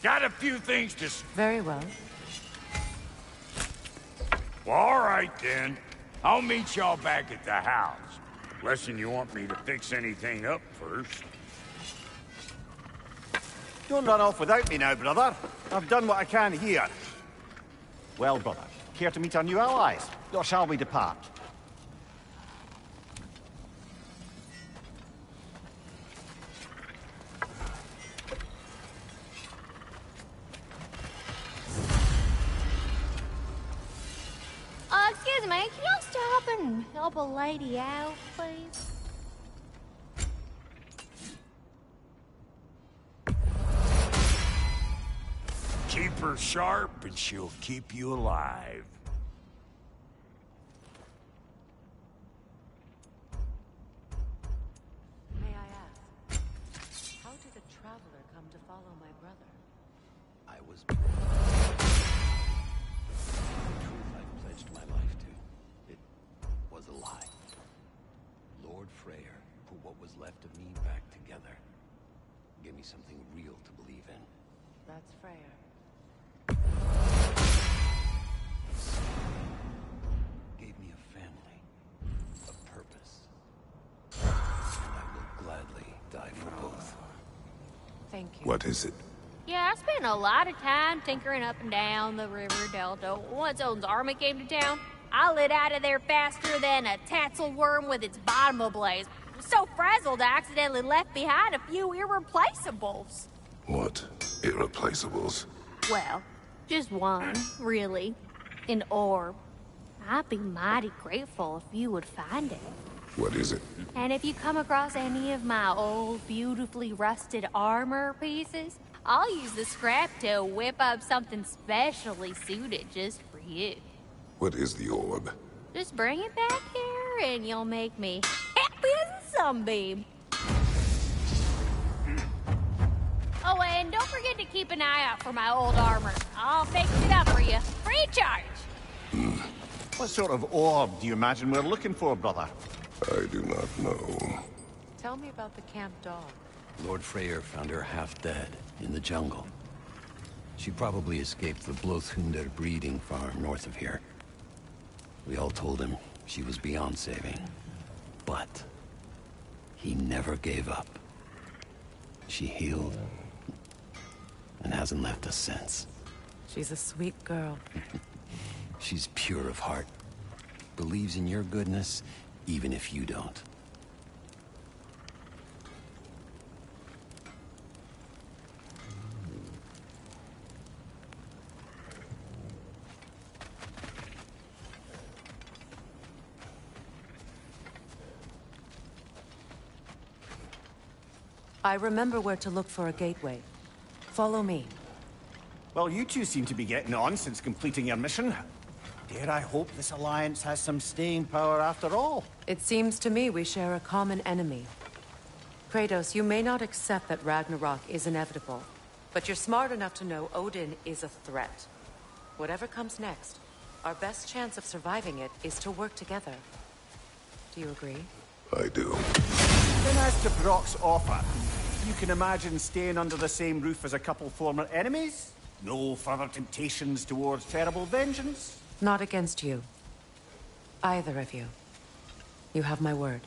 Got a few things to... Very well. Well, all right, then. I'll meet y'all back at the house. Unless you want me to fix anything up first. Don't run off without me now, brother. I've done what I can here. Well, brother, care to meet our new allies? Or shall we depart? Excuse me, can y'all stop and help a lady out, please? Keep her sharp and she'll keep you alive. May I ask, how did a traveler come to follow my brother? I was... The truth I pledged my life to. It was a lie. Lord Freyr put what was left of me back together. Give me something real to believe in. That's Freyr. Gave me a family, a purpose. And I will gladly die for both. Thank you. What is it? Yeah, I spent a lot of time tinkering up and down the river delta. Once Odin's army came to town, I lit out of there faster than a tassel worm with its bottom ablaze. So frazzled, I accidentally left behind a few irreplaceables. What? Irreplaceables? Well, just one, really. An orb. I'd be mighty grateful if you would find it. What is it? And if you come across any of my old, beautifully rusted armor pieces, I'll use the scrap to whip up something specially suited just for you. What is the orb? Just bring it back here and you'll make me happy as a sunbeam. Oh, and don't forget to keep an eye out for my old armor. I'll fix it up for you. Free charge. What sort of orb do you imagine we're looking for, brother? I do not know. Tell me about the camp dog. Lord Freyr found her half dead in the jungle. She probably escaped the Blothunder breeding farm north of here. We all told him she was beyond saving. But he never gave up. She healed and hasn't left us since. She's a sweet girl. She's pure of heart. Believes in your goodness, even if you don't. I remember where to look for a gateway. Follow me. Well, you two seem to be getting on since completing your mission. Dare I hope this alliance has some staying power after all? It seems to me we share a common enemy. Kratos, you may not accept that Ragnarok is inevitable, but you're smart enough to know Odin is a threat. Whatever comes next, our best chance of surviving it is to work together. Do you agree? I do. Then as to Brock's offer, you can imagine staying under the same roof as a couple former enemies? No further temptations towards terrible vengeance? Not against you. Either of you. You have my word.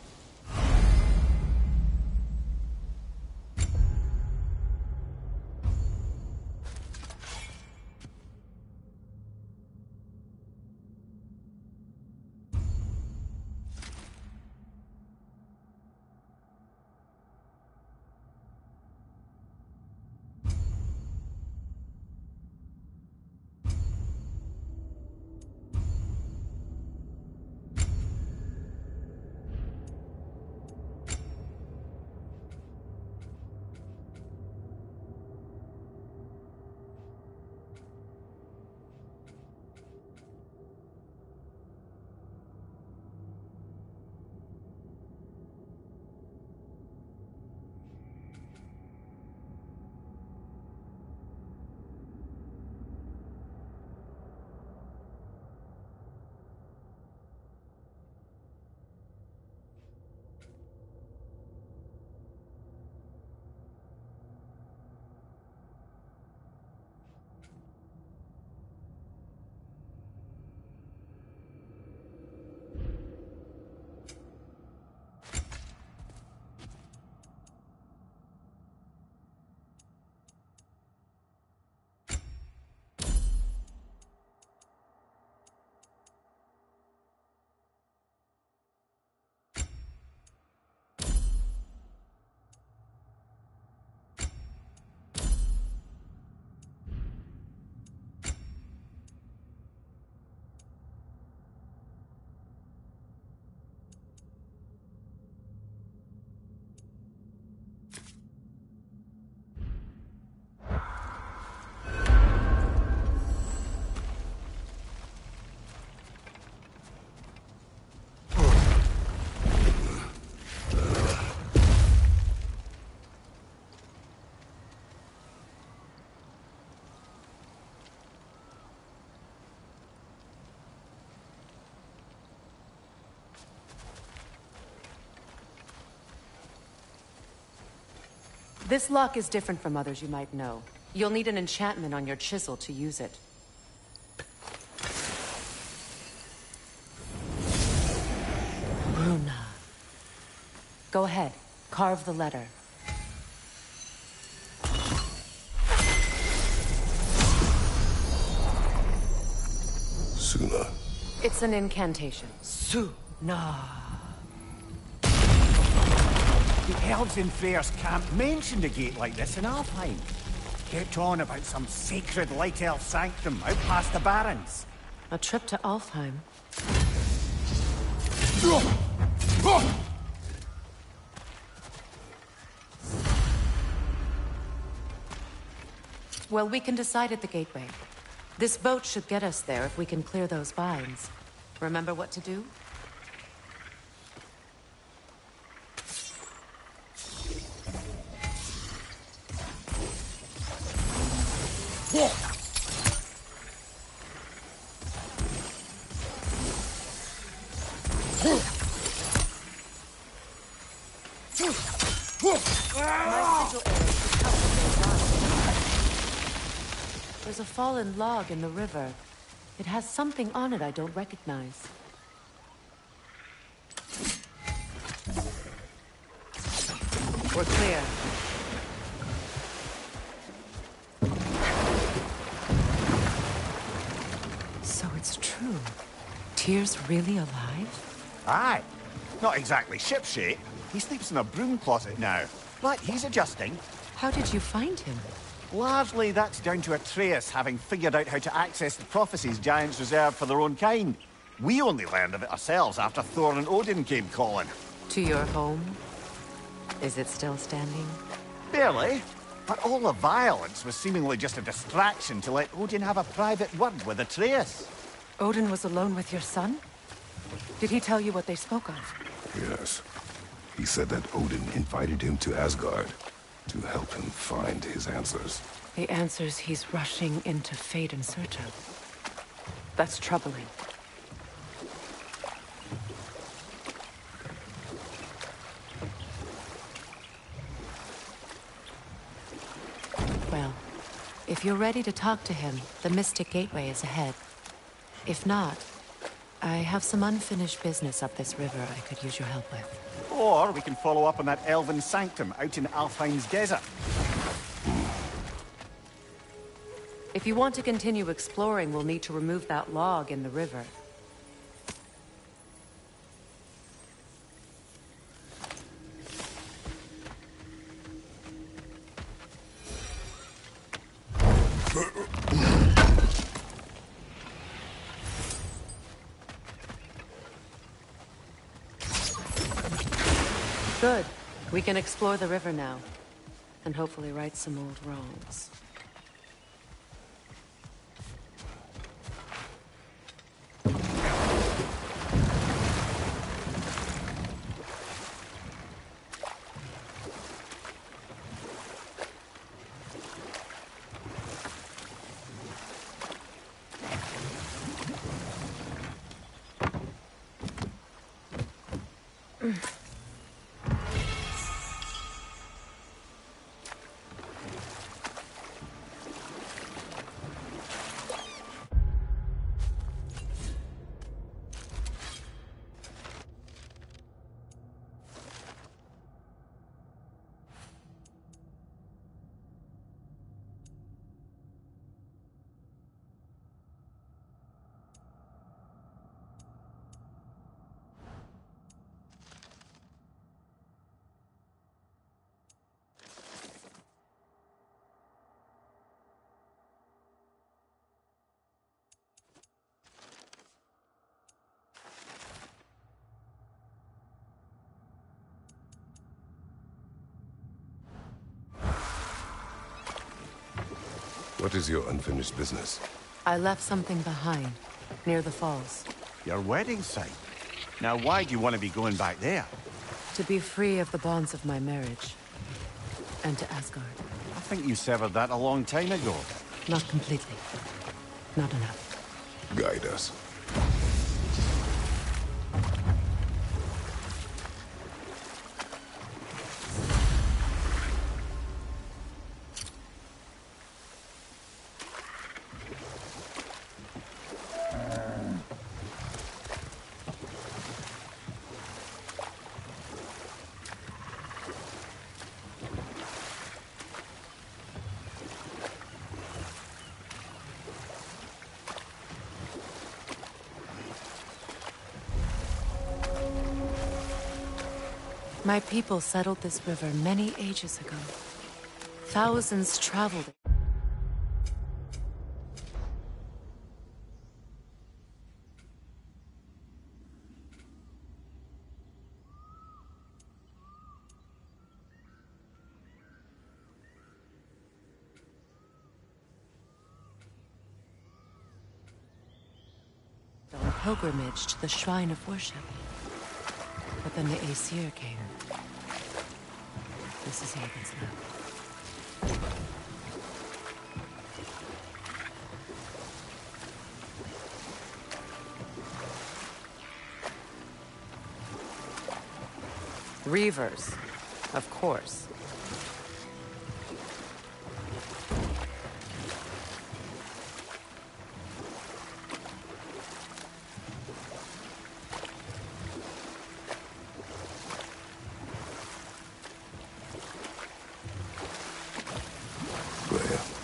This lock is different from others you might know. You'll need an enchantment on your chisel to use it. Bruna. Go ahead. Carve the letter. Suna. It's an incantation. Suna. The elves in Freyr's camp mentioned a gate like this in Alfheim. Kept on about some sacred light elf sanctum out past the Barrens. A trip to Alfheim. Well, we can decide at the gateway. This boat should get us there if we can clear those vines. Remember what to do? There's a fallen log in the river. It has something on it I don't recognize. We're clear. So it's true. Tyr's really alive? Aye. Not exactly shipshape. He sleeps in a broom closet now. But he's adjusting. How did you find him? Largely, that's down to Atreus having figured out how to access the prophecies giants reserve for their own kind. We only learned of it ourselves after Thor and Odin came calling. To your home? Is it still standing? Barely. But all the violence was seemingly just a distraction to let Odin have a private word with Atreus. Odin was alone with your son? Did he tell you what they spoke of? Yes. He said that Odin invited him to Asgard to help him find his answers. The answers he's rushing into fate in search of. That's troubling. Well, if you're ready to talk to him, the Mystic Gateway is ahead. If not, I have some unfinished business up this river I could use your help with. Or we can follow up on that elven sanctum out in Alfheim's desert. If you want to continue exploring, we'll need to remove that log in the river. Good. We can explore the river now. And hopefully right some old wrongs. What is your unfinished business? I left something behind, near the falls. Your wedding site. Now why do you want to be going back there? To be free of the bonds of my marriage. And to Asgard. I think you severed that a long time ago. Not completely. Not enough. Guide us. My people settled this river many ages ago. Thousands traveled it. On pilgrimage to the shrine of worship. But then the Aesir came. This is all that's left. Reavers, of course.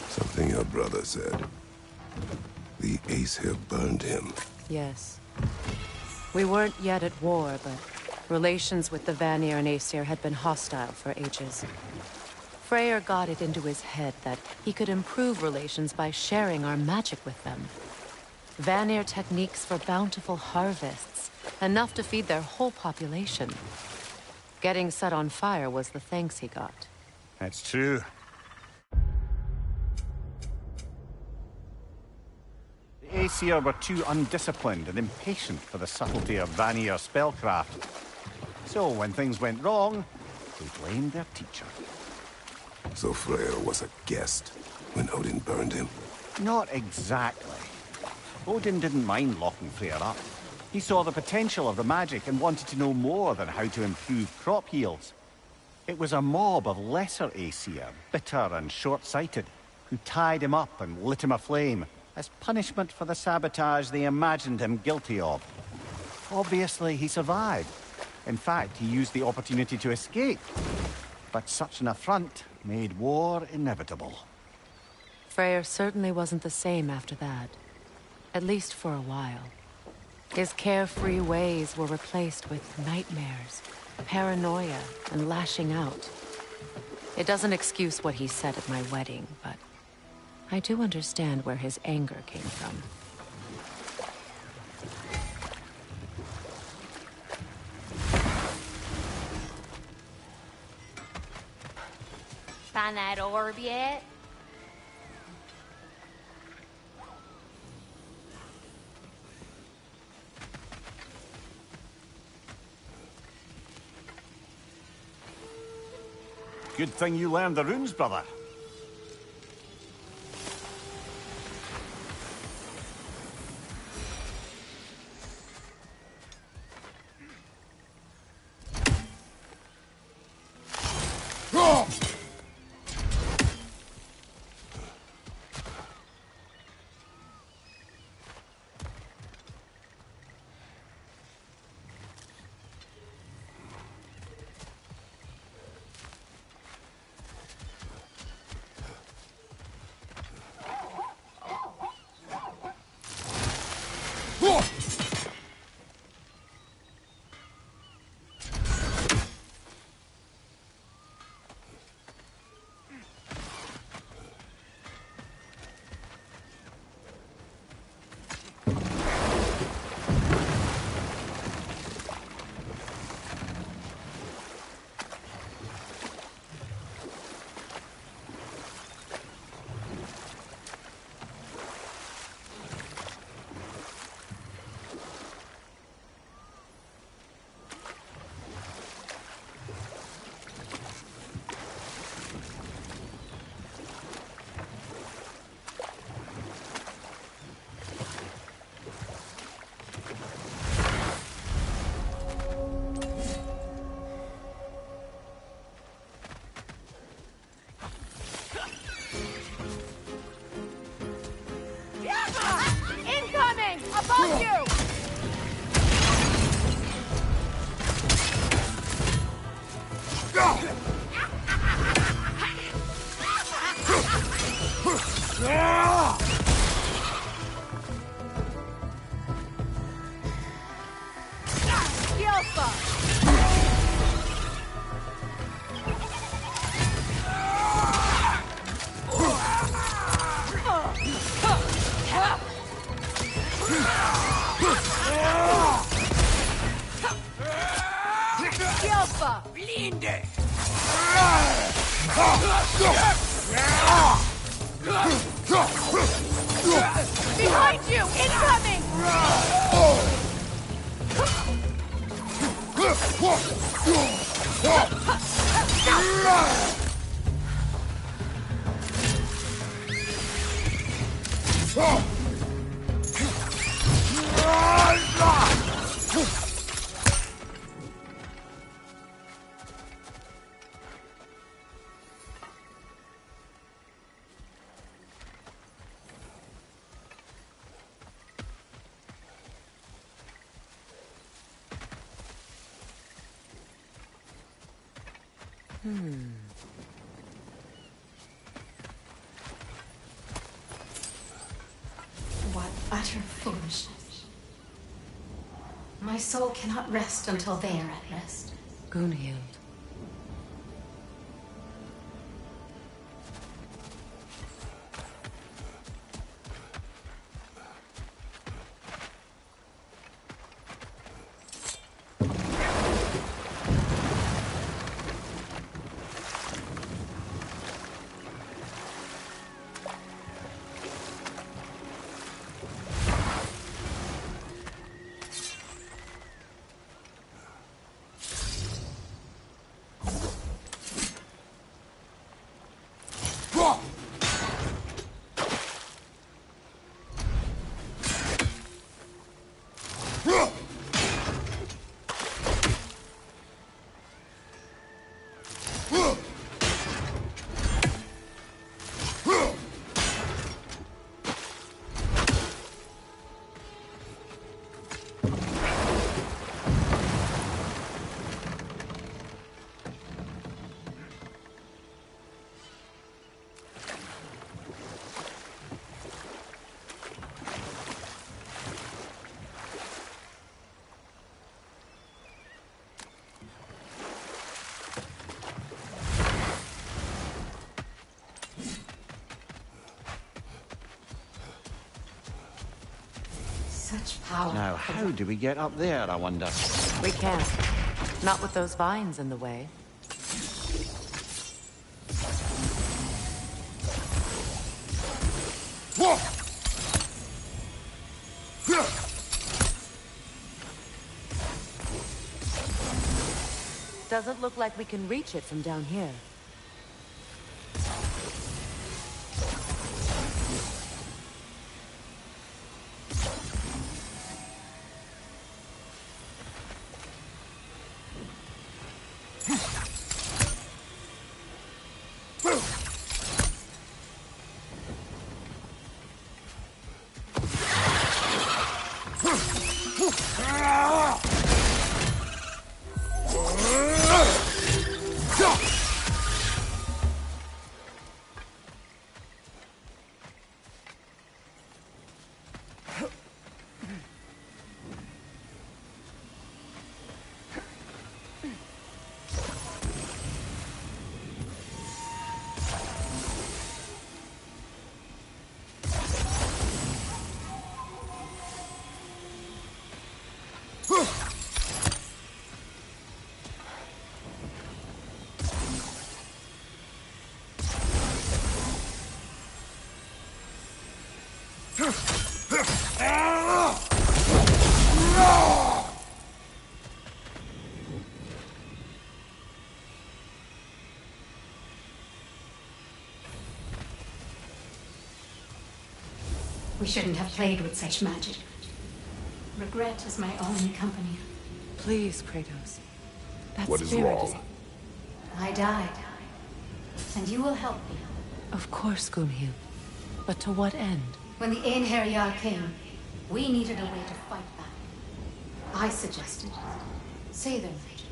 Something your brother said. The Aesir burned him. Yes. We weren't yet at war, but relations with the Vanir and Aesir had been hostile for ages. Freyr got it into his head that he could improve relations by sharing our magic with them. Vanir techniques for bountiful harvests, enough to feed their whole population. Getting set on fire was the thanks he got. That's true. The Aesir were too undisciplined and impatient for the subtlety of Vanir spellcraft. So when things went wrong, they blamed their teacher. So Freyr was a guest when Odin burned him? Not exactly. Odin didn't mind locking Freyr up. He saw the potential of the magic and wanted to know more than how to improve crop yields. It was a mob of lesser Aesir, bitter and short-sighted, who tied him up and lit him aflame as punishment for the sabotage they imagined him guilty of. Obviously, he survived. In fact, he used the opportunity to escape. But such an affront made war inevitable. Freyr certainly wasn't the same after that. At least for a while. His carefree ways were replaced with nightmares, paranoia, and lashing out. It doesn't excuse what he said at my wedding, but I do understand where his anger came from. Find that orb yet? Good thing you learned the runes, brother. Incoming! Above you! Alpha! Blinde! Behind you! Incoming! What utter foolishness. My soul cannot rest until they are at rest. Gunhild. Such power. Now, how do we get up there, I wonder? We can't. Not with those vines in the way. Doesn't look like we can reach it from down here. We shouldn't have played with such magic. Regret is my only company. Please, Kratos. That What is spirit wrong? I died. And you will help me. Of course, Gunhild. But to what end? When the Einherjar came, we needed a way to fight back. I suggested, say their magic.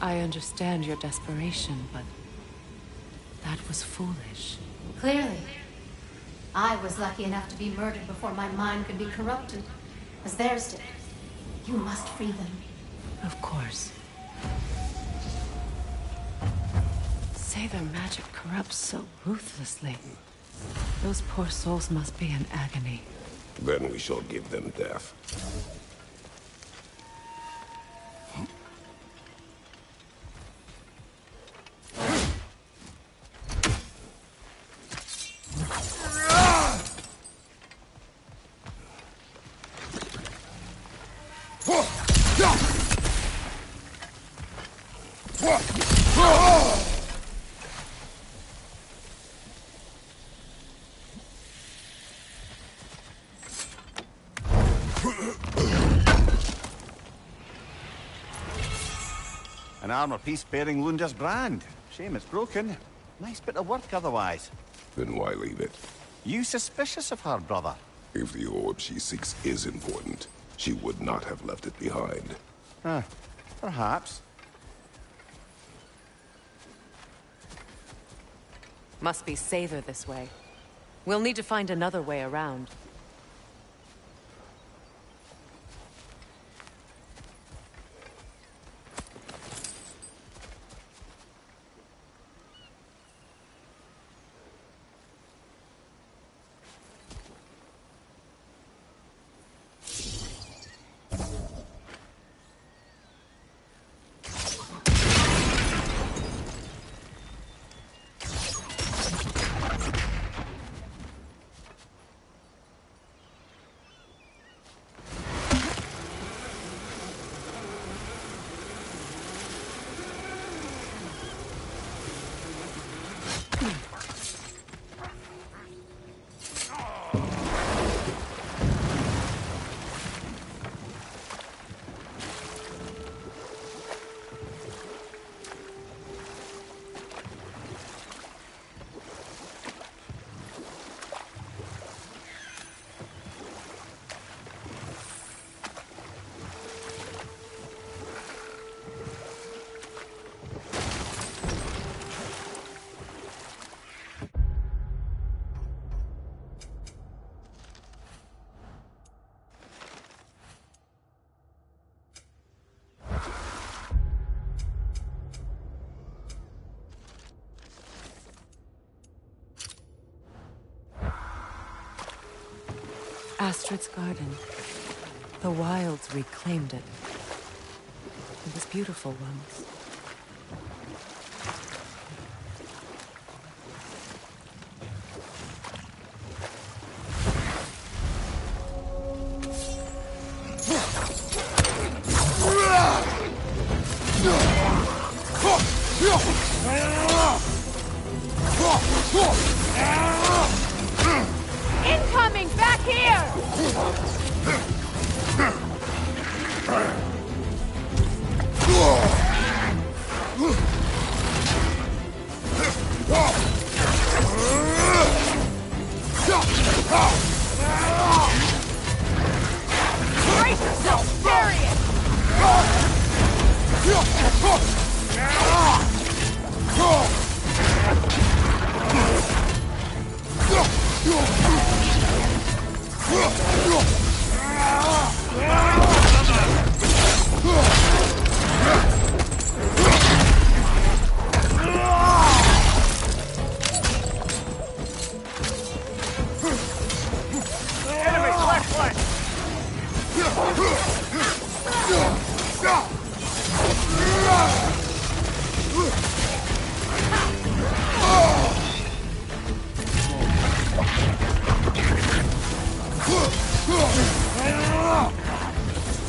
I understand your desperation, but that was foolish. Clearly. I was lucky enough to be murdered before my mind could be corrupted, as theirs did. You must free them. Of course. Say their magic corrupts so ruthlessly. Those poor souls must be in agony. Then we shall give them death. An armor piece bearing Lunda's brand. Shame it's broken. Nice bit of work otherwise. Then why leave it? You suspicious of her, brother? If the orb she seeks is important, she would not have left it behind. Perhaps. Must be safer this way. We'll need to find another way around. Astrid's garden. The wilds reclaimed it. It was beautiful once. Incoming! Back here! Brace yourself! Serious!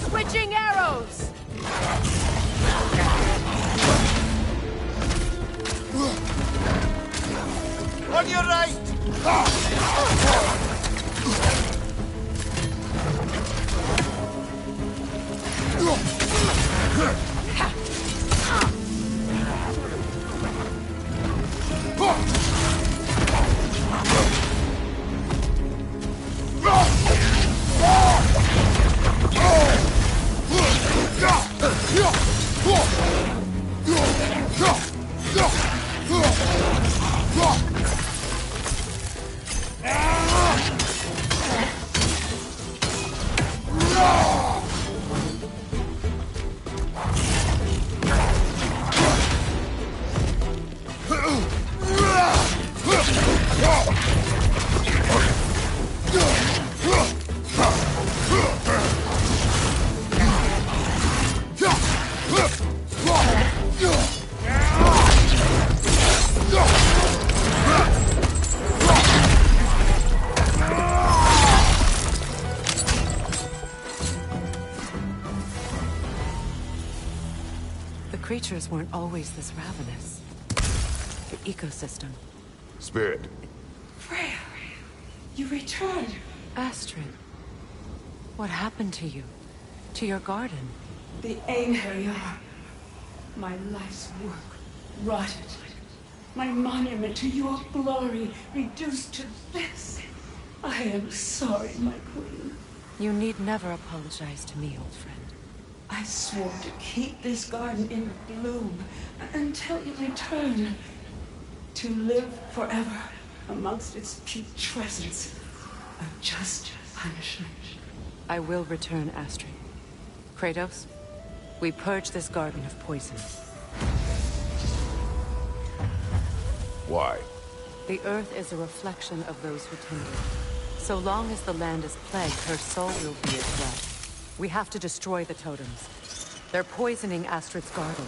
Switching arrows! On your right! creatures weren't always this ravenous. The ecosystem. Spirit. Freya, you returned. Astrid, what happened to you? To your garden? The Einherjar. My life's work rotted. My monument to your glory reduced to this. I am sorry, my queen. You need never apologize to me, old friend. I swore to keep this garden in bloom until you return. To live forever amongst its putrescence of just punishment. I will return, Astrid. Kratos, we purge this garden of poison. Why? The earth is a reflection of those who tend it. So long as the land is plagued, her soul will be as well. We have to destroy the totems. They're poisoning Astrid's garden.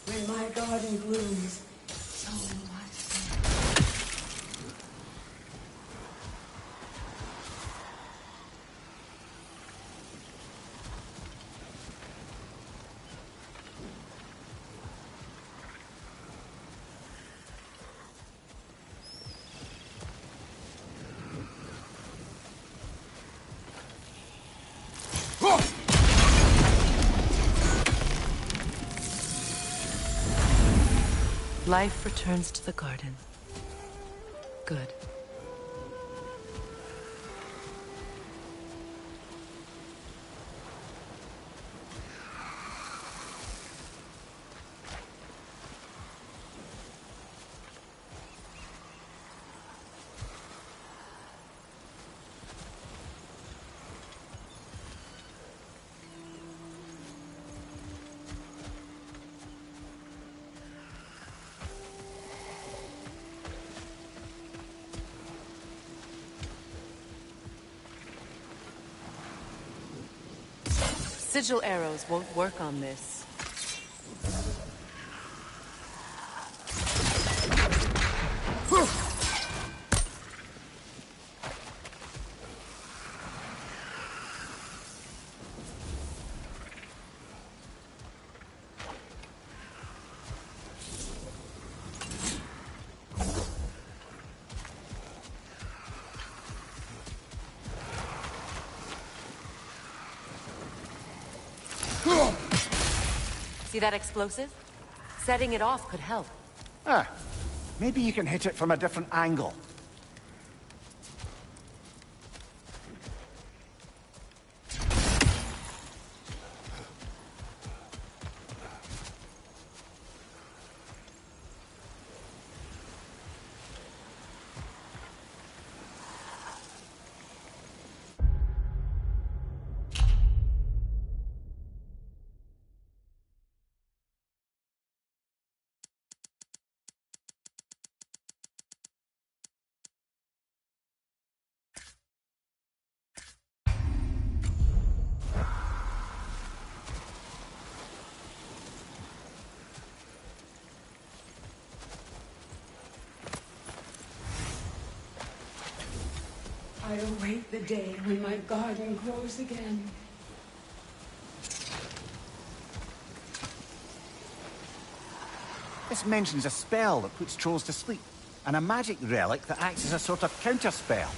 When my garden blooms, so will my soul. Life returns to the garden. Good. Sigil arrows won't work on this. See that explosive? Setting it off could help. Ah, maybe you can hit it from a different angle. I await the day when my garden grows again. This mentions a spell that puts trolls to sleep, and a magic relic that acts as a sort of counterspell.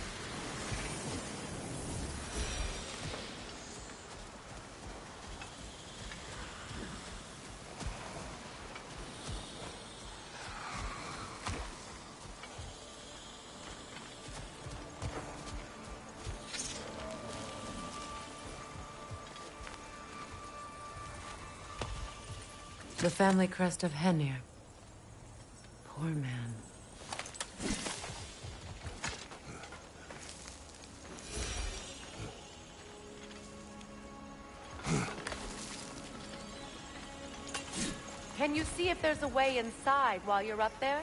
The family crest of Henir. Poor man. Can you see if there's a way inside while you're up there?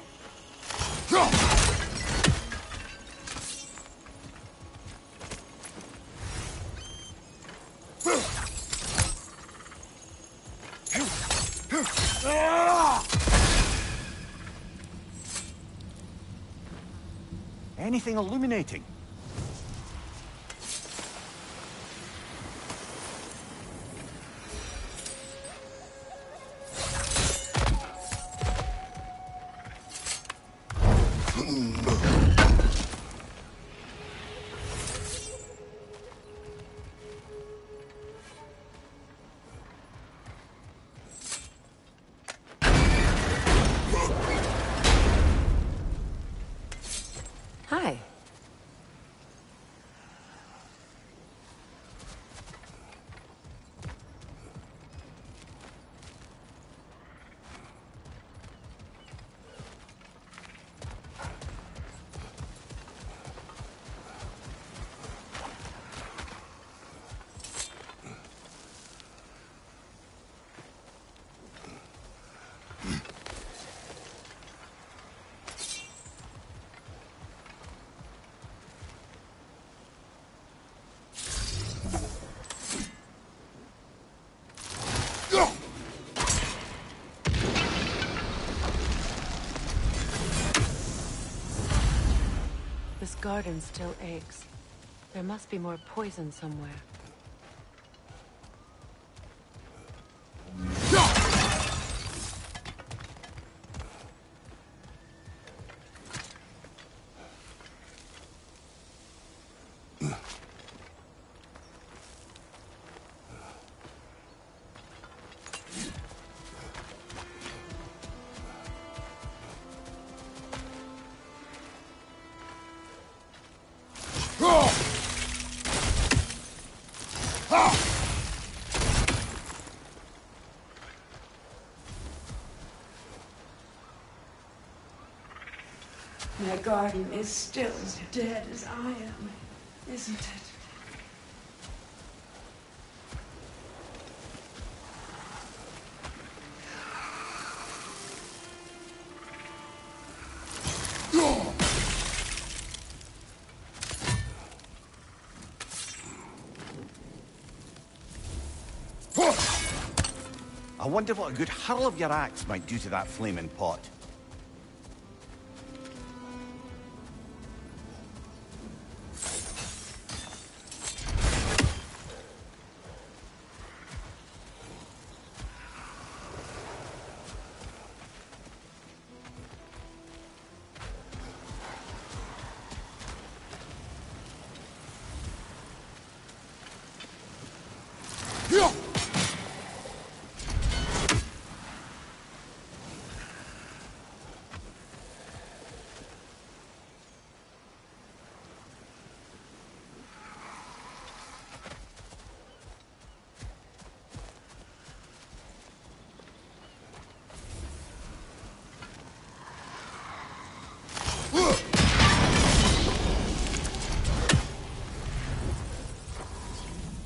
Anything illuminating? Hi. This garden still aches. There must be more poison somewhere. My garden is still as dead as I am, isn't it? I wonder what a good hurl of your axe might do to that flaming pot.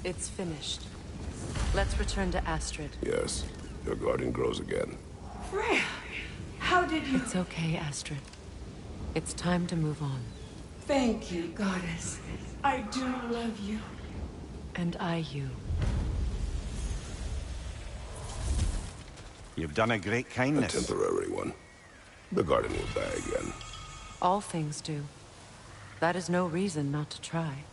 It's finished. Let's return to Astrid. Yes, your garden grows again. Freya, how did you... It's okay, Astrid. It's time to move on. Thank you, goddess. I do love you. And I you. You've done a great A kindness. temporary one. The garden will die again. All things do. That is no reason not to try.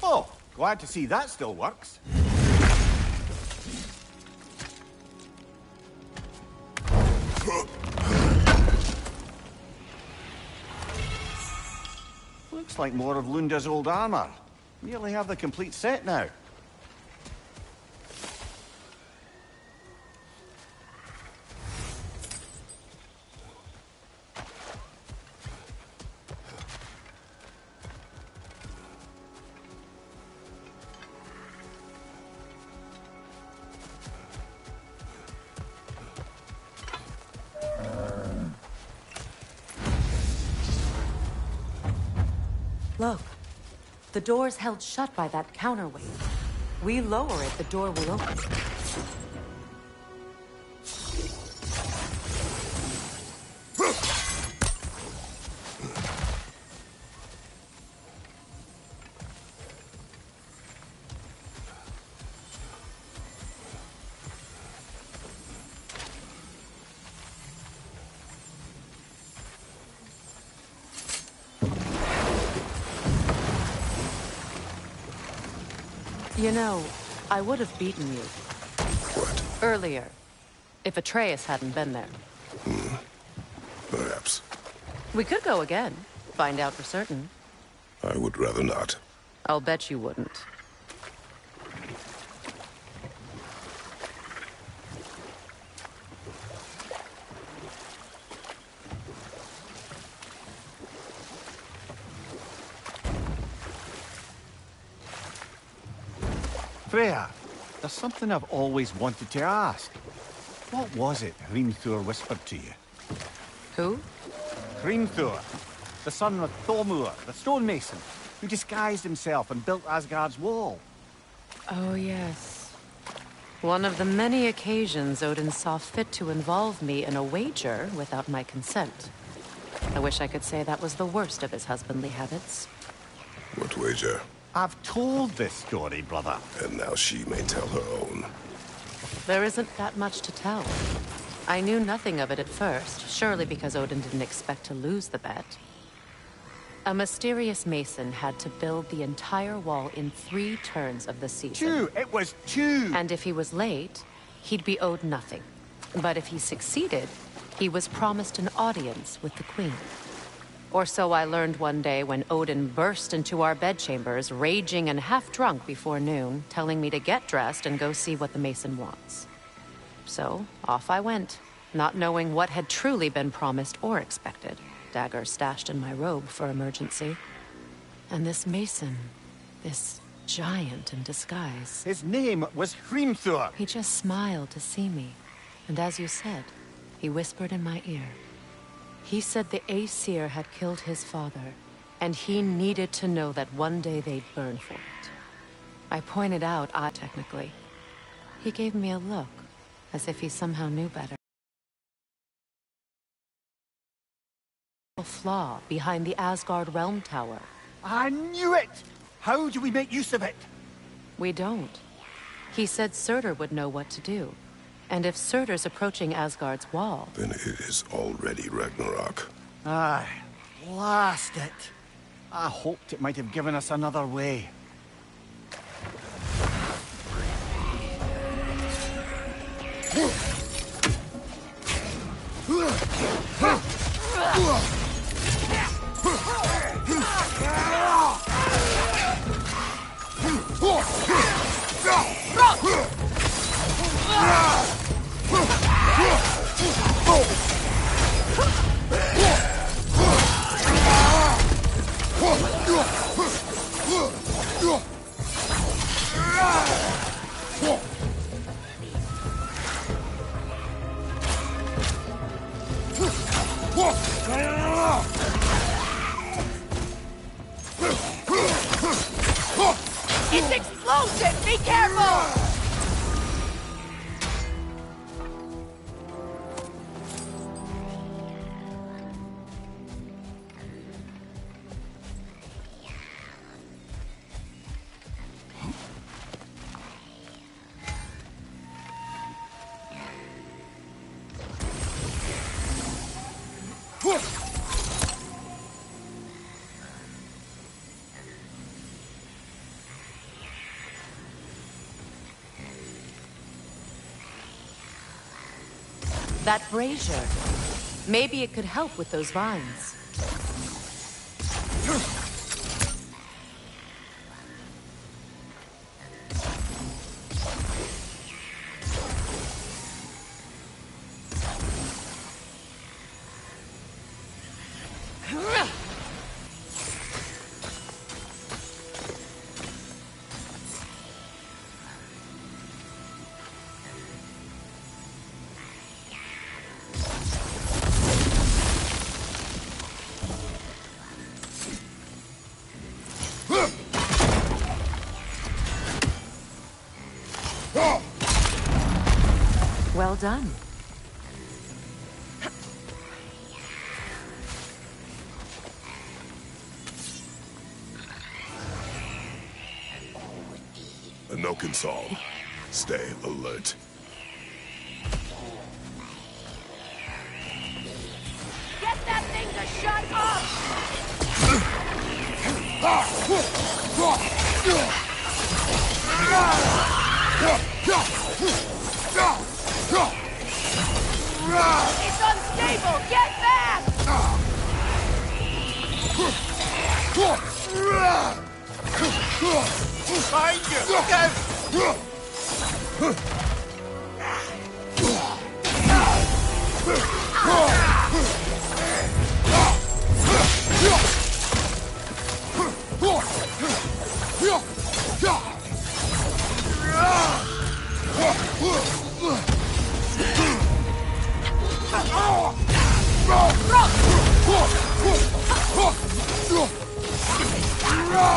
Oh, glad to see that still works. Looks like more of Lunda's old armor. Nearly have the complete set now. Look. The door's held shut by that counterweight. We lower it, the door will open. You know, I would have beaten you. What? Earlier. If Atreus hadn't been there. Perhaps. We could go again. Find out for certain. I would rather not. I'll bet you wouldn't. Freya, there's something I've always wanted to ask. What was it Hrimthur whispered to you? Who? Hrimthur, the son of Thormur, the stonemason, who disguised himself and built Asgard's wall. Oh, yes. One of the many occasions Odin saw fit to involve me in a wager without my consent. I wish I could say that was the worst of his husbandly habits. What wager? I've told this story, brother. And now she may tell her own. There isn't that much to tell. I knew nothing of it at first, surely because Odin didn't expect to lose the bet. A mysterious mason had to build the entire wall in 3 turns of the season. 2! It was 2! And if he was late, he'd be owed nothing. But if he succeeded, he was promised an audience with the queen. Or so I learned one day when Odin burst into our bedchambers, raging and half-drunk before noon, telling me to get dressed and go see what the mason wants. So, off I went, not knowing what had truly been promised or expected. Dagger stashed in my robe for emergency. And this mason, this giant in disguise. His name was Hrimthur. He just smiled to see me. And as you said, he whispered in my ear. He said the Aesir had killed his father, and he needed to know that one day they'd burn for it. I pointed out technically. He gave me a look, as if he somehow knew better. A flaw behind the Asgard Realm Tower. I knew it! How do we make use of it? We don't. He said Surtur would know what to do. And if Surtur's approaching Asgard's wall... Then it is already Ragnarok. Aye, blast it. I hoped it might have given us another way. It's explosive! Be careful! That brazier. Maybe it could help with those vines. Well done. No console. Stay alert. Get that thing to shut up! It's unstable! Get back! Behind you! Look out!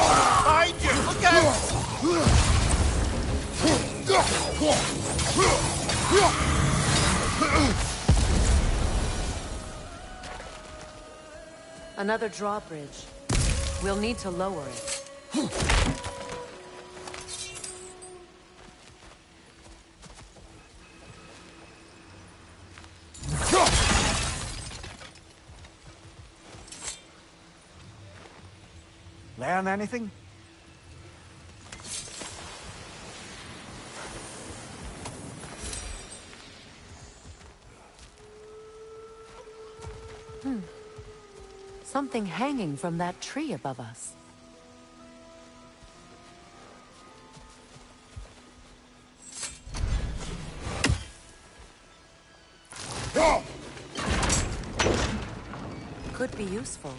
Behind you! Look out! Another drawbridge. We'll need to lower it. Learn anything? Something hanging from that tree above us. Could be useful.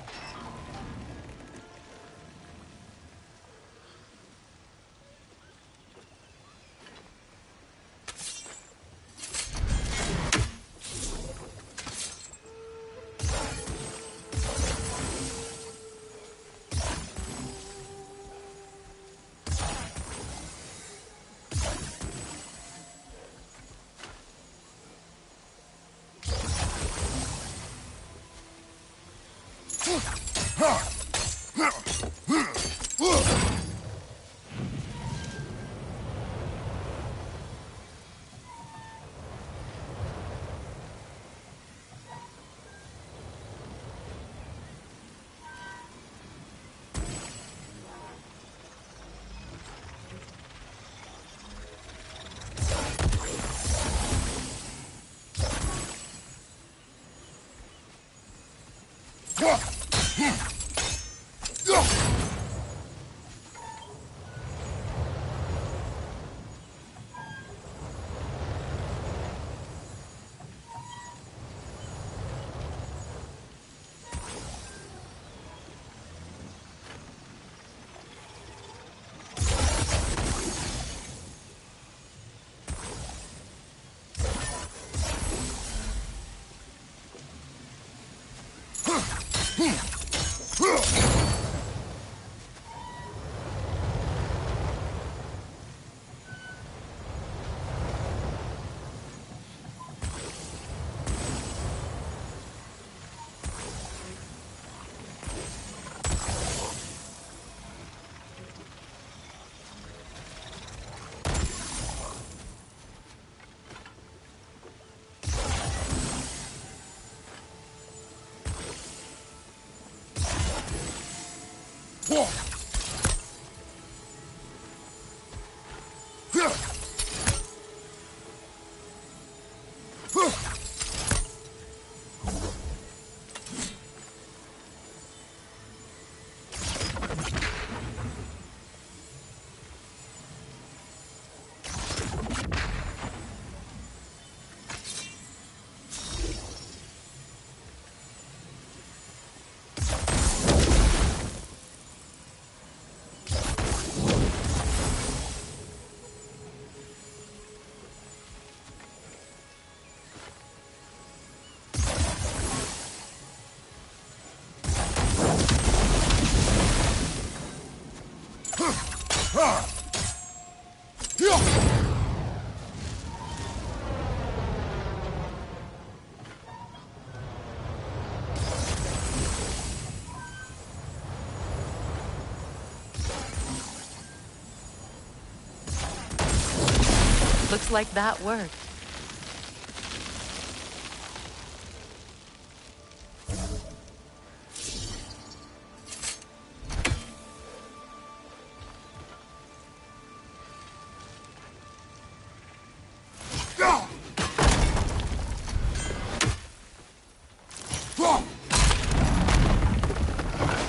Looks like that worked.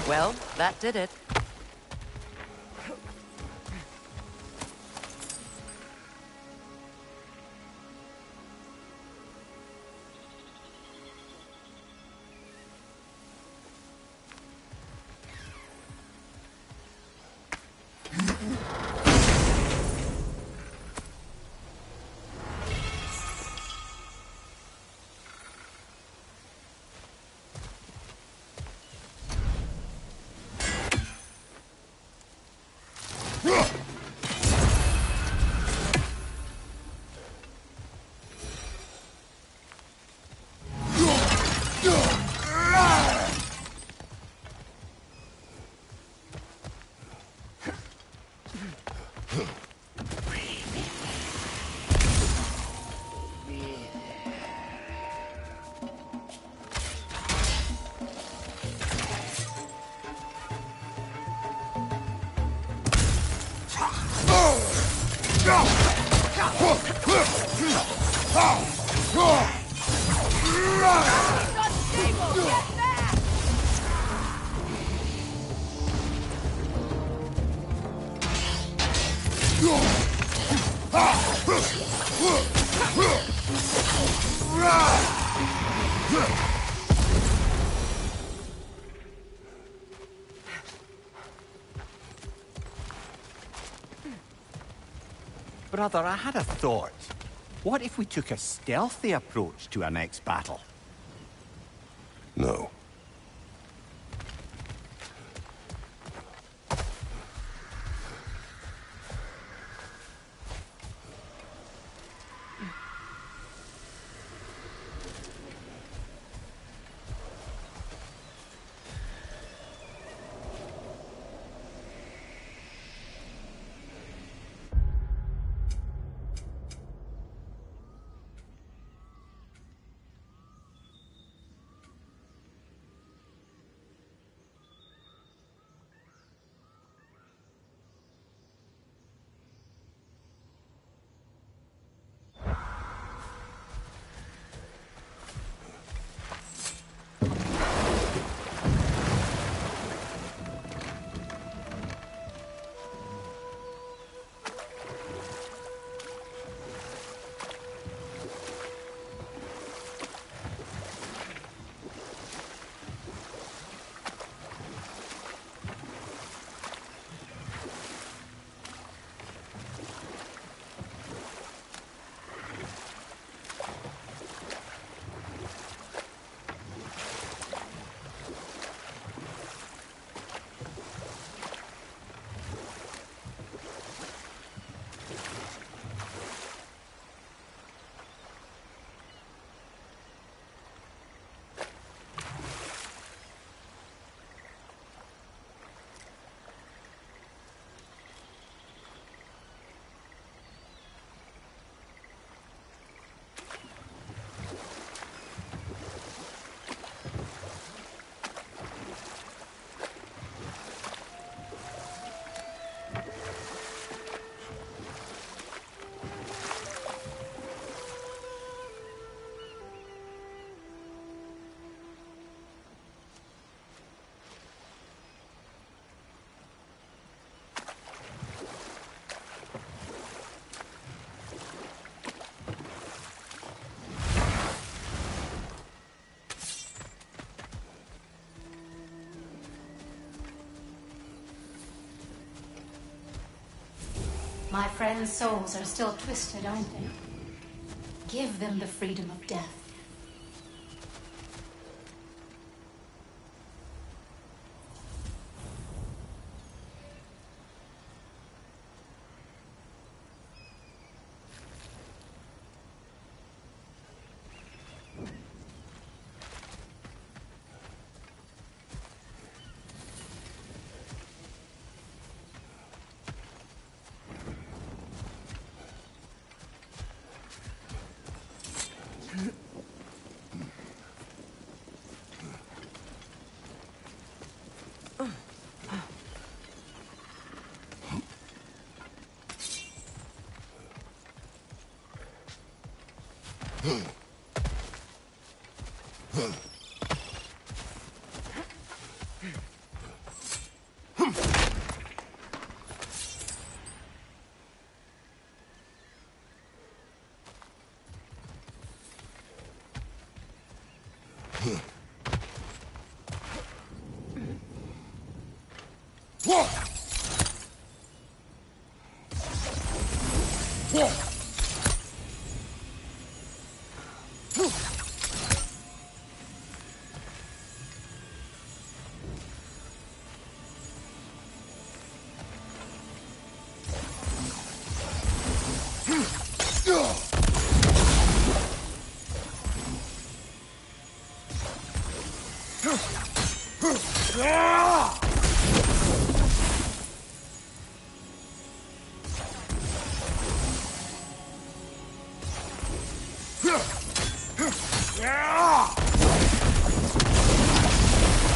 Well, that did it. Brother, I had a thought. What if we took a stealthy approach to our next battle? No. My friends' souls are still twisted, aren't they? Give them the freedom of death.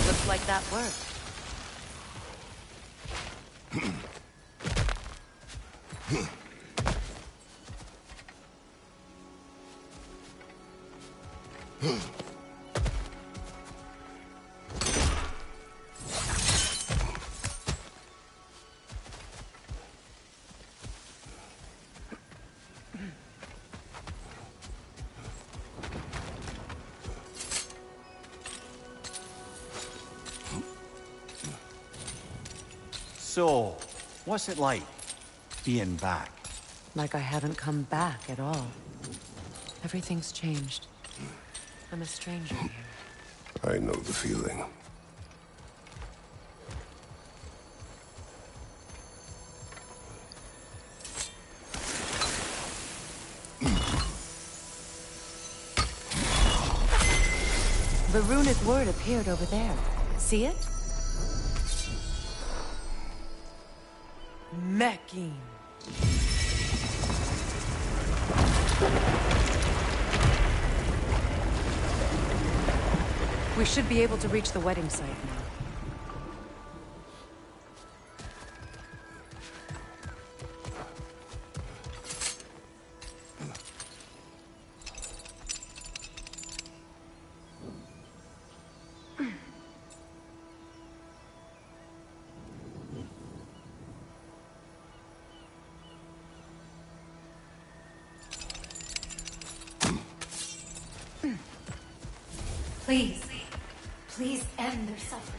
Looks like that worked. So, what's it like, being back? Like I haven't come back at all. Everything's changed. I'm a stranger here. I know the feeling. The runic word appeared over there. See it? Mecking. We should be able to reach the wedding site now. Please. Please end their suffering.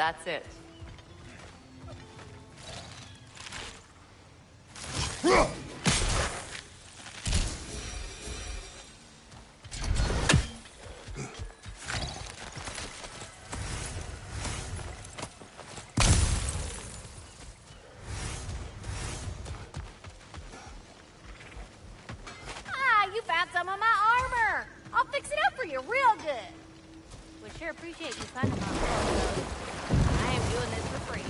That's it. You found some of my armor! I'll fix it up for you real good! Would sure appreciate you finding my armor. I am doing this for free.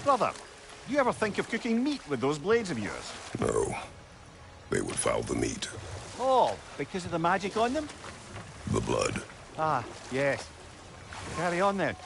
Brother, do you ever think of cooking meat with those blades of yours? No. They would foul the meat. Oh, because of the magic on them? The blood. Ah, yes. Carry on then.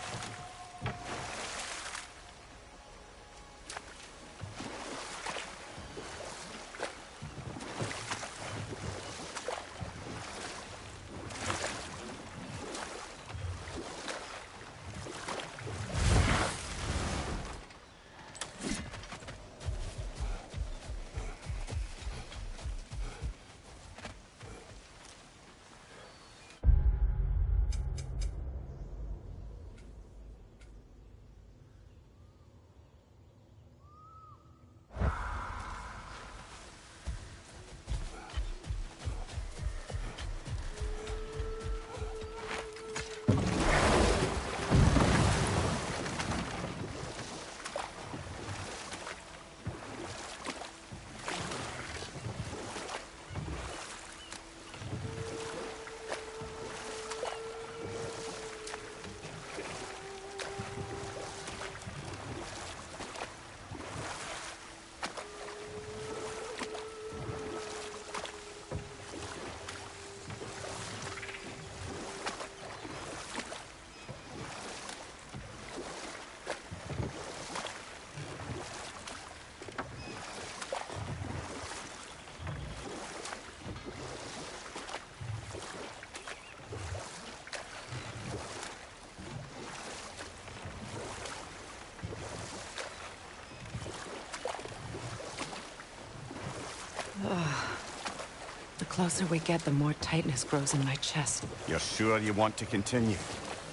The closer we get, the more tightness grows in my chest. You're sure you want to continue?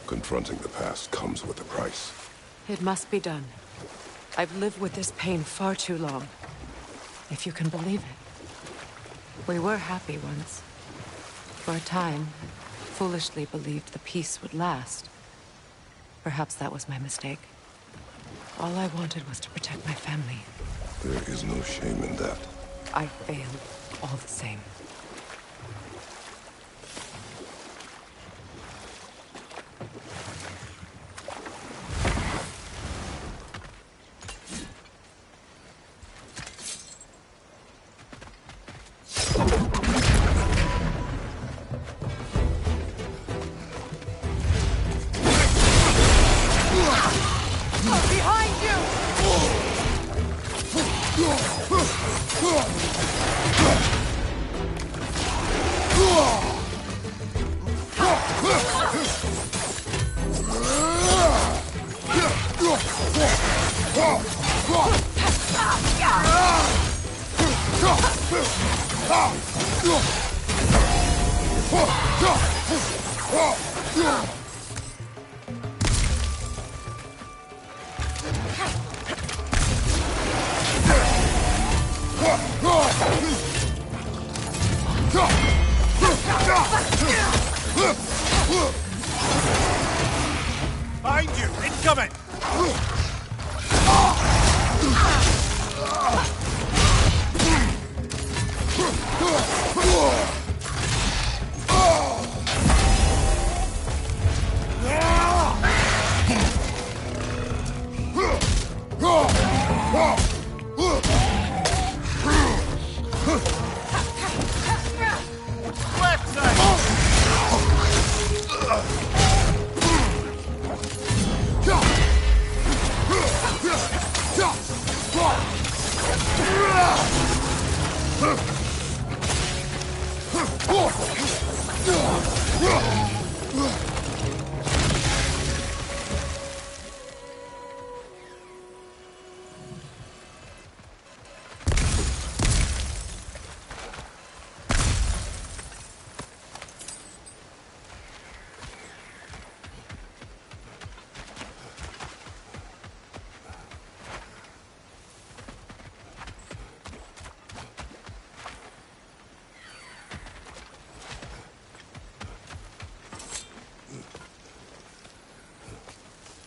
Confronting the past comes with a price. It must be done. I've lived with this pain far too long. If you can believe it. We were happy once. For a time, foolishly believed the peace would last. Perhaps that was my mistake. All I wanted was to protect my family. There is no shame in that. I failed, all the same. Yeah! Behind you! Incoming! Left side!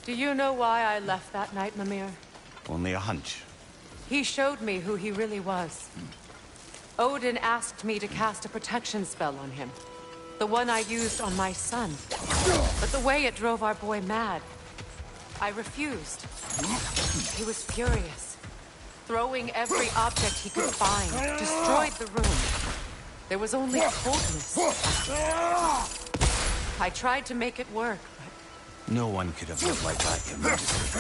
Do you know why I left that night, Mimir? Only a hunch. He showed me who he really was. Odin asked me to cast a protection spell on him. The one I used on my son. But the way it drove our boy mad, I refused. He was furious, throwing every object he could find, destroyed the room. There was only coldness. I tried to make it work, but... No one could have lived like that, Your Majesty.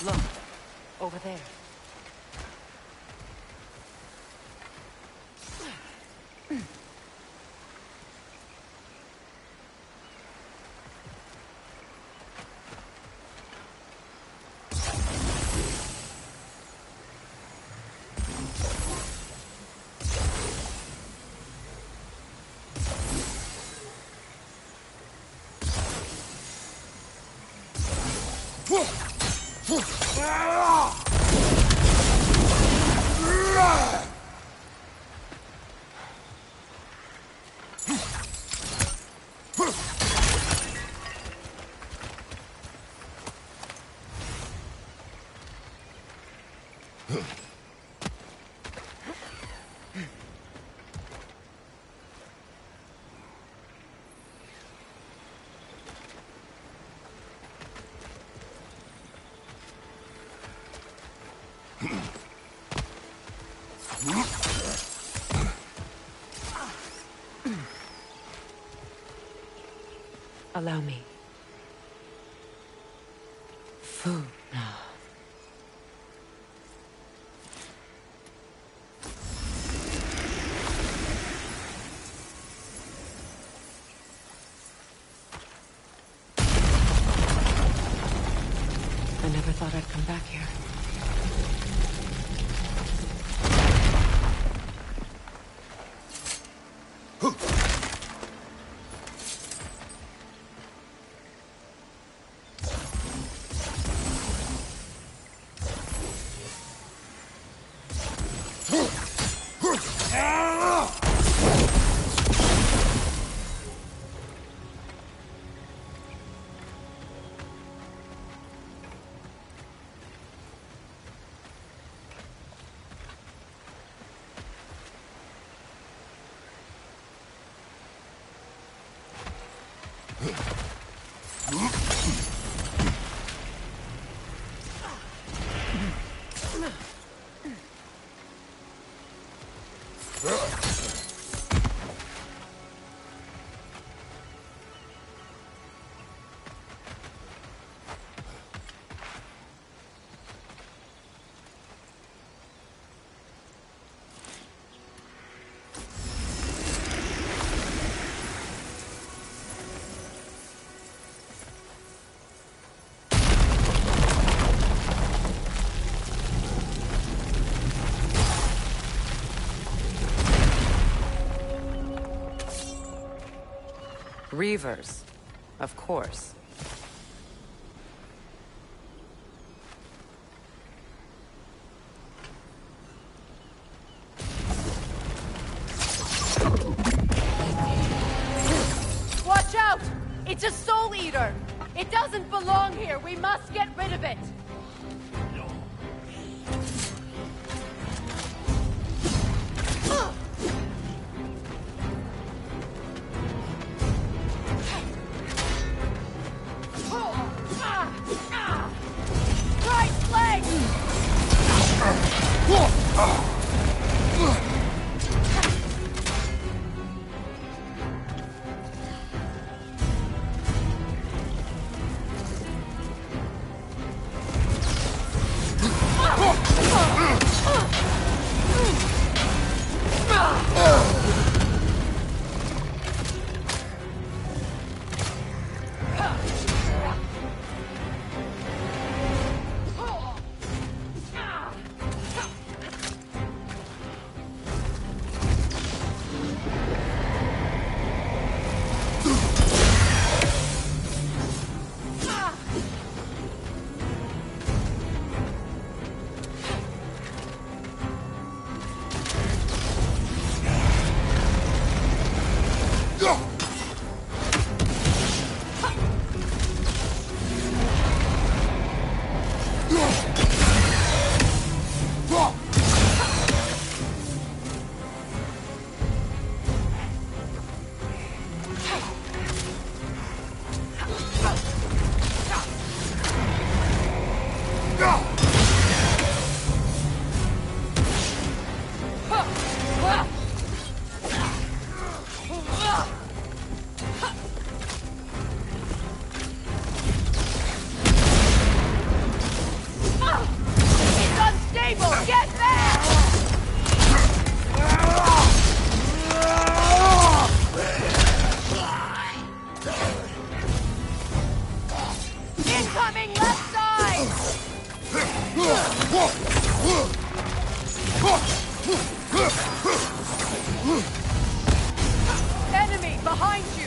Look, over there. Allow me. Food now. I never thought I'd come back here. Reavers, of course. Watch out! It's a soul eater! It doesn't belong here! We must get rid of it! Right leg! Enemy behind you!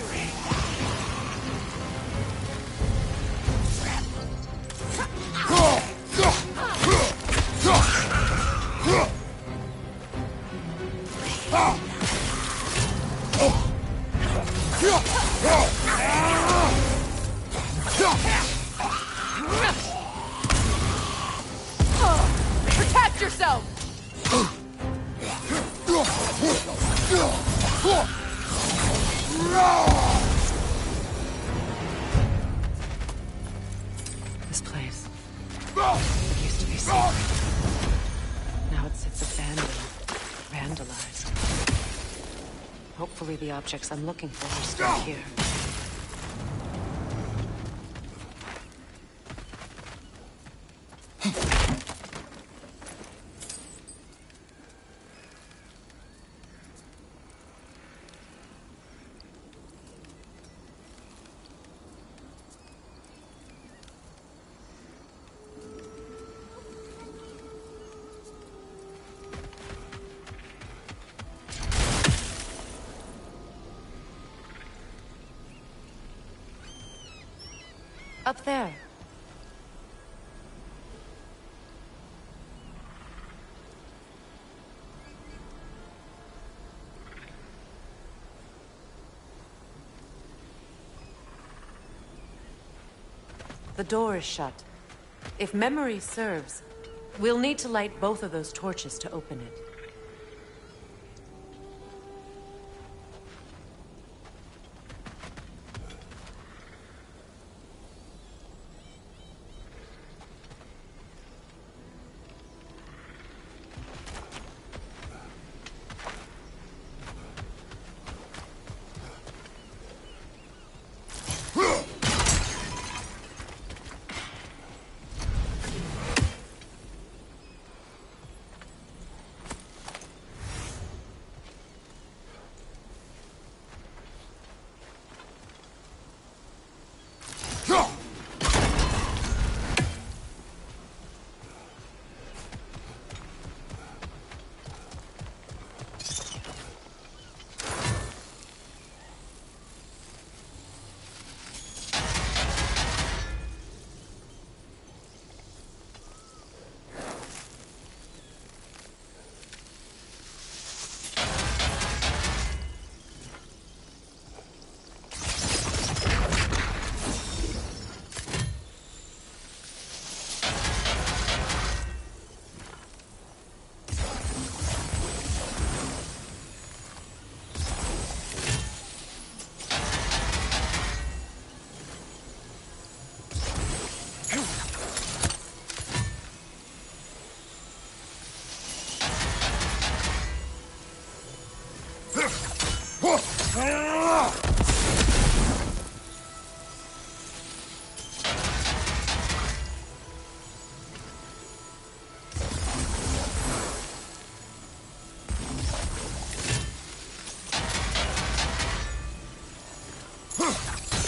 Protect yourself! This place. It used to be sacred. Now it sits abandoned, vandalized. Hopefully the objects I'm looking for are still here. Up there. The door is shut. If memory serves, we'll need to light both of those torches to open it.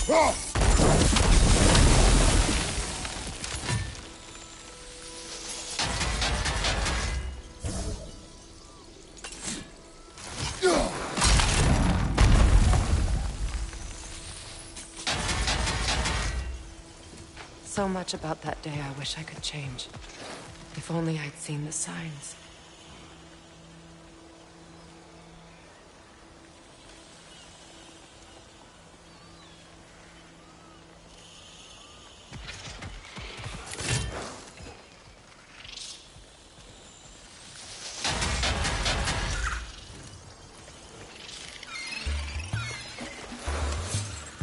So much about that day I wish I could change. If only I'd seen the signs.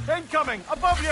Incoming! Above you!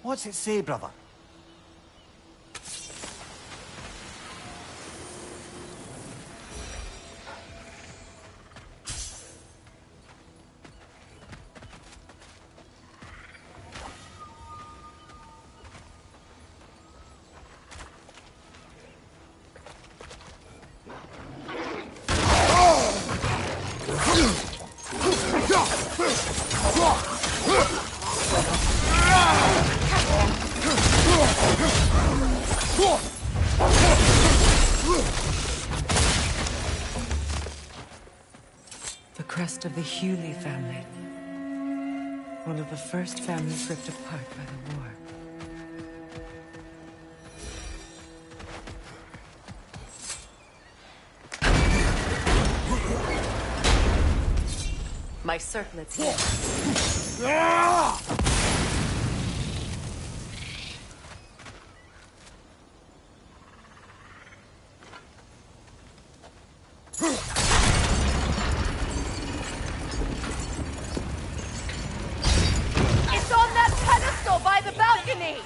What's it say, brother? The crest of the Hewley family. One of the first families ripped apart by the war. My circlet's here. It's on that pedestal by the balcony!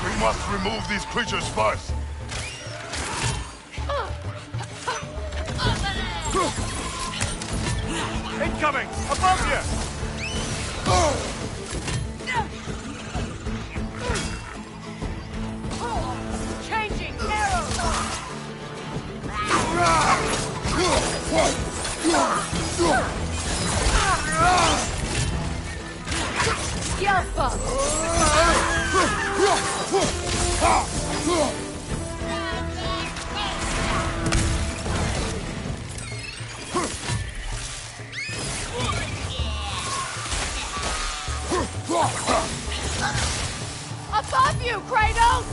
We must remove these creatures first. Incoming! Above you! Changing arrows! Yelpa! Above you, Kratos!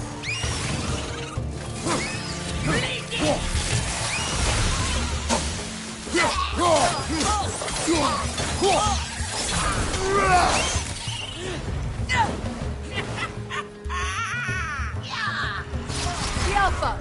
Yelpa!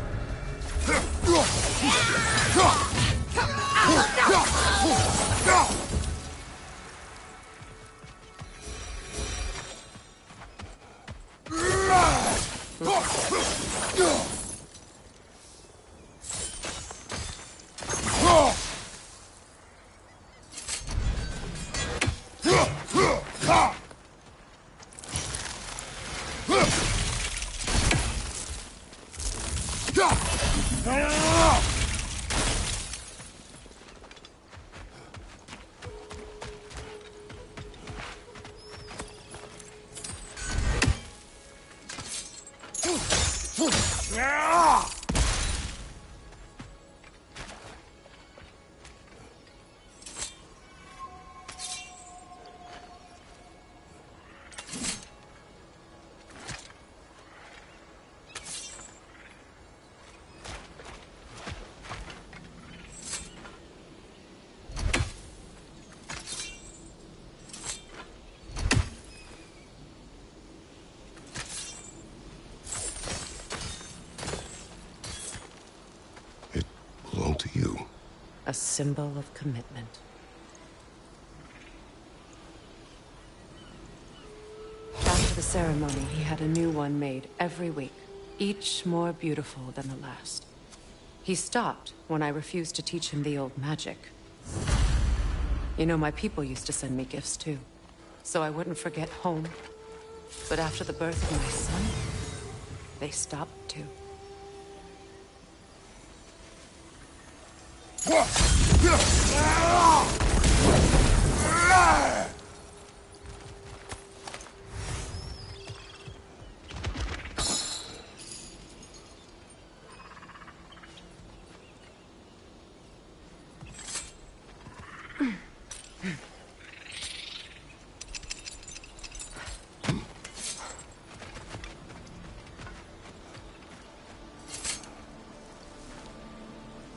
A symbol of commitment. After the ceremony, he had a new one made every week, each more beautiful than the last. He stopped when I refused to teach him the old magic. You know, my people used to send me gifts too, so I wouldn't forget home. But after the birth of my son, they stopped too.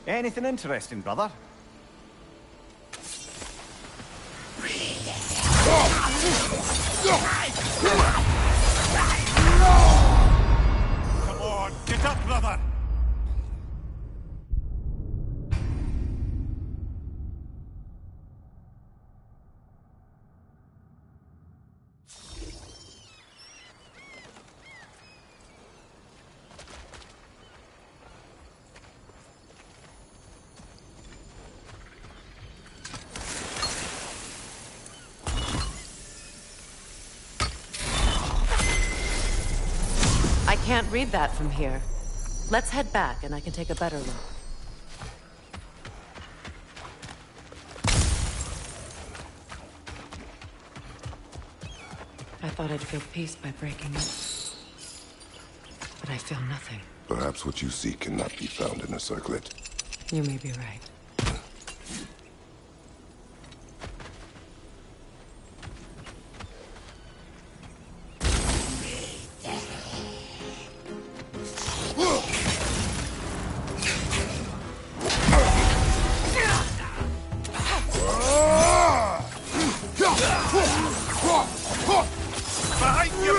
Anything interesting, brother? Come on, get up, brother! I can't read that from here. Let's head back and I can take a better look. I thought I'd feel peace by breaking it. But I feel nothing. Perhaps what you seek cannot be found in a circlet. You may be right. Behind you,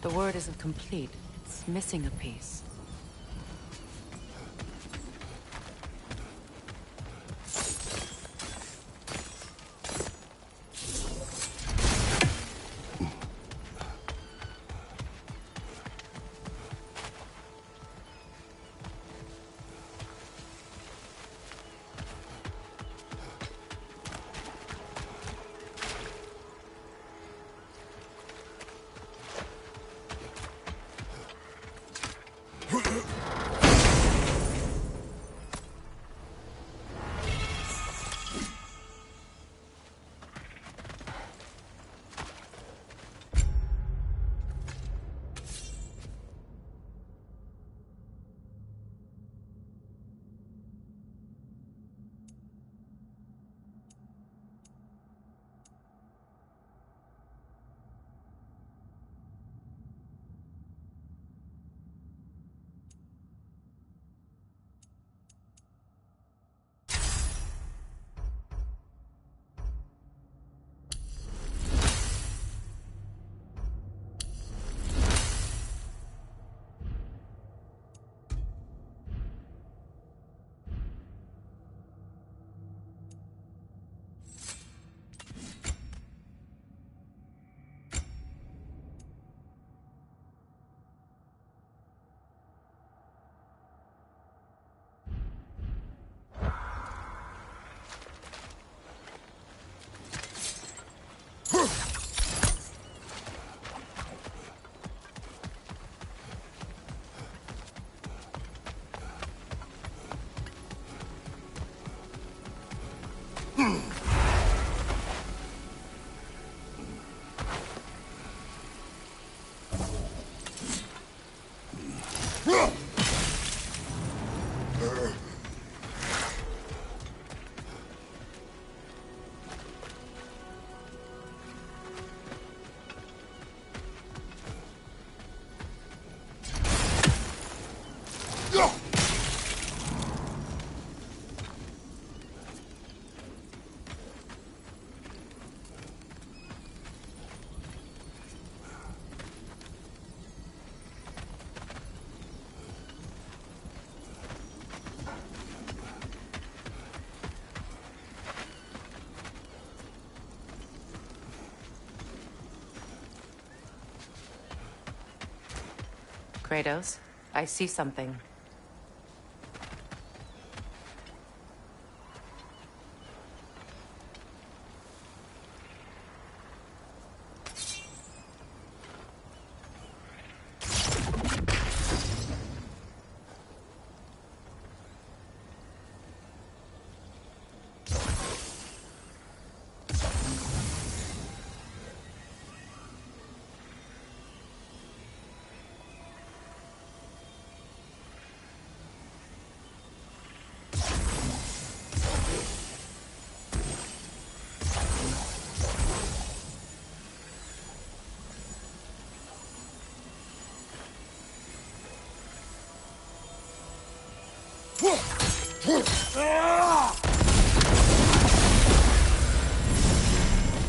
The word isn't complete. It's missing a piece. Kratos, I see something.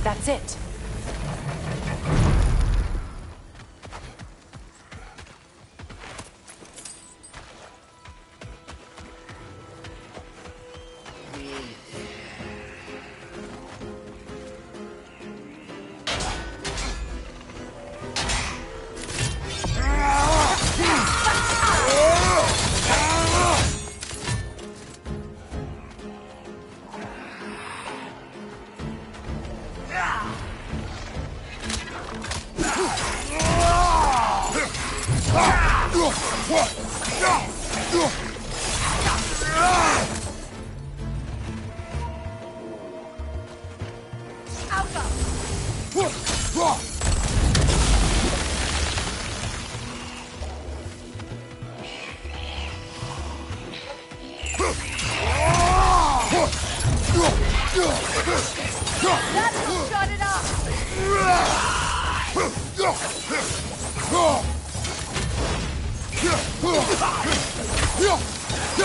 That's it.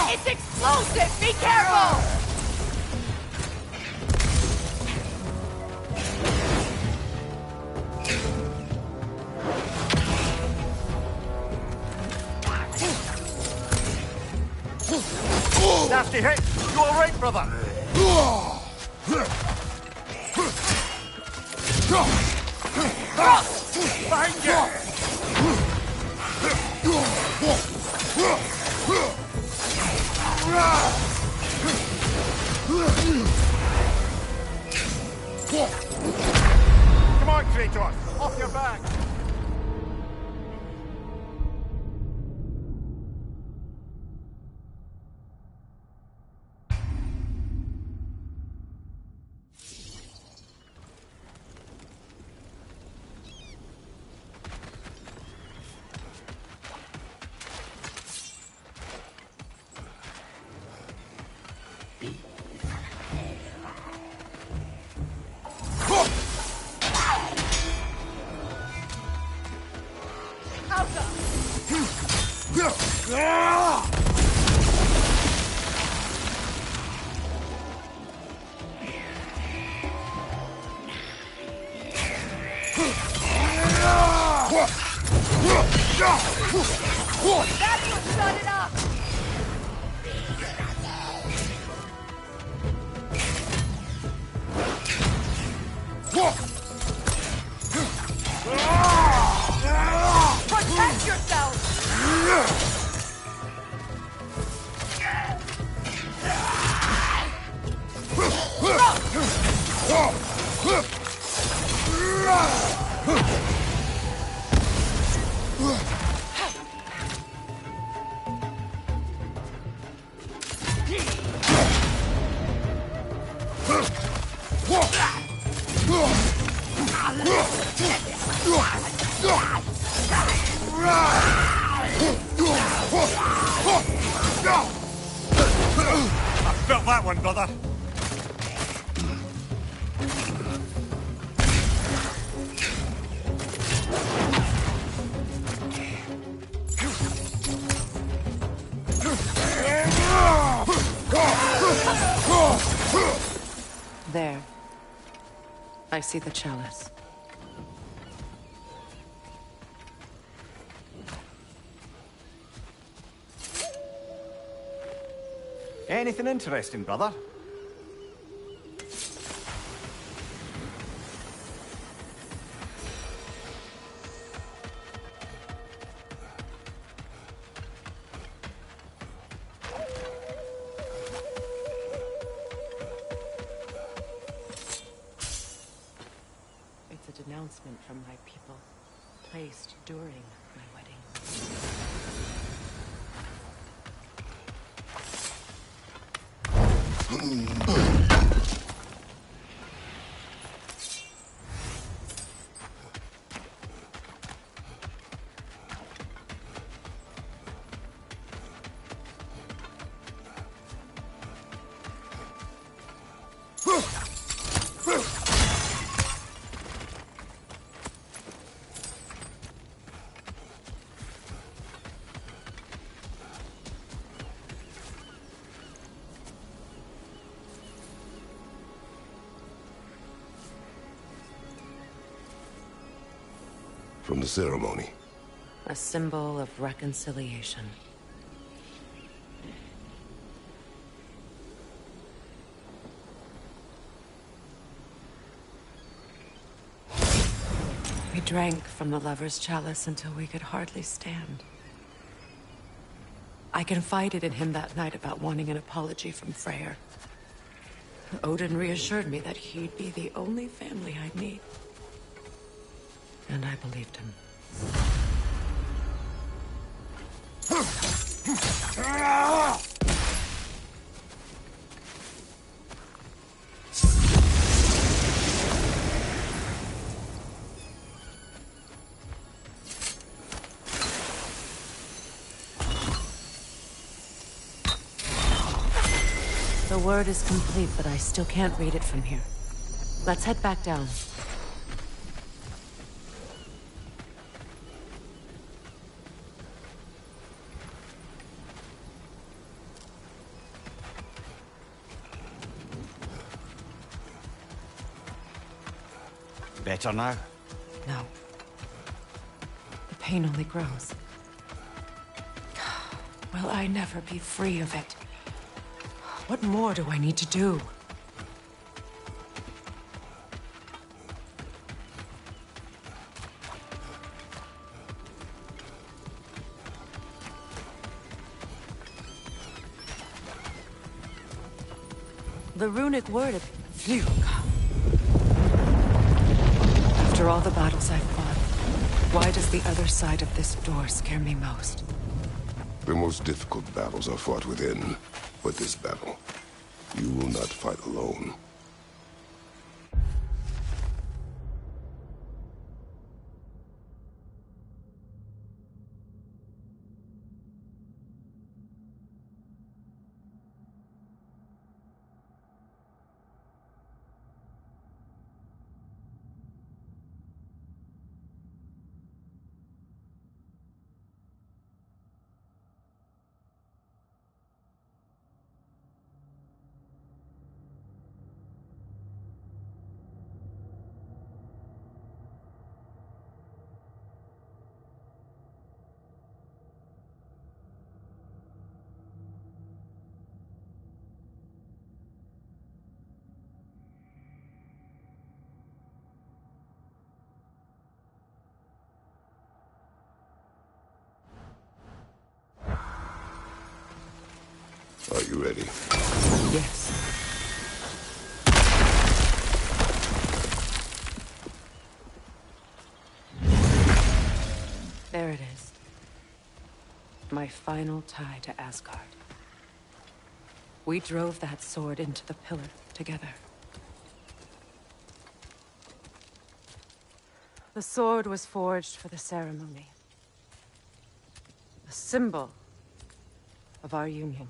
It's explosive! Be careful! Nasty hit! You alright, brother? Behind you! Come on, Kratos! Off your back! That's what shut it up! Protect yourself! I felt that one, brother. There. I see the chalice. Anything interesting, brother? It's a denouncement from my people, placed during my wedding. From the ceremony. A symbol of reconciliation. We drank from the lover's chalice until we could hardly stand. I confided in him that night about wanting an apology from Freyr. Odin reassured me that he'd be the only family I'd need. And I believed him. The word is complete, but I still can't read it from here. Let's head back down. Better now? No. The pain only grows. Will I never be free of it? What more do I need to do? The runic word of Fugue. After all the battles I've fought, why does the other side of this door scare me most? The most difficult battles are fought within, but this battle, you will not fight alone. Are you ready? Yes. There it is. My final tie to Asgard. We drove that sword into the pillar together. The sword was forged for the ceremony. A symbol of our union.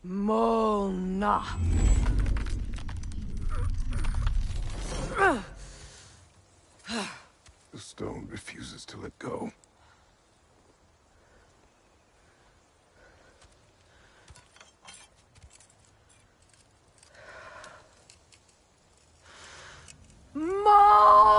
Mona. The stone refuses to let go. Mona!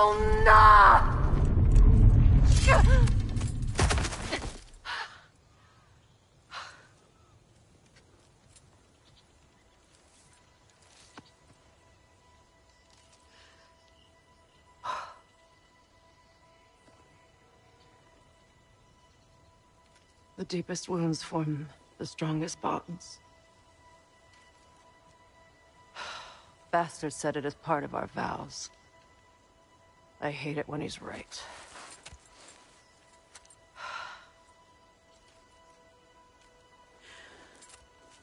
The deepest wounds form the strongest bonds. Bastard said it as part of our vows. I hate it when he's right.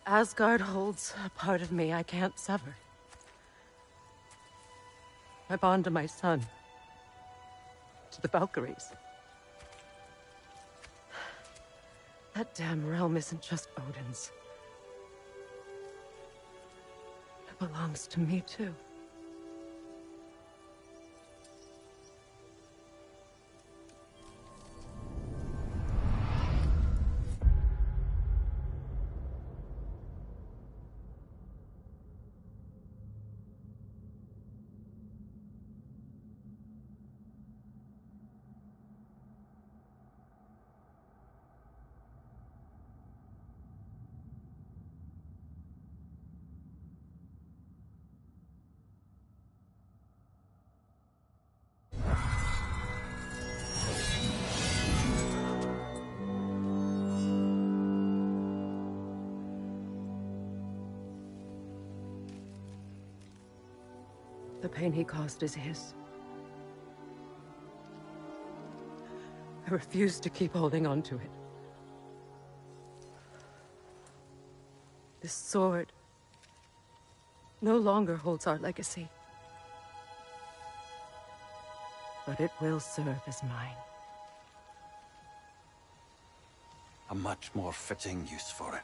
Asgard holds a part of me I can't sever. I bond to my son. To the Valkyries. That damn realm isn't just Odin's. It belongs to me, too. The pain he caused is his. I refuse to keep holding on to it. This sword no longer holds our legacy. But it will serve as mine. A much more fitting use for it.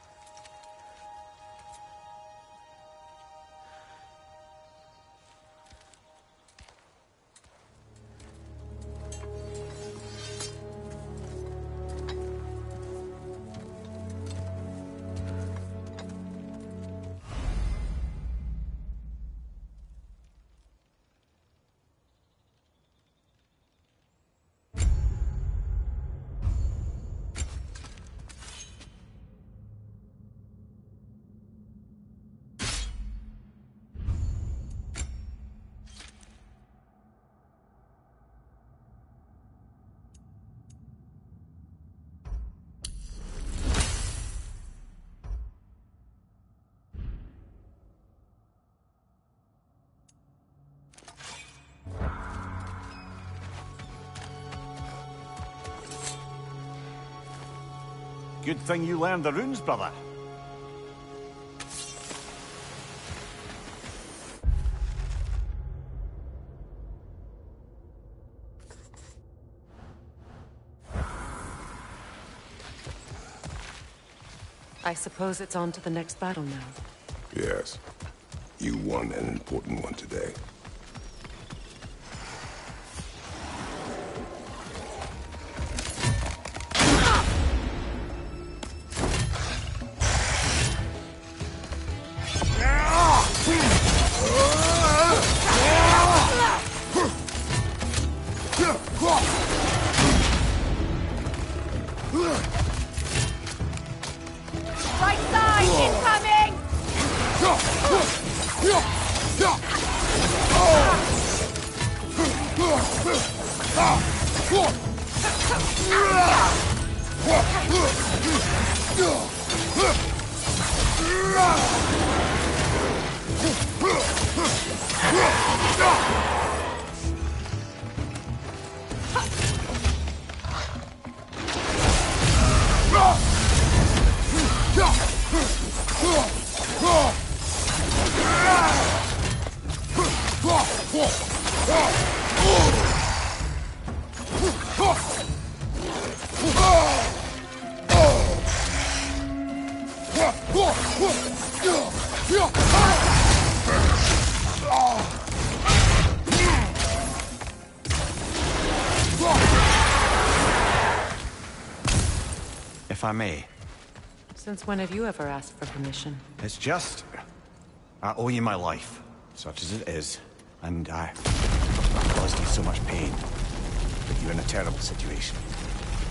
Good thing you learned the runes, brother. I suppose it's on to the next battle now. Yes. You won an important one today. Right side, incoming! If I may. Since when have you ever asked for permission? It's just... I owe you my life, such as it is, and I caused you so much pain. Put you in a terrible situation.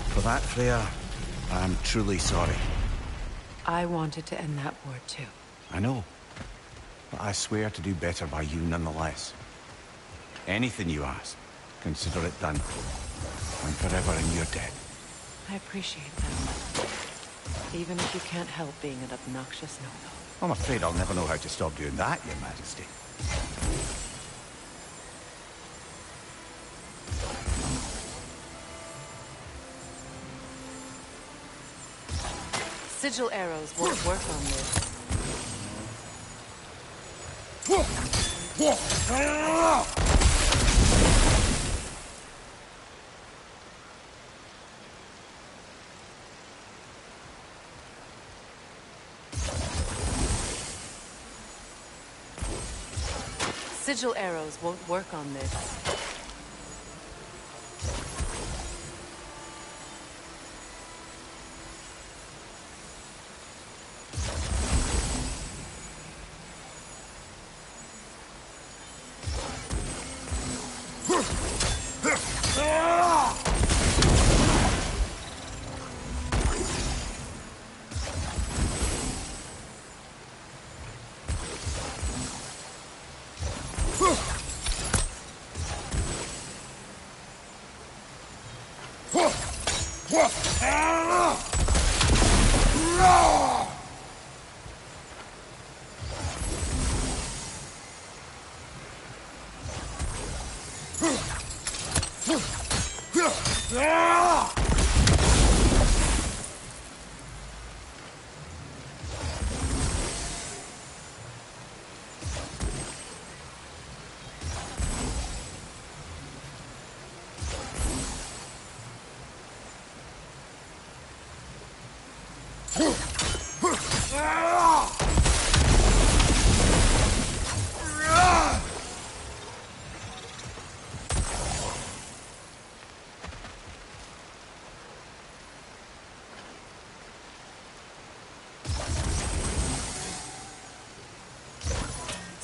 For that, Freya, I'm truly sorry. I wanted to end that war too. I know. But I swear to do better by you nonetheless. Anything you ask, consider it done. I'm forever in your debt. I appreciate that. Even if you can't help being an obnoxious no-no. I'm afraid I'll never know how to stop doing that, Your Majesty. Sigil arrows won't work on this. Sigil arrows won't work on this.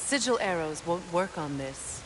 Sigil arrows won't work on this.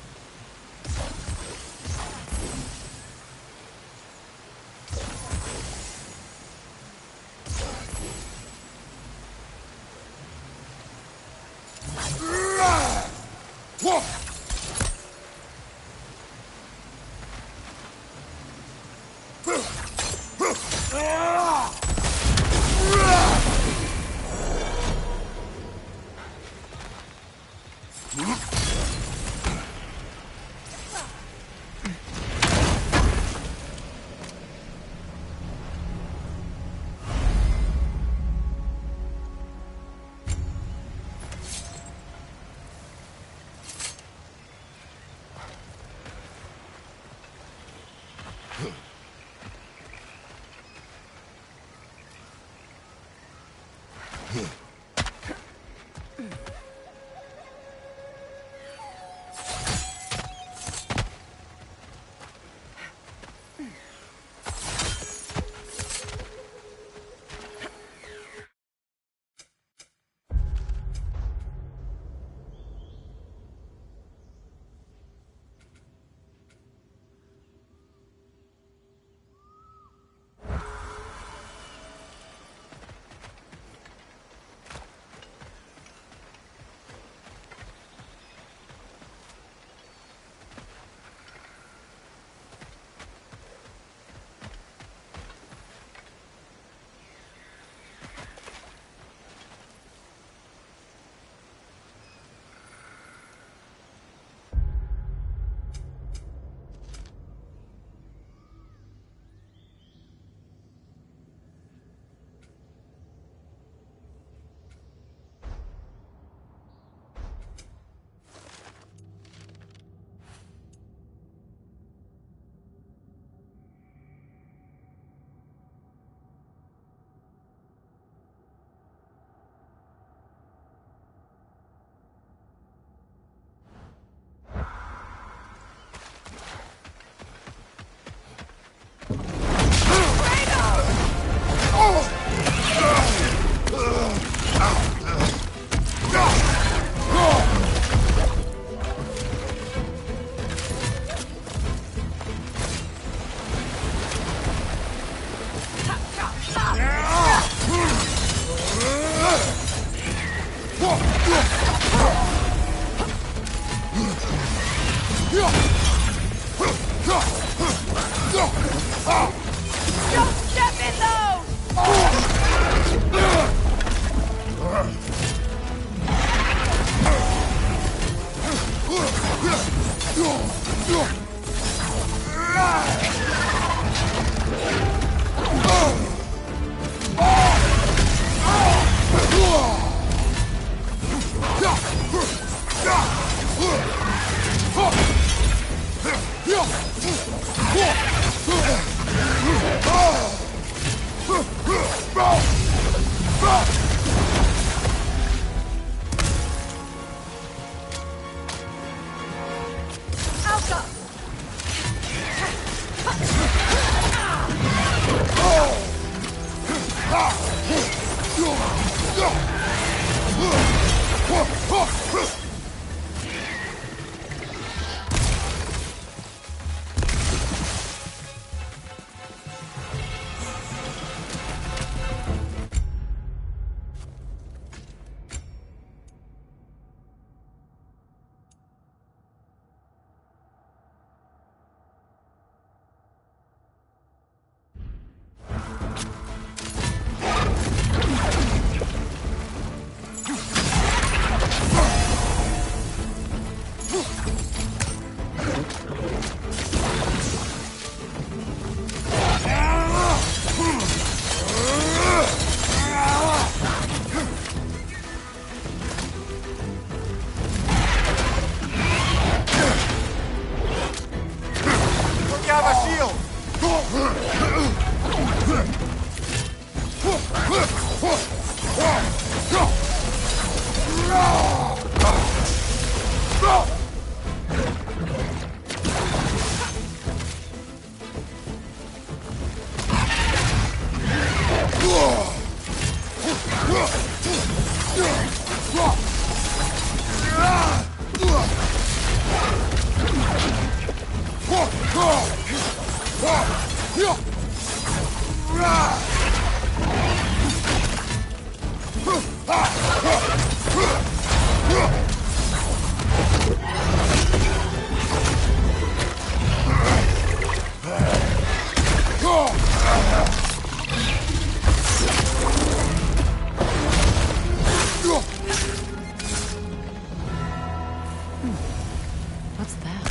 What's that?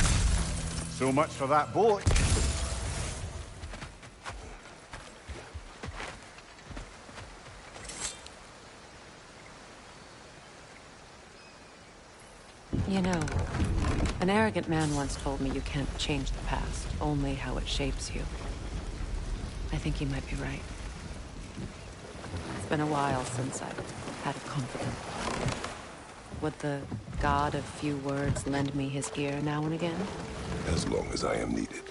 So much for that boat. You know, an arrogant man once told me you can't change the past, only how it shapes you. I think he might be right. It's been a while since I've had a confidant. Would the god of few words lend me his ear now and again? As long as I am needed.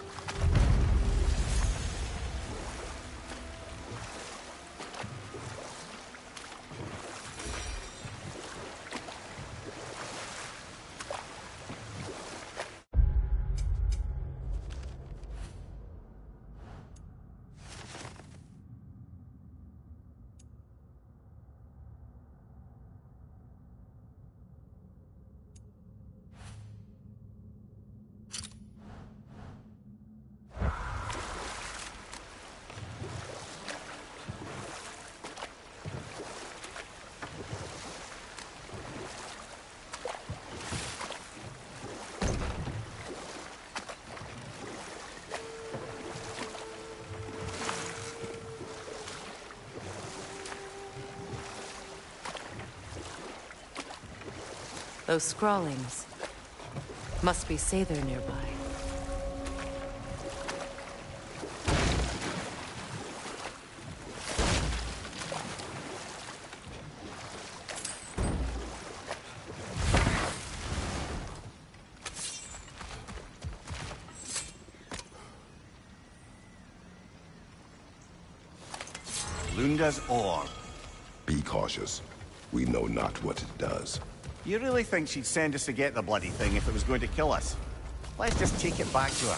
Those scrawlings must be Sather nearby. Lunda's orb. Be cautious. We know not what it does. You really think she'd send us to get the bloody thing if it was going to kill us? Let's just take it back to her.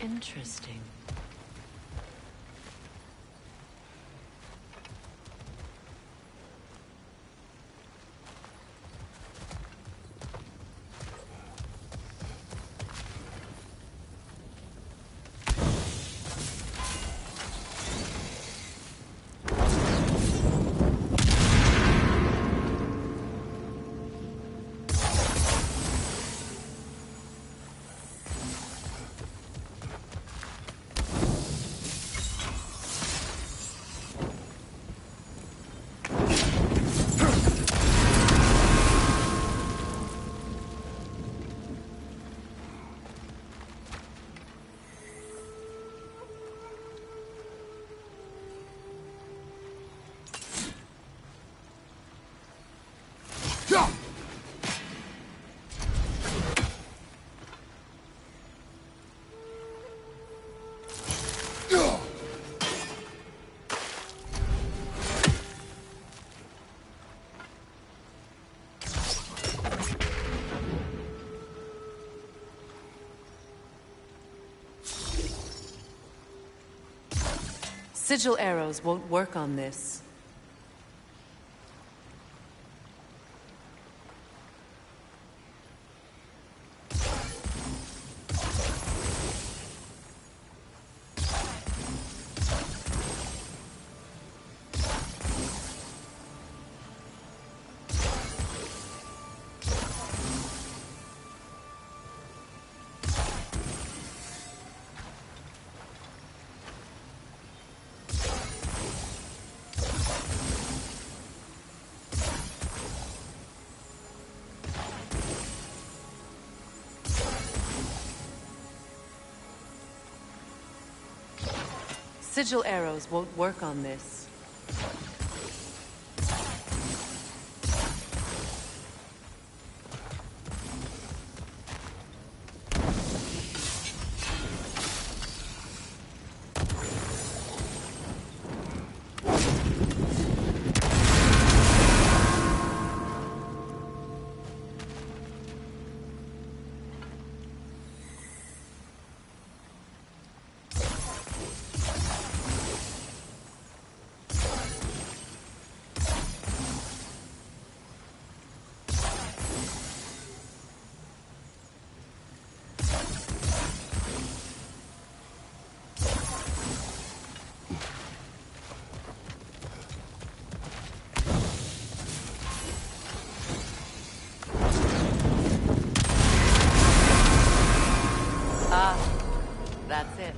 Interesting. Sigil arrows won't work on this. Sigil arrows won't work on this. That's it.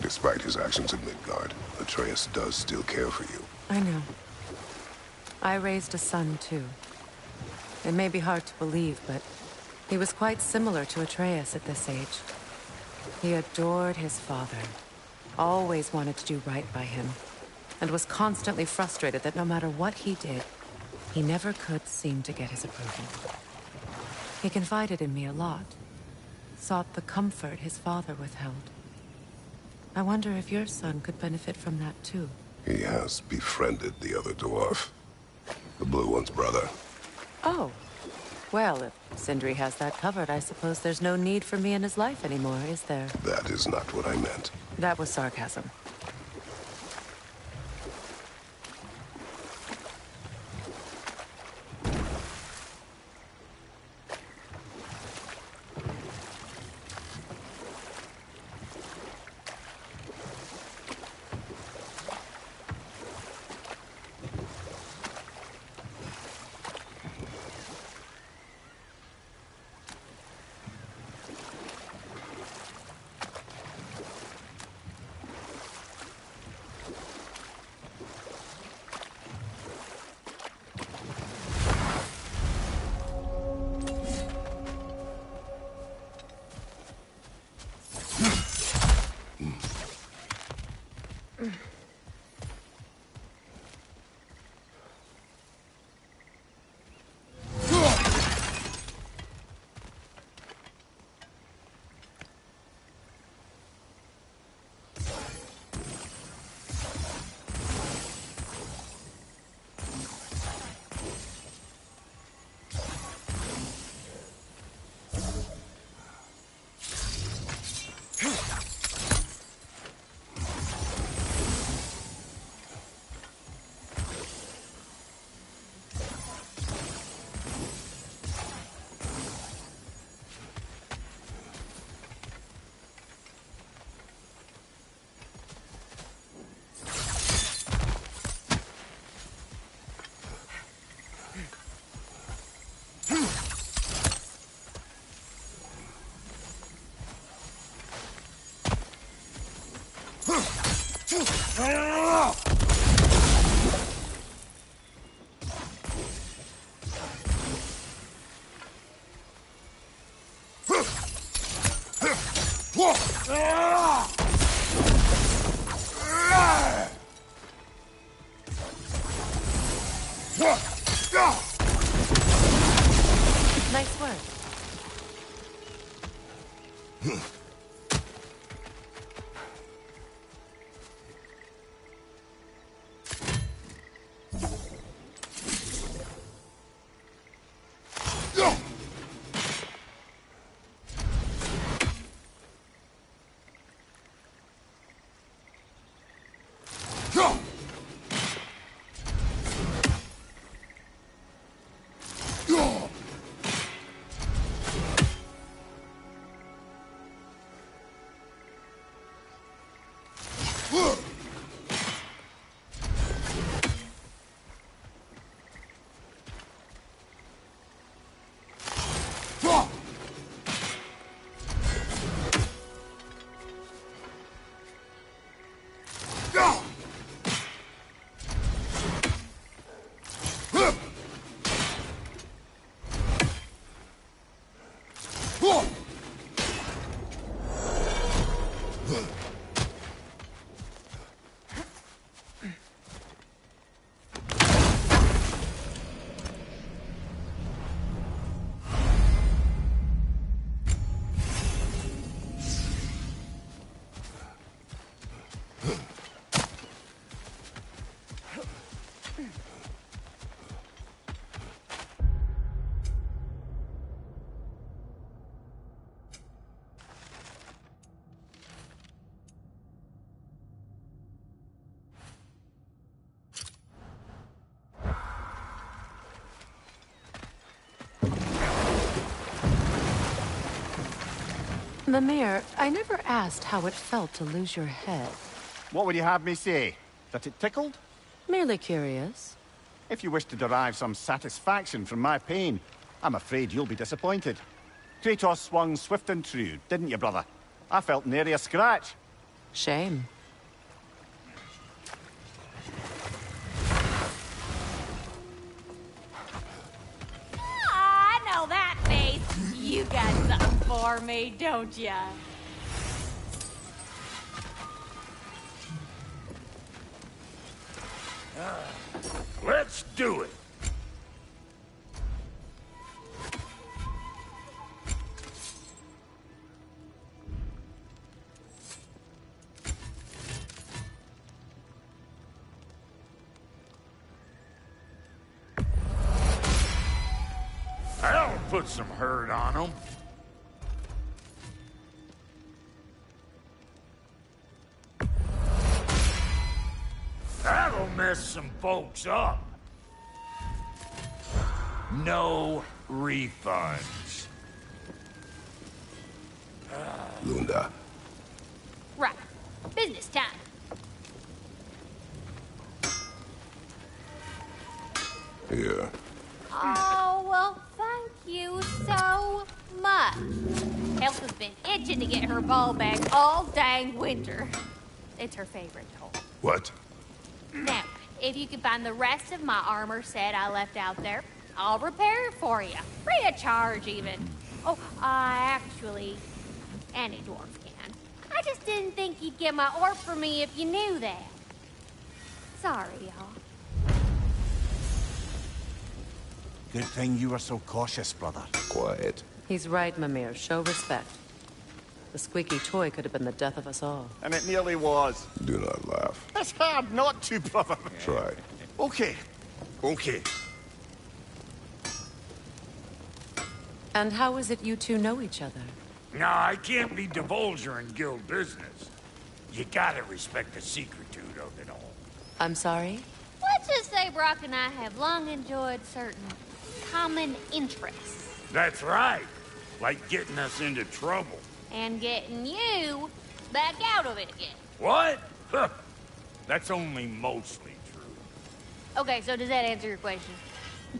Despite his actions in Midgard, Atreus does still care for you. I know. I raised a son, too. It may be hard to believe, but he was quite similar to Atreus at this age. He adored his father, always wanted to do right by him, and was constantly frustrated that no matter what he did, he never could seem to get his approval. He confided in me a lot, sought the comfort his father withheld. I wonder if your son could benefit from that, too. He has befriended the other dwarf. The blue one's brother. Oh. Well, if Sindri has that covered, I suppose there's no need for me in his life anymore, is there? That is not what I meant. That was sarcasm. Nice work. Mimir, I never asked how it felt to lose your head. What would you have me say? That it tickled? Merely curious. If you wish to derive some satisfaction from my pain, I'm afraid you'll be disappointed. Kratos swung swift and true, didn't you, brother? I felt nary a scratch. Shame. I know that face. You got something for me, don't ya? Let's do it. That'll put some hurt on them. That'll mess some folks up. No refunds. Lunda. Right. Business time. Here. Oh, well, thank you so much. Elf has been itching to get her ball back all dang winter. It's her favorite toy. What? Now, if you can find the rest of my armor set I left out there, I'll repair it for you. Free of charge, even. Oh, actually, any dwarf can. I just didn't think you'd get my orb for me if you knew that. Sorry, y'all. Good thing you were so cautious, brother. Quiet. He's right, Mimir. Show respect. The squeaky toy could have been the death of us all. And it nearly was. Do not laugh. It's hard not to, brother. Try. Okay. Okay. And how is it you two know each other? No, I can't be divulger in guild business. You gotta respect the secretude of it all. I'm sorry? Let's just say Brock and I have long enjoyed certain common interests. That's right. Like getting us into trouble. And getting you back out of it again. What? Huh. That's only mostly true. Okay, so does that answer your question?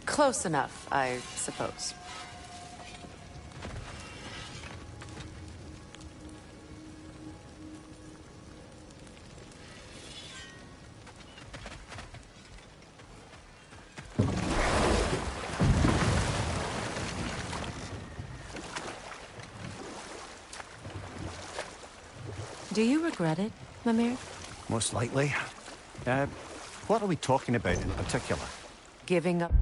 Close enough, I suppose. Do you regret it, Mimir? Most likely. What are we talking about in particular? Giving up...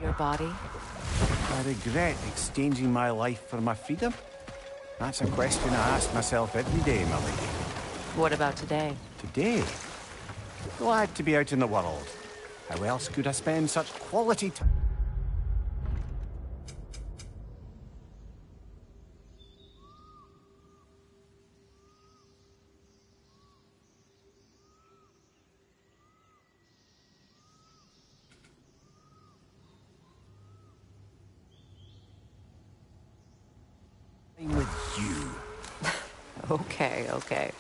your body? I regret exchanging my life for my freedom? That's a question I ask myself every day, my lady. What about today? Today? Glad to be out in the world. How else could I spend such quality time? With you. Okay, okay.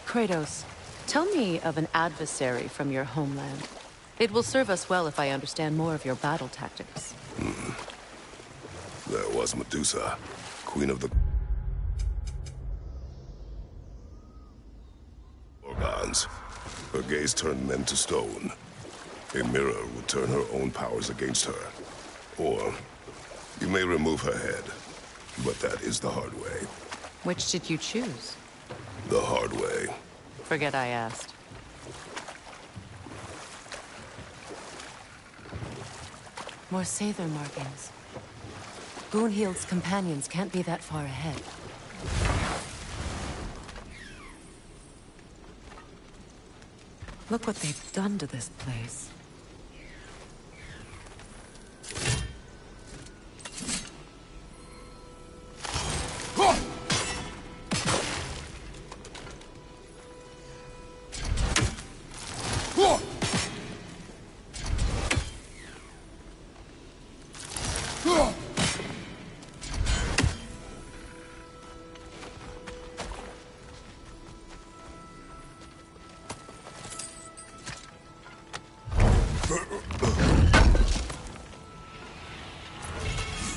Kratos, tell me of an adversary from your homeland. It will serve us well if I understand more of your battle tactics. There was Medusa, queen of the Gorgons. Her gaze turned men to stone. A mirror would turn her own powers against her. Or you may remove her head, but that is the hard way. Which did you choose? The hard way. Forget I asked. More Sather markings. Gunhild's companions can't be that far ahead. Look what they've done to this place.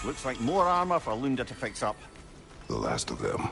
Looks like more armor for Lunda to fix up. The last of them.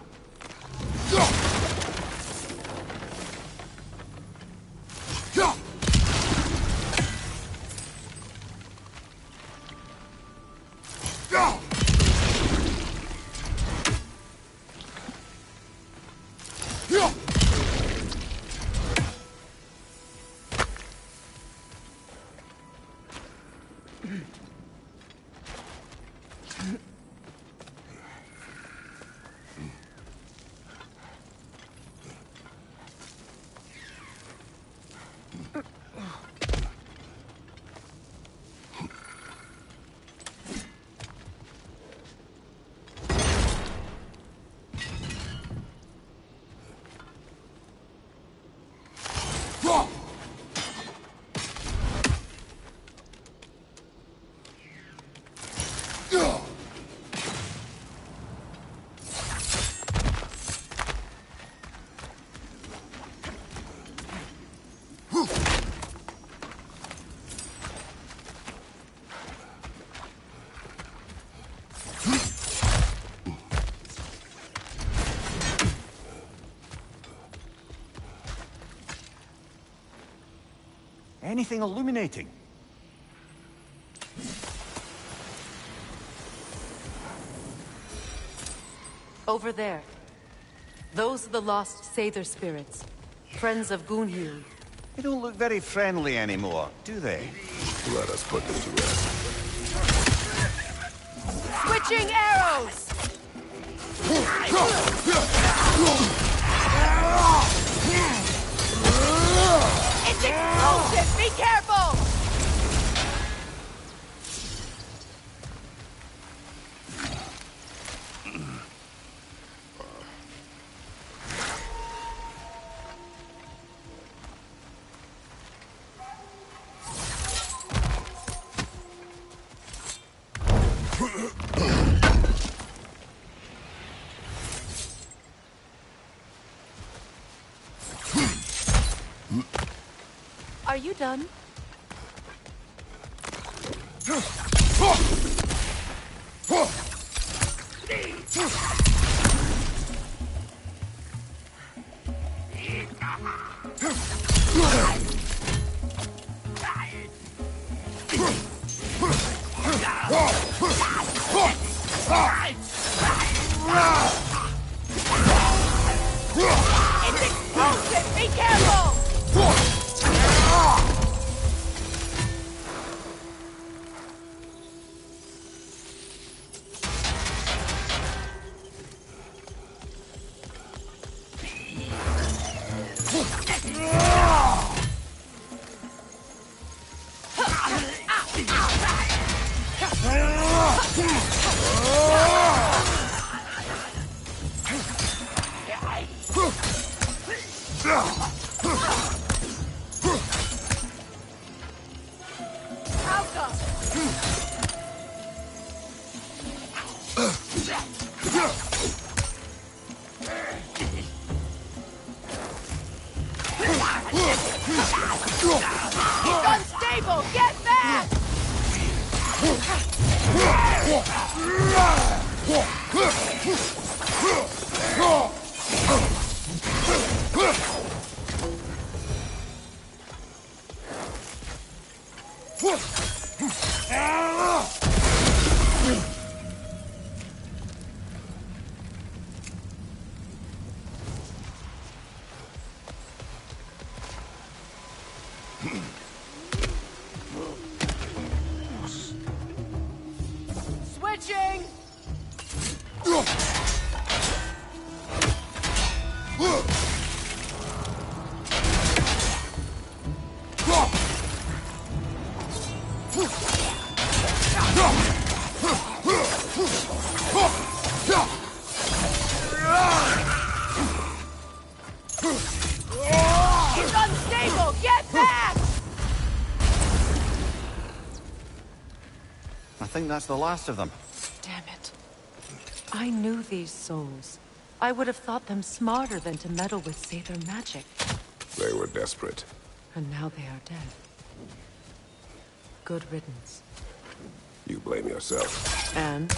Anything illuminating? Over there. Those are the lost Sather spirits. Friends of Gunhild. They don't look very friendly anymore, do they? Let us put them to rest. Switching arrows! It's explosive! Be careful! Are you done? It's explosive! Be careful! It's unstable! Get back! Switching! It's unstable! Get back! I think that's the last of them. Damn it. I knew these souls. I would have thought them smarter than to meddle with Sather magic. They were desperate. And now they are dead. Good riddance. You blame yourself. And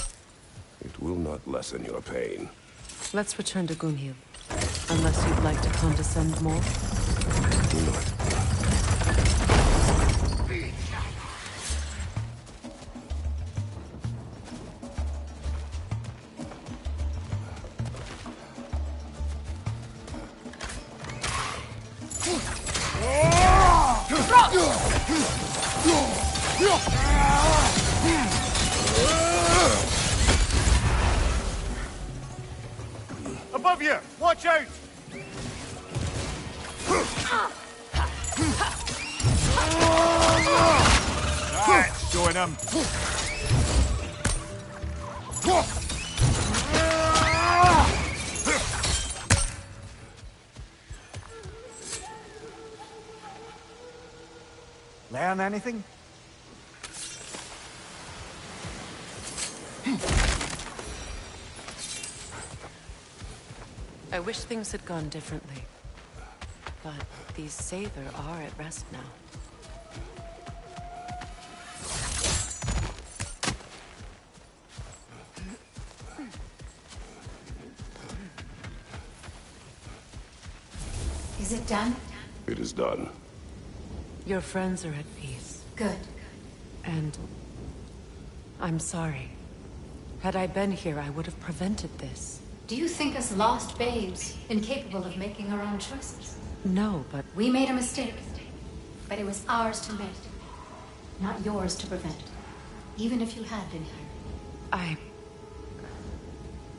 It will not lessen your pain. let's return to Gunhild. Unless you'd like to condescend more. Do not. Above you! Watch out! That's showing him. Learn anything? I wish things had gone differently. But these Sather are at rest now. Is it done? It is done. Your friends are at peace. Good. And I'm sorry. Had I been here, I would have prevented this. Do you think us lost babes, incapable of making our own choices? No, but We made a mistake, but it was ours to make, not yours to prevent. Even if you had been here.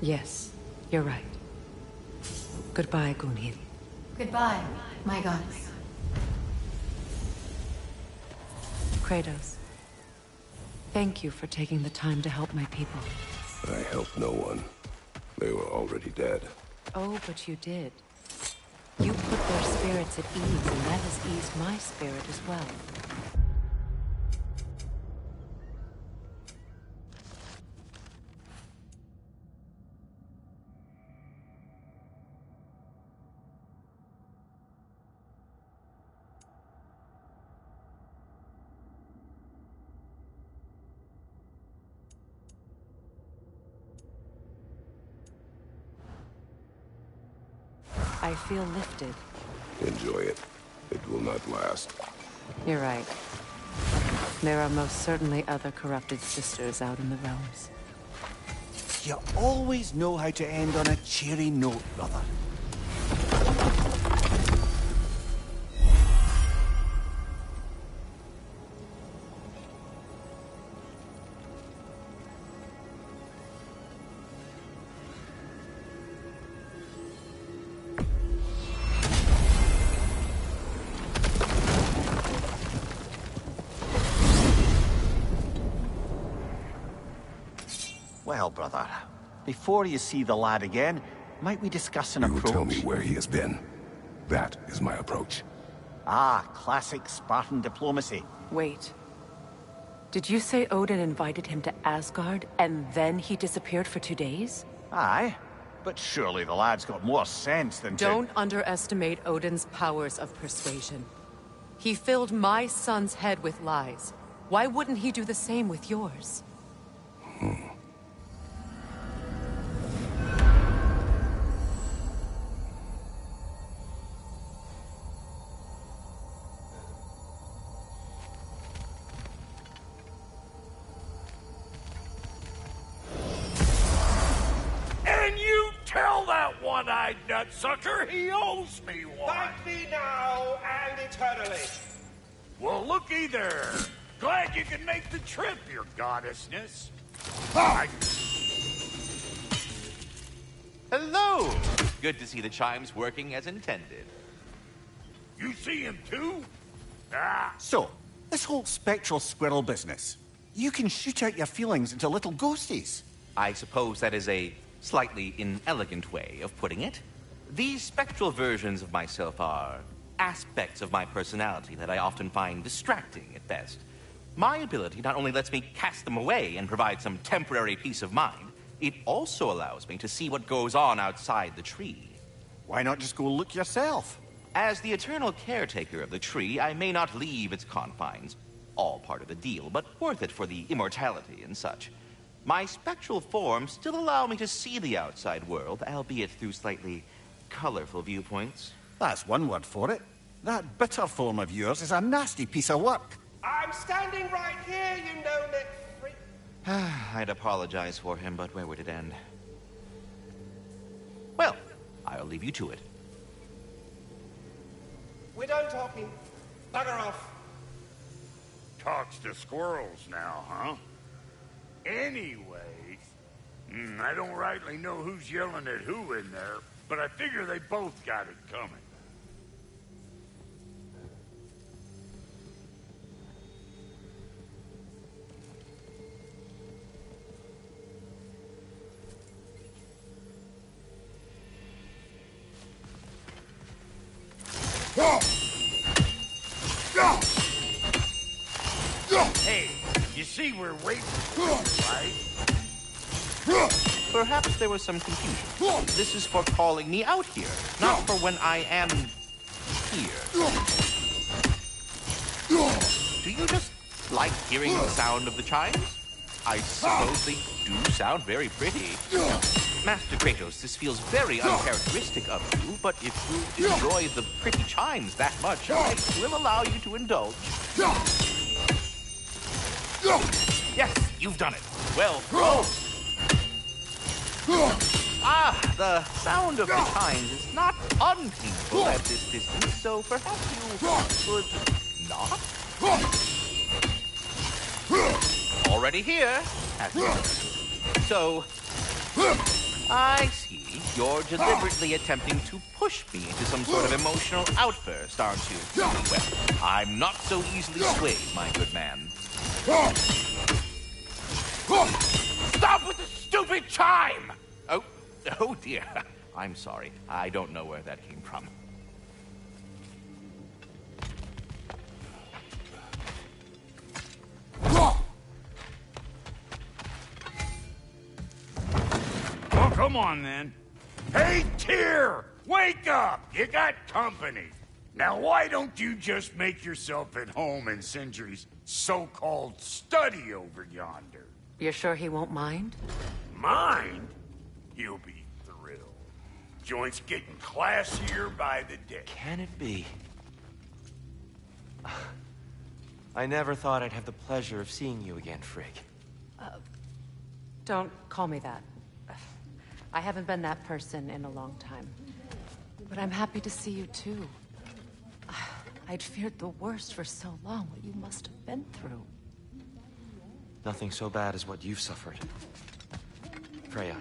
Yes, you're right. Goodbye, Gunhild. Goodbye, my goddess. Kratos. Thank you for taking the time to help my people. I helped no one. They were already dead. Oh, but you did. You put their spirits at ease, and that has eased my spirit as well. I feel lifted. Enjoy it. It will not last. You're right. There are most certainly other corrupted sisters out in the realms. You always know how to end on a cheery note, brother. Well, brother, before you see the lad again, might we discuss an You approach? tell me where he has been. That is my approach. Ah, classic Spartan diplomacy. Wait. Did you say Odin invited him to Asgard, and then he disappeared for 2 days? Aye, but surely the lad's got more sense than to... Don't underestimate Odin's powers of persuasion. He filled my son's head with lies. Why wouldn't he do the same with yours? And you tell that one-eyed nutsucker he owes me one. Thank me now and eternally. Well, looky there. Glad you can make the trip, your goddessness. Hello! Good to see the chimes working as intended. You see him too? Ah, So, this whole spectral squirrel business. You can shoot out your feelings into little ghosties. I suppose that is a slightly inelegant way of putting it. These spectral versions of myself are aspects of my personality that I often find distracting at best. My ability not only lets me cast them away and provide some temporary peace of mind, it also allows me to see what goes on outside the tree. Why not just go look yourself? As the eternal caretaker of the tree, I may not leave its confines. All part of the deal, but worth it for the immortality and such. My spectral forms still allow me to see the outside world, albeit through slightly colorful viewpoints. That's one word for it. That bitter form of yours is a nasty piece of work. I'm standing right here, you no-neck freak. I'd apologize for him, but where would it end? Well, I'll leave you to it. We're done talking. Bugger off. talks to squirrels now, huh? Anyway, I don't rightly know who's yelling at who in there, but I figure they both got it coming. Hey, you see we're waiting for you, right? Perhaps there was some confusion. This is for calling me out here, not for when I am here. Do you just like hearing the sound of the chimes? I suppose they do sound very pretty. Master Kratos, this feels very uncharacteristic of you, but if you enjoy the pretty chimes that much, I will allow you to indulge. Yes, you've done it. Well thrown. Ah, the sound of the chimes is not unpainful at this distance, so perhaps you could not? Already here, as you heard. So, I see. You're deliberately attempting to push me into some sort of emotional outburst, aren't you? Well, I'm not so easily swayed, my good man. Stop with the stupid chime! Oh dear. I'm sorry. I don't know where that came from. Well, come on then. Hey, Tyr! Wake up! You got company. Now, why don't you just make yourself at home in Sindri's so-called study over yonder? You're sure he won't mind? Mind? You'll be thrilled. Joint's getting classier by the day. Can it be? I never thought I'd have the pleasure of seeing you again, Frigg. Don't call me that. I haven't been that person in a long time. But I'm happy to see you too. I'd feared the worst for so long, what you must have been through. Nothing so bad as what you've suffered. Freya,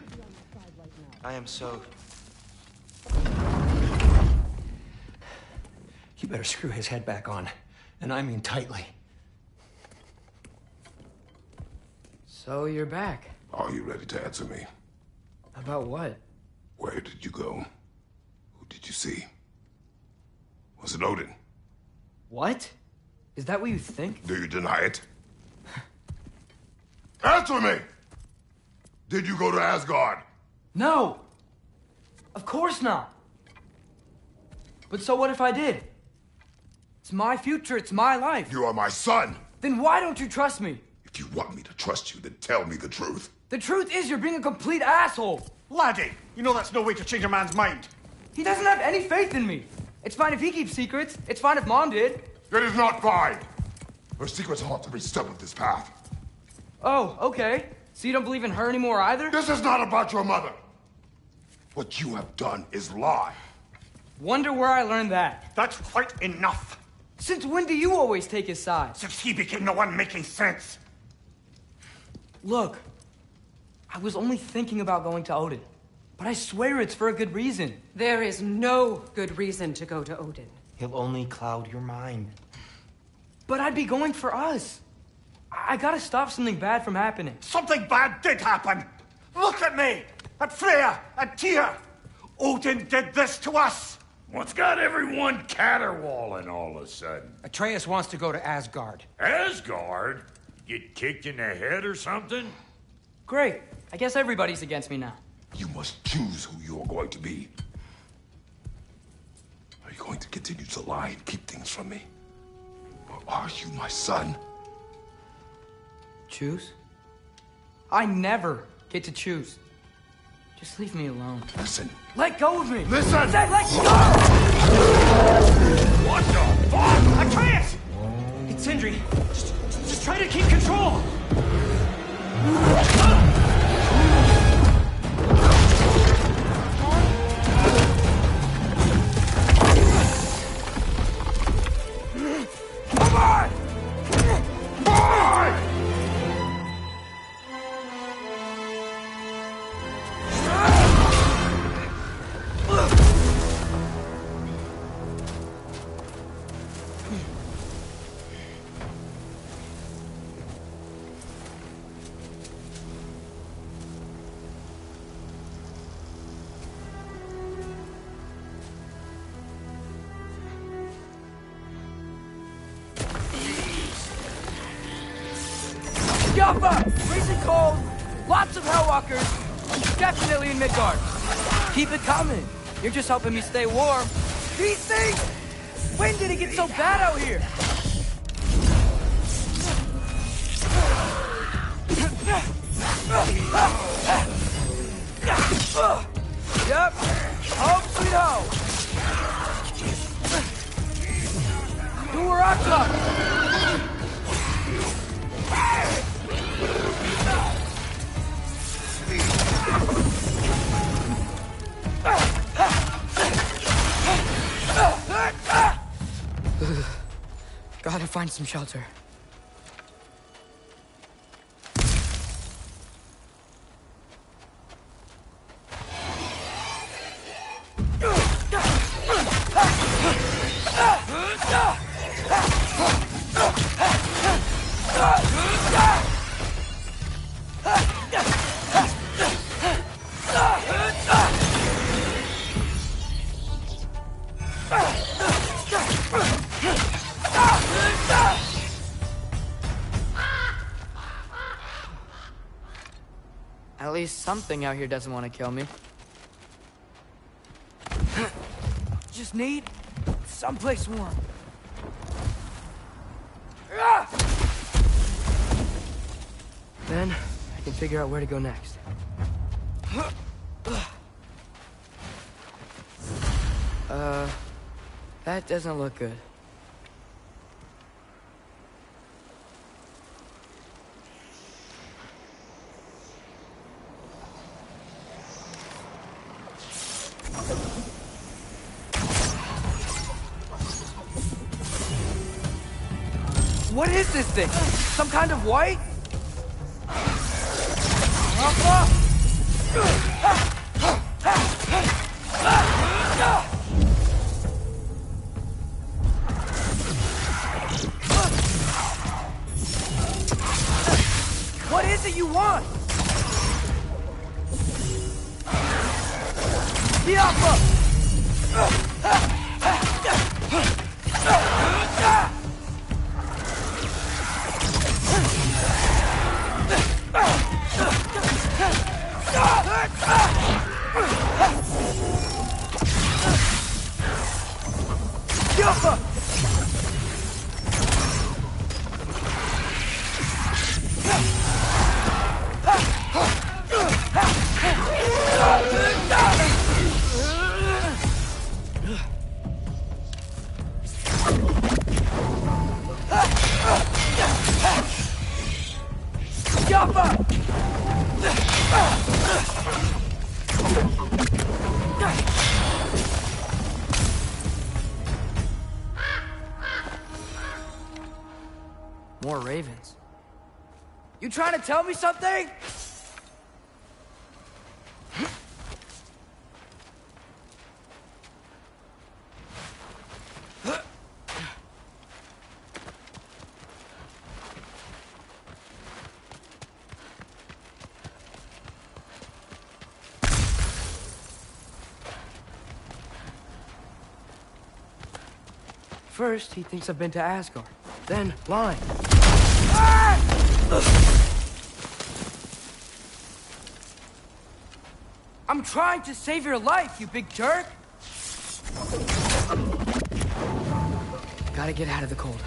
I am so... You better screw his head back on. And I mean tightly. So you're back. Are you ready to answer me? About what? Where did you go? Who did you see? Was it Odin? What? Is that what you think? Do you deny it? Answer me! Did you go to Asgard? No! Of course not! But so what if I did? It's my future, it's my life. You are my son! Then why don't you trust me? If you want me to trust you, then tell me the truth. The truth is you're being a complete asshole! Laddie, you know that's no way to change a man's mind. He doesn't have any faith in me. It's fine if he keeps secrets. It's fine if Mom did. It is not fine! Her secrets haunt every step of this path. Oh, okay. So you don't believe in her anymore either? This is not about your mother! What you have done is lie. Wonder where I learned that. That's quite enough. Since when do you always take his side? Since he became the one making sense. Look, I was only thinking about going to Odin. But I swear it's for a good reason. There is no good reason to go to Odin. He'll only cloud your mind. But I'd be going for us. I gotta stop something bad from happening. Something bad did happen. Look at me, at Freya, at Tyr. Odin did this to us. What's got everyone caterwauling all of a sudden? Atreus wants to go to Asgard. Asgard? Get kicked in the head or something? Great. I guess everybody's against me now. You must choose who you are going to be. Are you going to continue to lie and keep things from me? Or are you my son? Choose? I never get to choose. Just leave me alone. Listen. Let go of me! Listen! I said let go! What the fuck? Atreus! It's Sindri. Just try to keep control! Come on! Boy! Jaffa! Freezing cold, lots of Hellwalkers, definitely in Midgard. Keep it coming. You're just helping me stay warm. These things! When did it get so bad out here? Yep. Home sweet home. Do where I come. Gotta find some shelter. At least something out here doesn't want to kill me. Just need someplace warm. Then I can figure out where to go next. That doesn't look good. What is this thing? Some kind of white? What is it you want? More ravens. You trying to tell me something? First, he thinks I've been to Asgard. Then, lying. I'm trying to save your life, you big jerk! Gotta get out of the cold.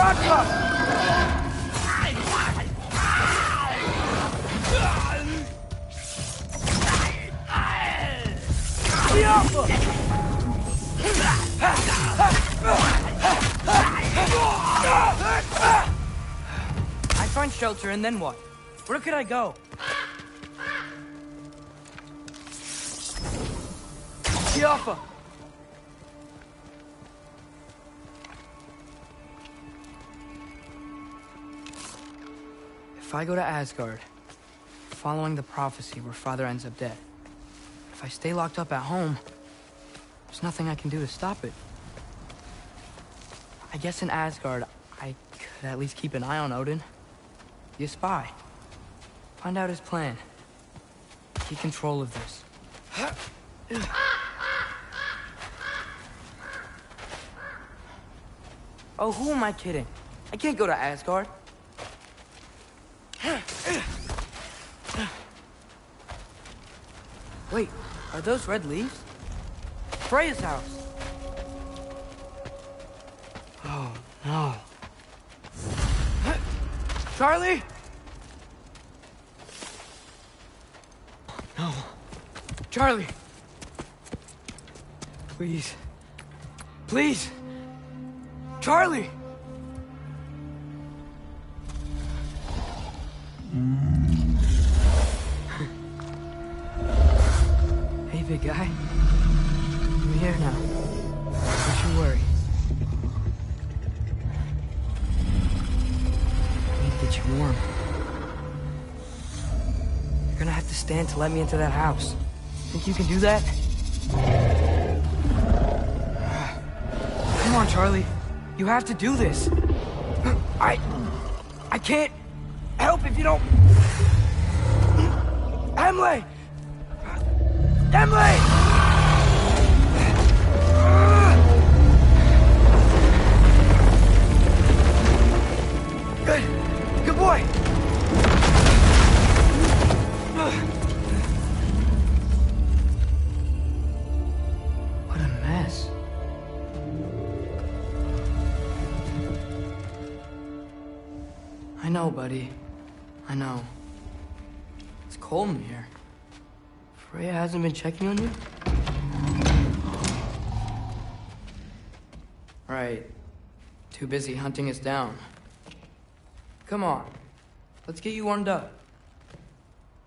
Gotcha! I find shelter, and then what? Where could I go? Alpha. If I go to Asgard, following the prophecy where Father ends up dead, if I stay locked up at home, there's nothing I can do to stop it. I guess in Asgard, I could at least keep an eye on Odin. Be a spy. Find out his plan. Take control of this. Oh, who am I kidding? I can't go to Asgard. Wait, are those red leaves? Freya's house. Oh, no. Charlie? No. Charlie. Please. Please. Charlie! Hey, big guy. I'm here now. Don't you worry. I need to get you warm. You're gonna have to stand to let me into that house. Think you can do that? Come on, Charlie. You have to do this. I can't help if you don't... Emily! Emily! Good boy. What a mess. I know, buddy. I know. It's cold in here. Freya hasn't been checking on you? Right. Too busy hunting us down. Come on. Let's get you warmed up.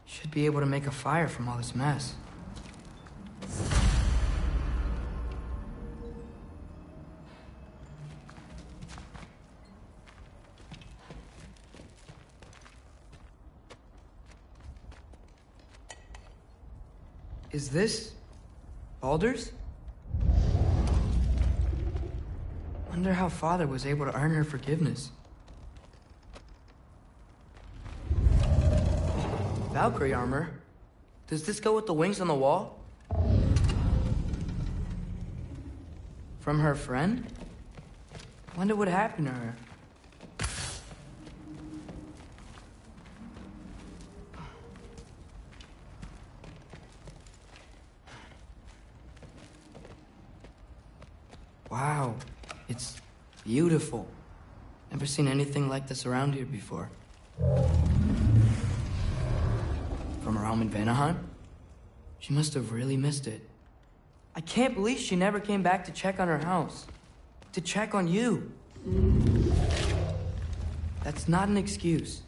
Should be able to make a fire from all this mess. Is this Baldur's? Wonder how Father was able to earn her forgiveness. Valkyrie armor? Does this go with the wings on the wall? From her friend? Wonder what happened to her. Wow, it's beautiful. Never seen anything like this around here before. From her home in Vanaheim? She must have really missed it. I can't believe she never came back to check on her house. To check on you. That's not an excuse.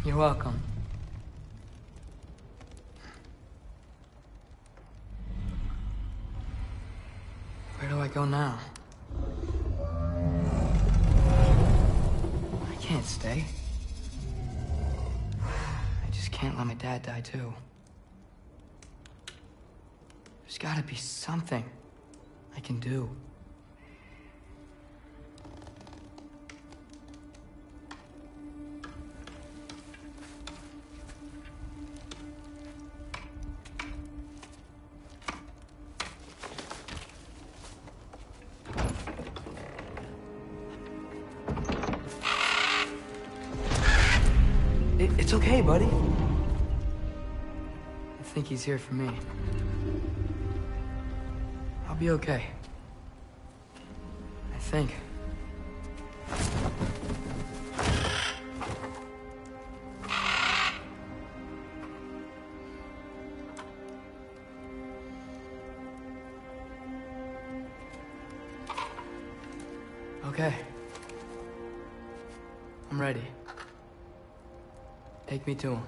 You're welcome. Where do I go now? I can't stay. I just can't let my dad die too. gotta be something I can do. It's okay, buddy. I think he's here for me. I'll be okay. I think. Okay. I'm ready. Take me to him.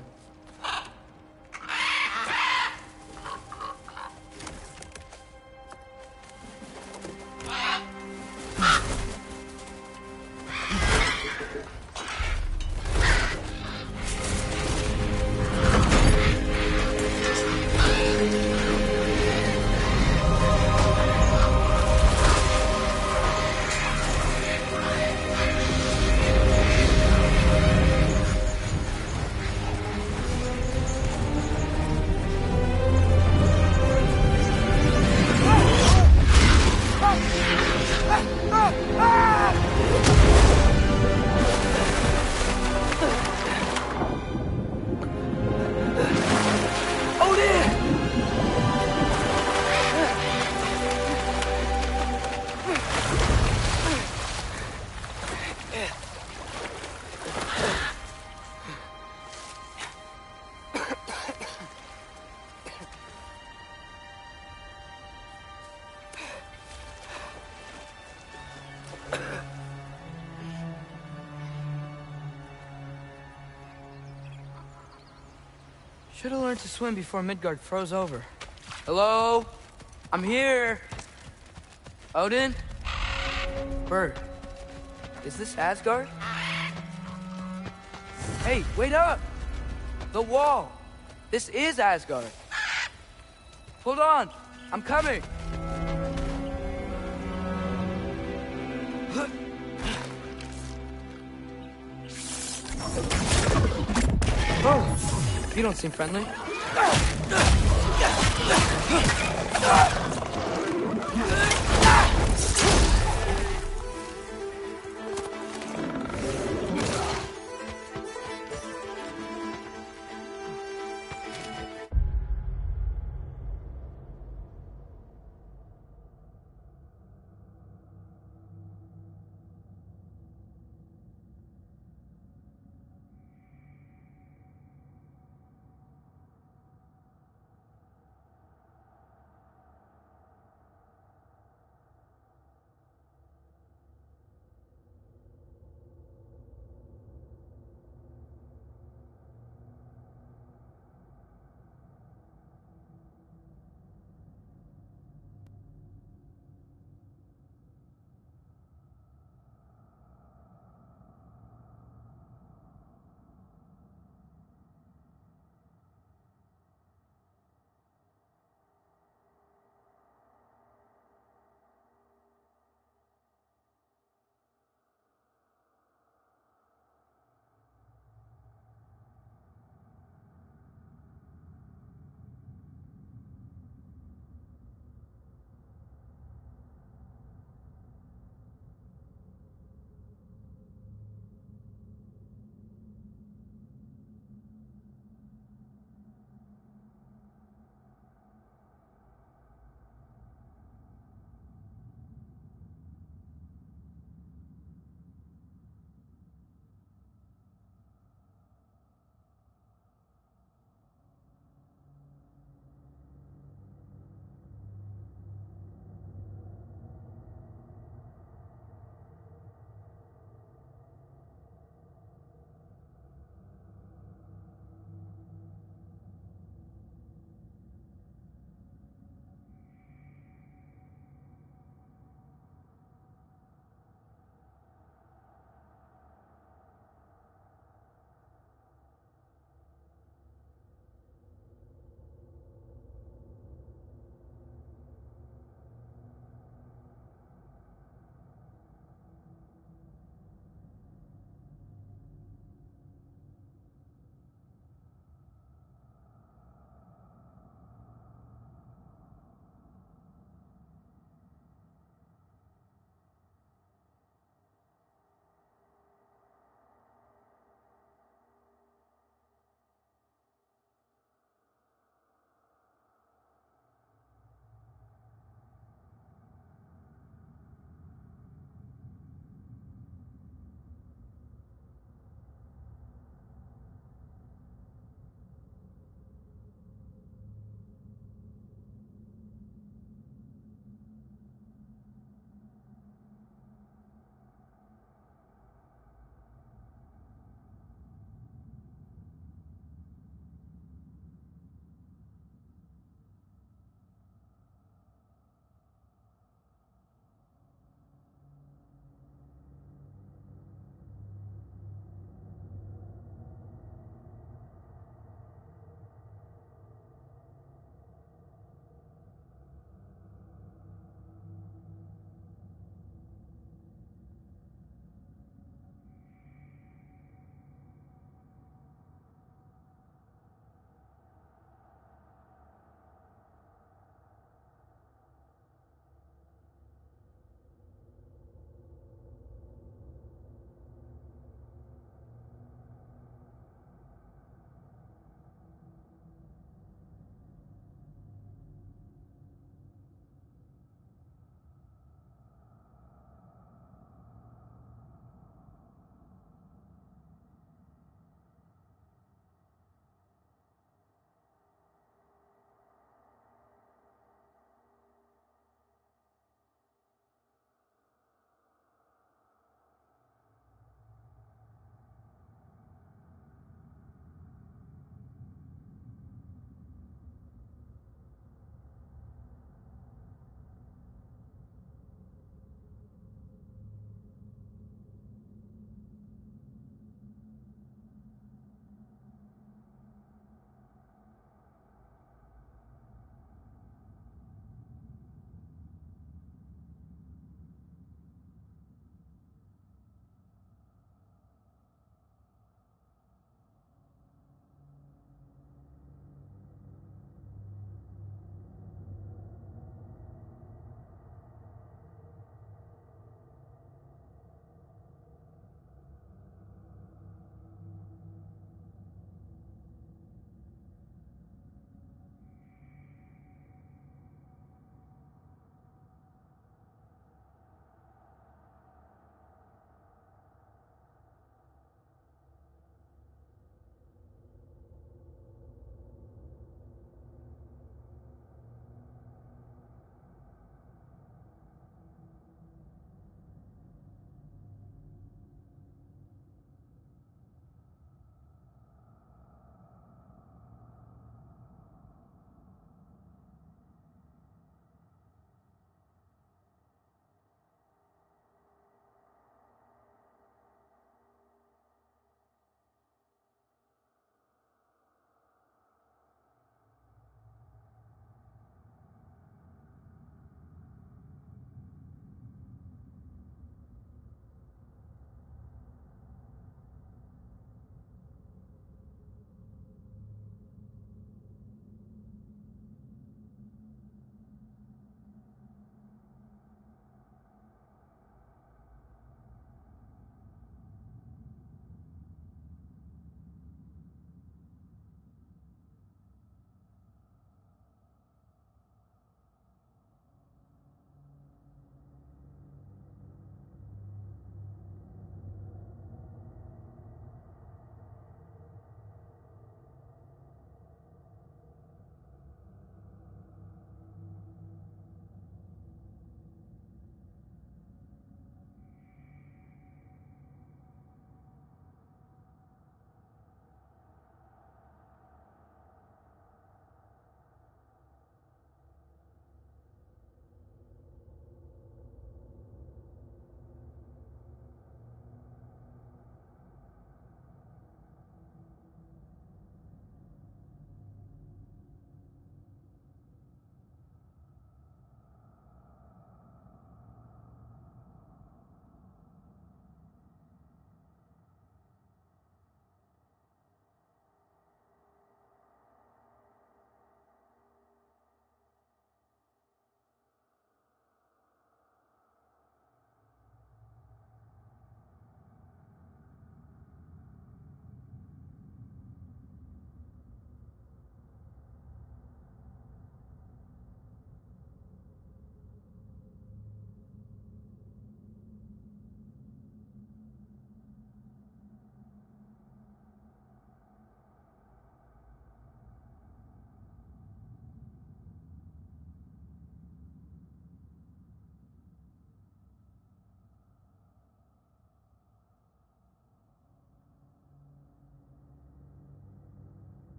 Should have learned to swim before Midgard froze over. Hello? I'm here. Odin? Bird. Is this Asgard? Hey, wait up! The wall! This is Asgard. Hold on! I'm coming! Oh! You don't seem friendly.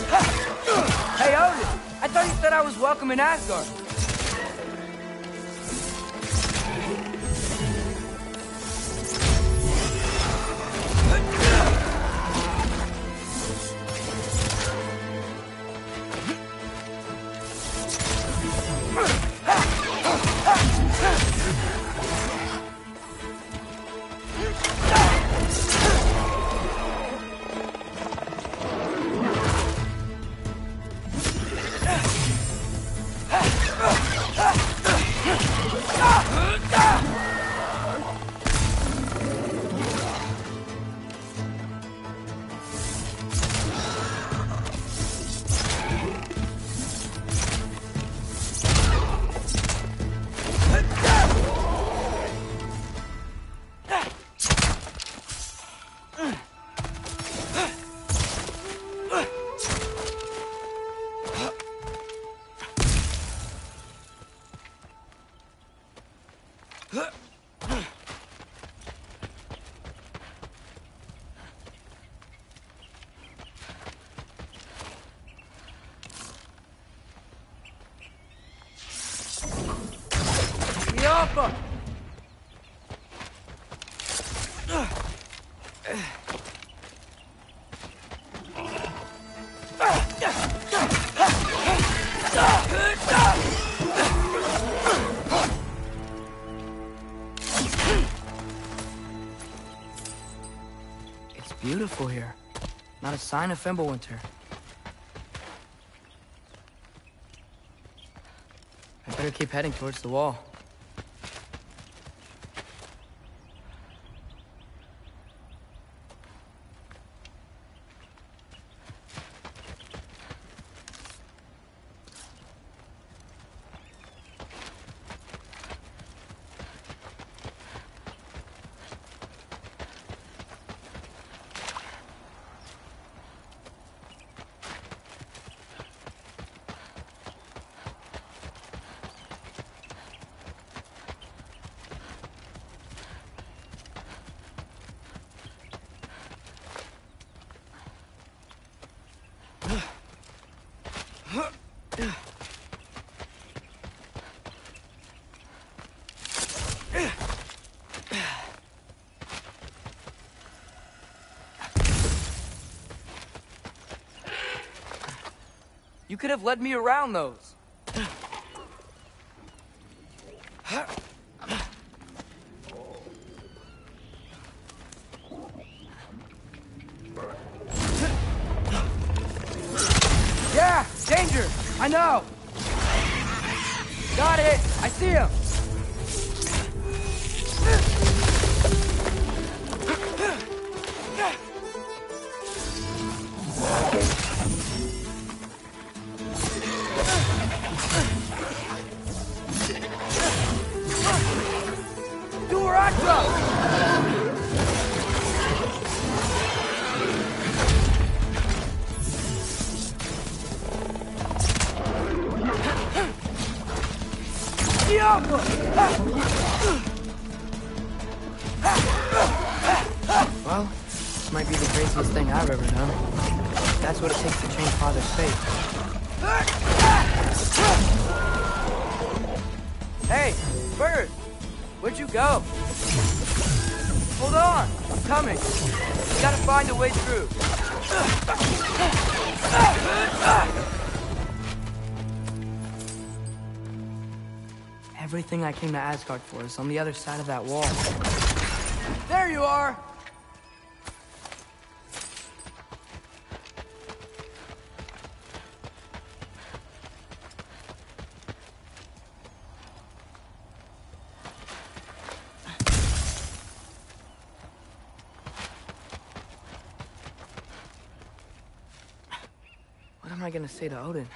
Hey, Odin! I thought you said I was welcome in Asgard. It's beautiful here. Not a sign of Fimbulwinter. I better keep heading towards the wall. You could have led me around those. Yeah, danger! I know! Got it! I see him! Well, this might be the craziest thing I've ever done. That's what it takes to change Father's fate. Hey, Bird! Where'd you go? Hold on! I'm coming! We gotta find a way through. Everything I came to Asgard for is on the other side of that wall. There you are! What am I gonna say to Odin?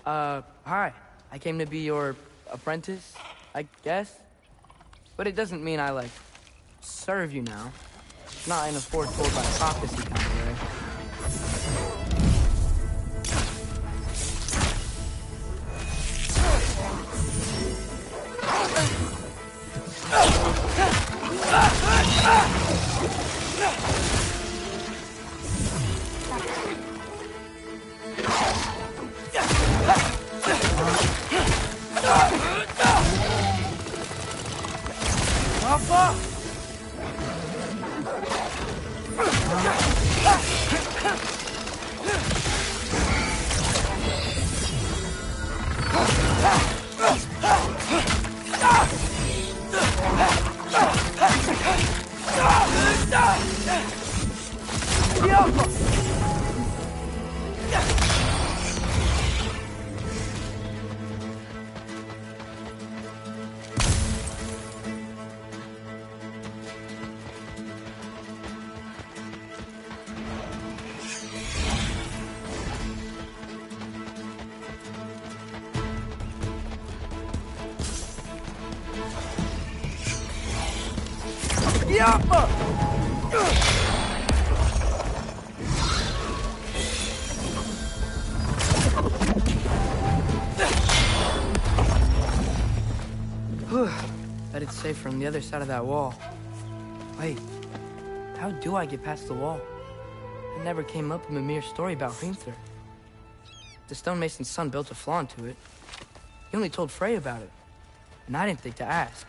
Hi. I came to be your apprentice, I guess? But it doesn't mean I, like, serve you now. Not in a foretold by prophecy kind of way. Bet it's safer on the other side of that wall. Wait, how do I get past the wall? It never came up in Mimir's story about Hrimthur. The stonemason's son built a flaw into it. He only told Frey about it, and I didn't think to ask.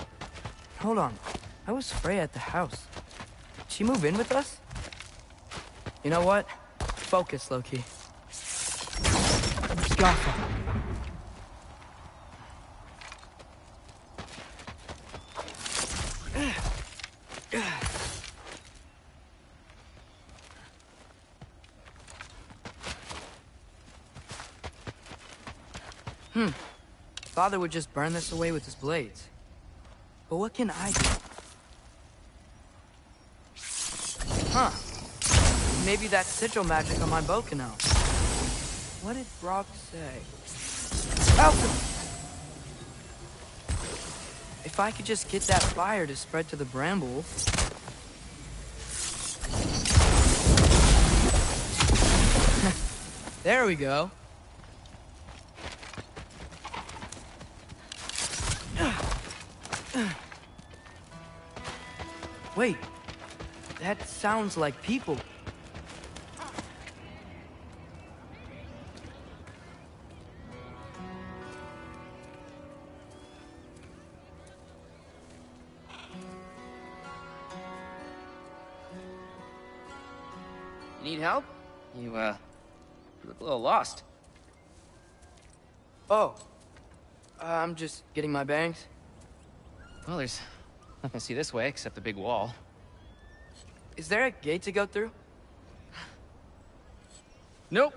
Hold on, how was Frey at the house? Did she move in with us? You know what? Focus, Loki. Skaffa. Father would just burn this away with his blades. But what can I do? Huh. Maybe that sigil magic on my bow can help. What did Brock say? Alchemy! If I could just get that fire to spread to the bramble... There we go. Wait, that sounds like people. You need help? You look a little lost. Oh, I'm just getting my bearings. Well, there's nothing to see this way except the big wall. Is there a gate to go through? Nope.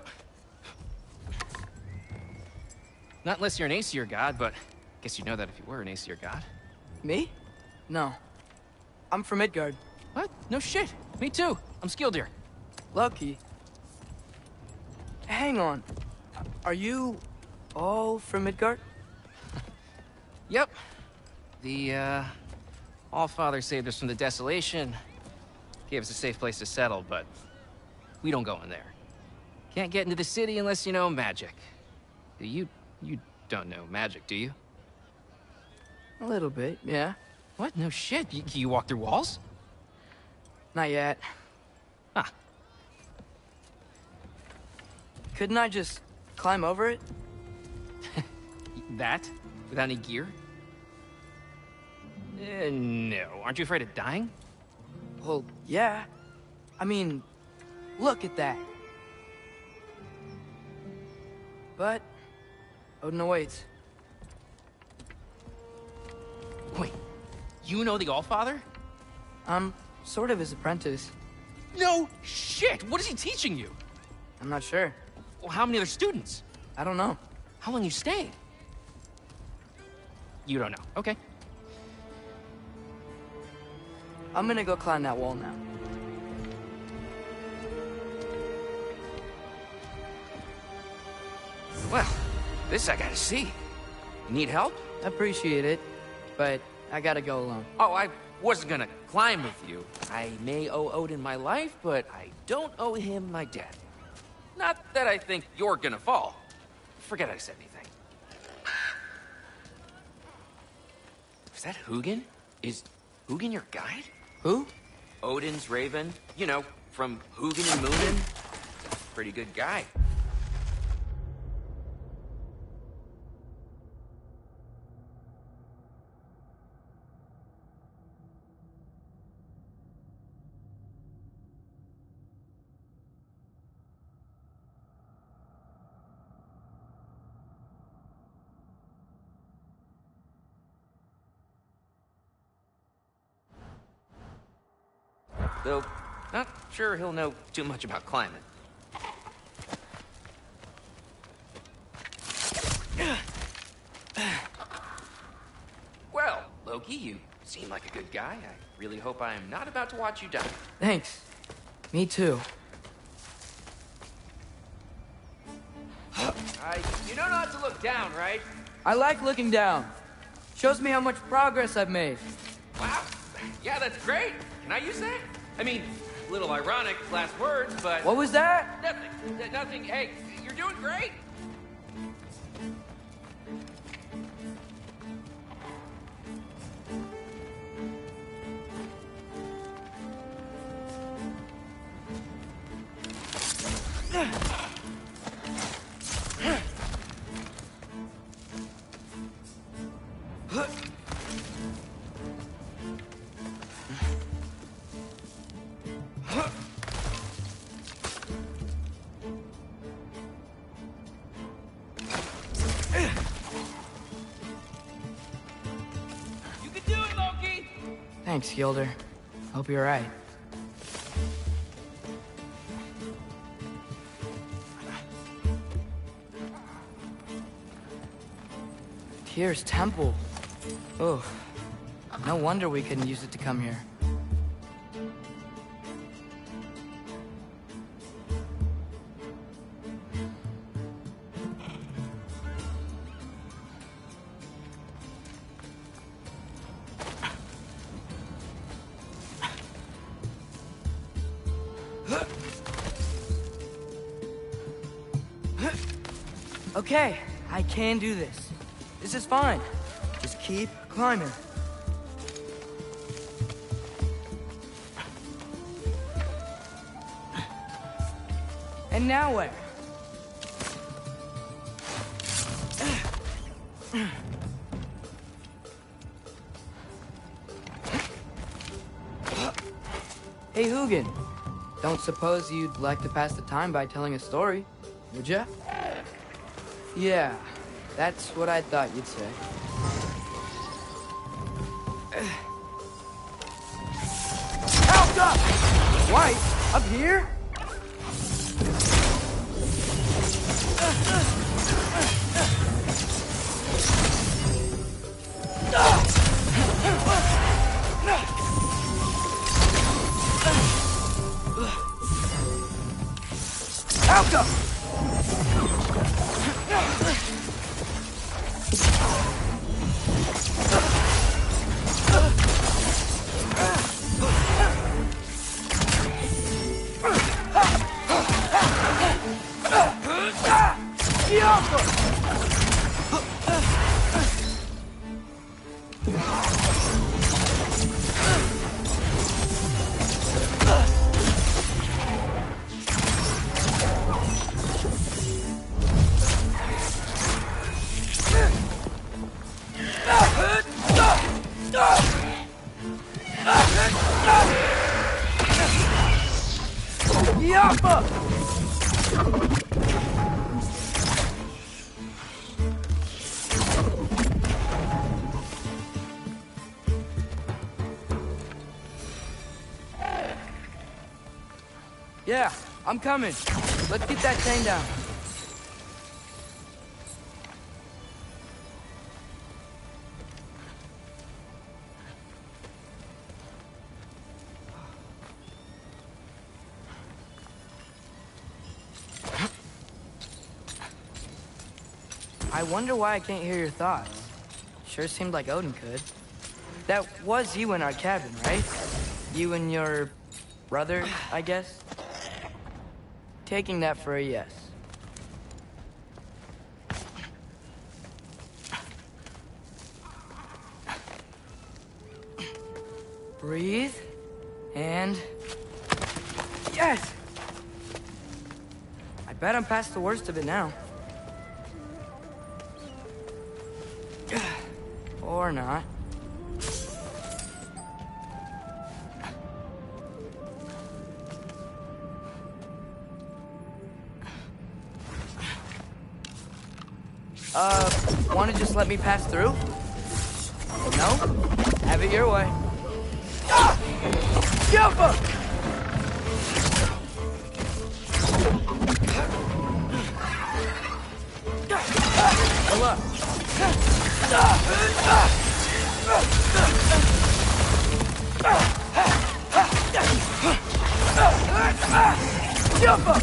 Not unless you're an Aesir god, but I guess you'd know that if you were an Aesir god. Me? No. I'm from Midgard. What? No shit. Me too. I'm Skildir. Loki. Hang on. Are you all from Midgard? Yep. The, Allfather saved us from the desolation. Gave us a safe place to settle, but we don't go in there. Can't get into the city unless you know magic. You don't know magic, do you? A little bit, yeah. What? No shit. You walk through walls? Not yet. Huh. Couldn't I just climb over it? That? Without any gear? No. Aren't you afraid of dying? Well, yeah. I mean, look at that. But Odin awaits. Wait, you know the Allfather? I'm sort of his apprentice. No shit! What is he teaching you? I'm not sure. Well, how many other students? I don't know. How long you stayed? You don't know. Okay. I'm gonna go climb that wall now. Well, this I gotta see. You need help? Appreciate it, but I gotta go alone. Oh, I wasn't gonna climb with you. I may owe Odin my life, but I don't owe him my death. Not that I think you're gonna fall. Forget I said anything. Is that Hugin? Is Hugin your guide? Who? Odin's raven. You know, from Hugin and Moonin. Pretty good guy. Though, Not sure he'll know too much about climbing. Well, Loki, you seem like a good guy. I really hope I am not about to watch you die. Thanks. Me too. You know not to look down, right? I like looking down. Shows me how much progress I've made. Wow. Yeah, that's great. Can I use that? I mean, a little ironic, last words, but... What was that? Nothing. Nothing. Hey, you're doing great. Thanks, Gilder. Hope you're right. Tyr's temple. Oh, no wonder we couldn't use it to come here. Okay, I can do this. This is fine. Just keep climbing. And now where? Hey, Hugin. Don't suppose you'd like to pass the time by telling a story, would ya? Yeah, that's what I thought you'd say. Help up! White? Up here? Help up! Yeah, I'm coming. Let's get that chain down. I wonder why I can't hear your thoughts. Sure seemed like Odin could. That was you in our cabin, right? You and your brother, I guess? Taking that for a yes. Breathe, and... Yes! I bet I'm past the worst of it now. Or not. Wanna just let me pass through? No? Have it your way. Jump up! Jump up!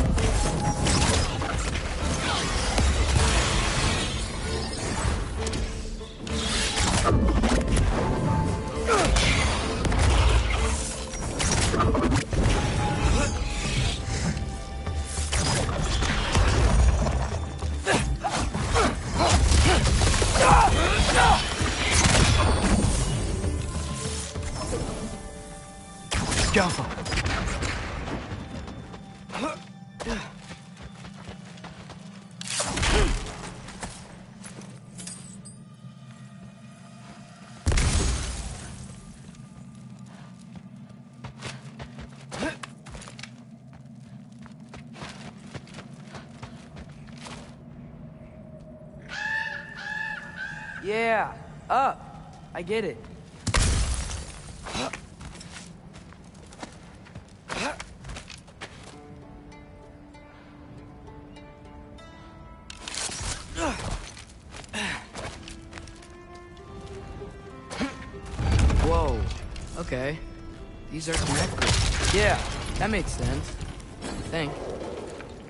Scalpel. Yeah, up. I get it. Whoa. Okay. These are connected. Yeah, that makes sense. I think.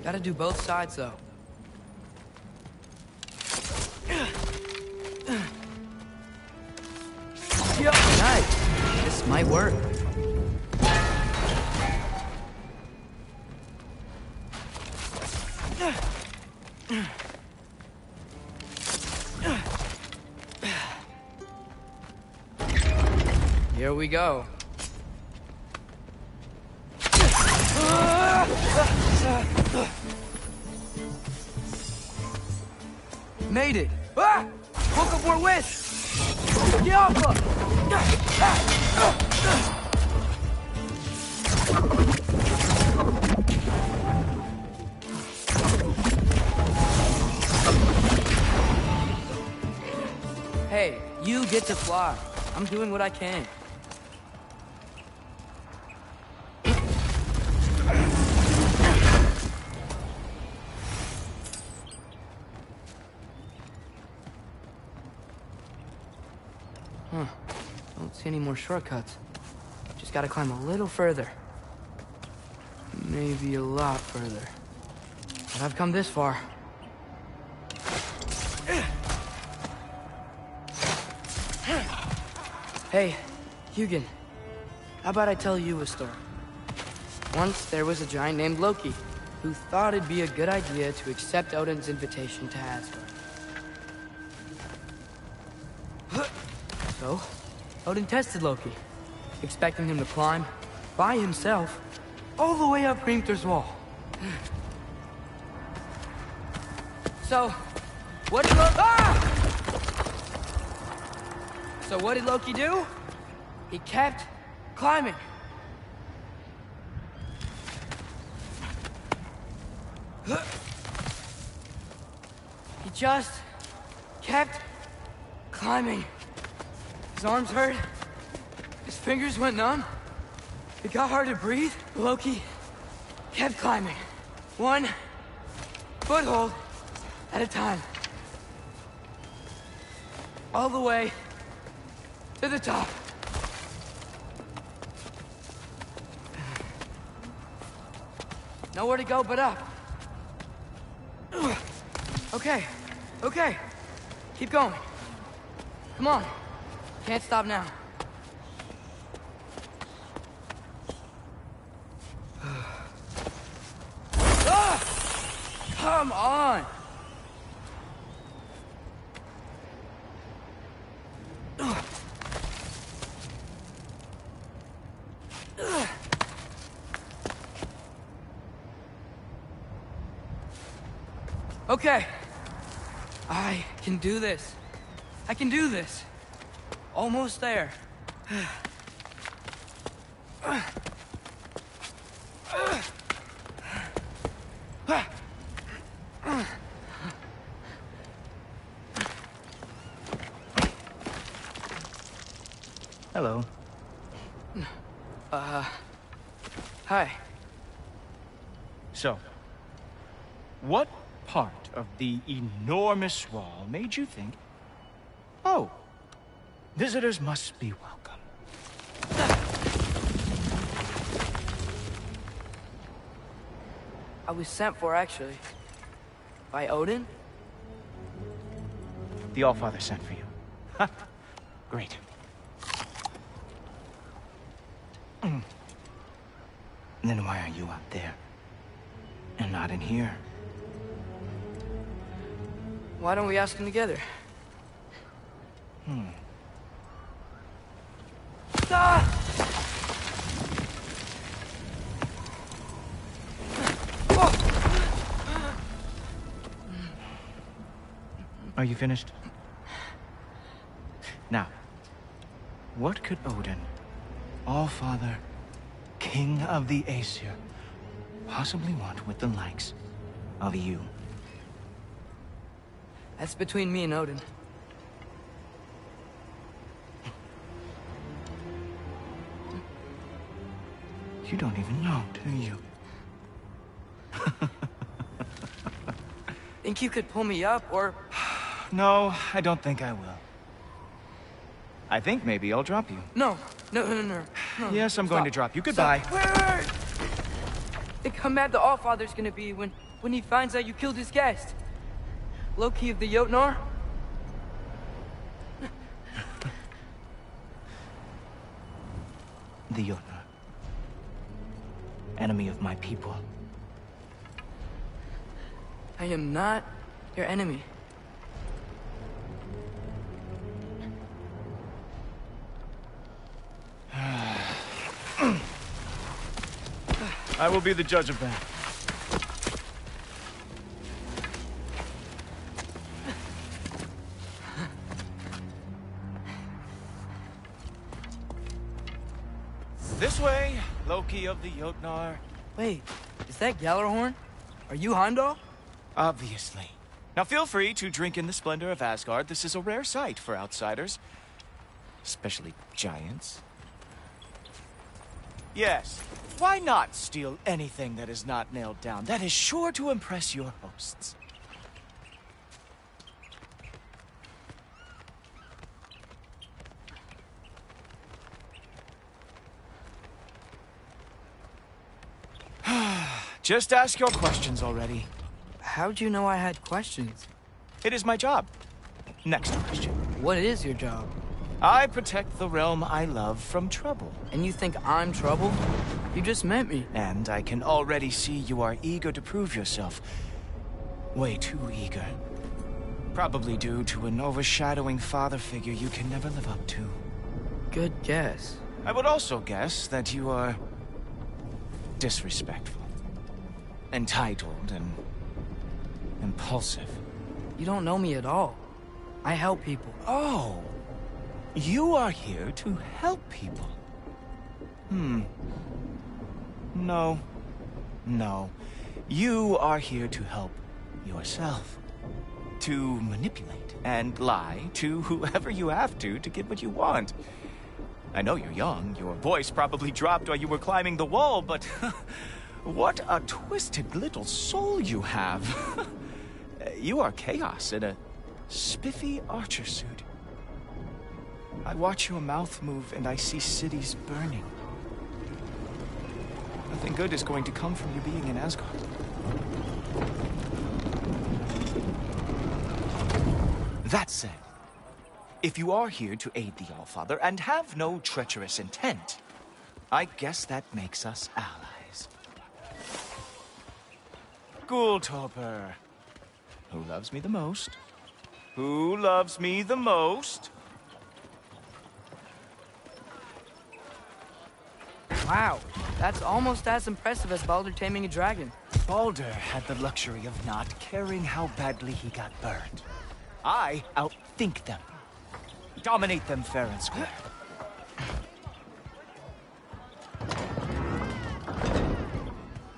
Gotta do both sides, though. Yep, nice. This might work. Here we go. Made it! Ah! Woke up more west! Get off! Hey, you get to fly. I'm doing what I can. Huh. Don't see any more shortcuts. Just gotta climb a little further. Maybe a lot further. But I've come this far. Hey, Hugin. How about I tell you a story? Once there was a giant named Loki, who thought it'd be a good idea to accept Odin's invitation to Asgard. So, Odin tested Loki, expecting him to climb, by himself, all the way up Hrimthur's wall. So, what did Loki do? He kept climbing. He just kept climbing. His arms hurt. His fingers went numb. It got hard to breathe. Loki kept climbing. One foothold at a time. All the way to the top. Nowhere to go but up. Okay, okay. Keep going. Come on. Can't stop now. Come on! Okay. I can do this. I can do this. Almost there. Hello. Hi. So, what part of the enormous wall made you think, oh, Visitors must be welcome. I was sent for, actually. By Odin? The Allfather sent for you. Ha! Great. Then why are you out there? And not in here? Why don't we ask him together? Ah! Are you finished? Now, what could Odin, Allfather, King of the Aesir, possibly want with the likes of you? That's between me and Odin. You don't even know, do you? Think you could pull me up, or... No, I don't think I will. I think maybe I'll drop you. No. Yes, I'm going to drop you. Goodbye. Wait. Think how mad the Allfather's gonna be when he finds out you killed his guest. Loki of the Jotnar? The Jotnar. Enemy of my people. I am not your enemy. I will be the judge of that. This way, Loki of the Jotnar. Wait, is that Gjallarhorn? Are you Heimdall? Obviously. Now feel free to drink in the splendor of Asgard. This is a rare sight for outsiders. Especially giants. Yes, why not steal anything that is not nailed down? That is sure to impress your hosts. Just ask your questions already. How'd you know I had questions? It is my job. Next question. What is your job? I protect the realm I love from trouble. And you think I'm trouble? You just met me. And I can already see you are eager to prove yourself. Way too eager. Probably due to an overshadowing father figure you can never live up to. Good guess. I would also guess that you are disrespectful, entitled, and impulsive. You don't know me at all. I help people. Oh, you are here to help people. No. You are here to help yourself. To manipulate and lie to whoever you have to get what you want. I know you're young. Your voice probably dropped while you were climbing the wall, but what a twisted little soul you have. You are chaos in a spiffy archer suit. I watch your mouth move and I see cities burning. Nothing good is going to come from you being in Asgard. That said, if you are here to aid the Allfather and have no treacherous intent, I guess that makes us allies. Gulltoper. Who loves me the most? Who loves me the most? Wow, that's almost as impressive as Baldur taming a dragon. Baldur had the luxury of not caring how badly he got burned. I outthink them. Dominate them fair and square.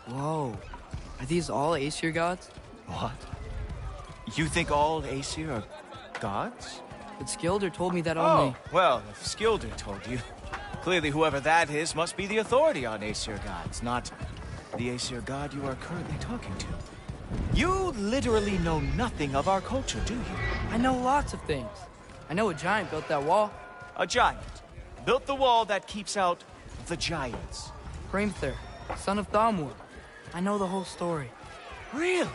Whoa. Are these all Aesir gods? What? You think all Aesir are gods? But Skilder told me that only... Oh, well, if Skilder told you, clearly whoever that is must be the authority on Aesir gods, not the Aesir god you are currently talking to. You literally know nothing of our culture, do you? I know lots of things. I know a giant built that wall. a giant. Built the wall that keeps out the giants. Hrimthur, son of Thamur. I know the whole story. Really?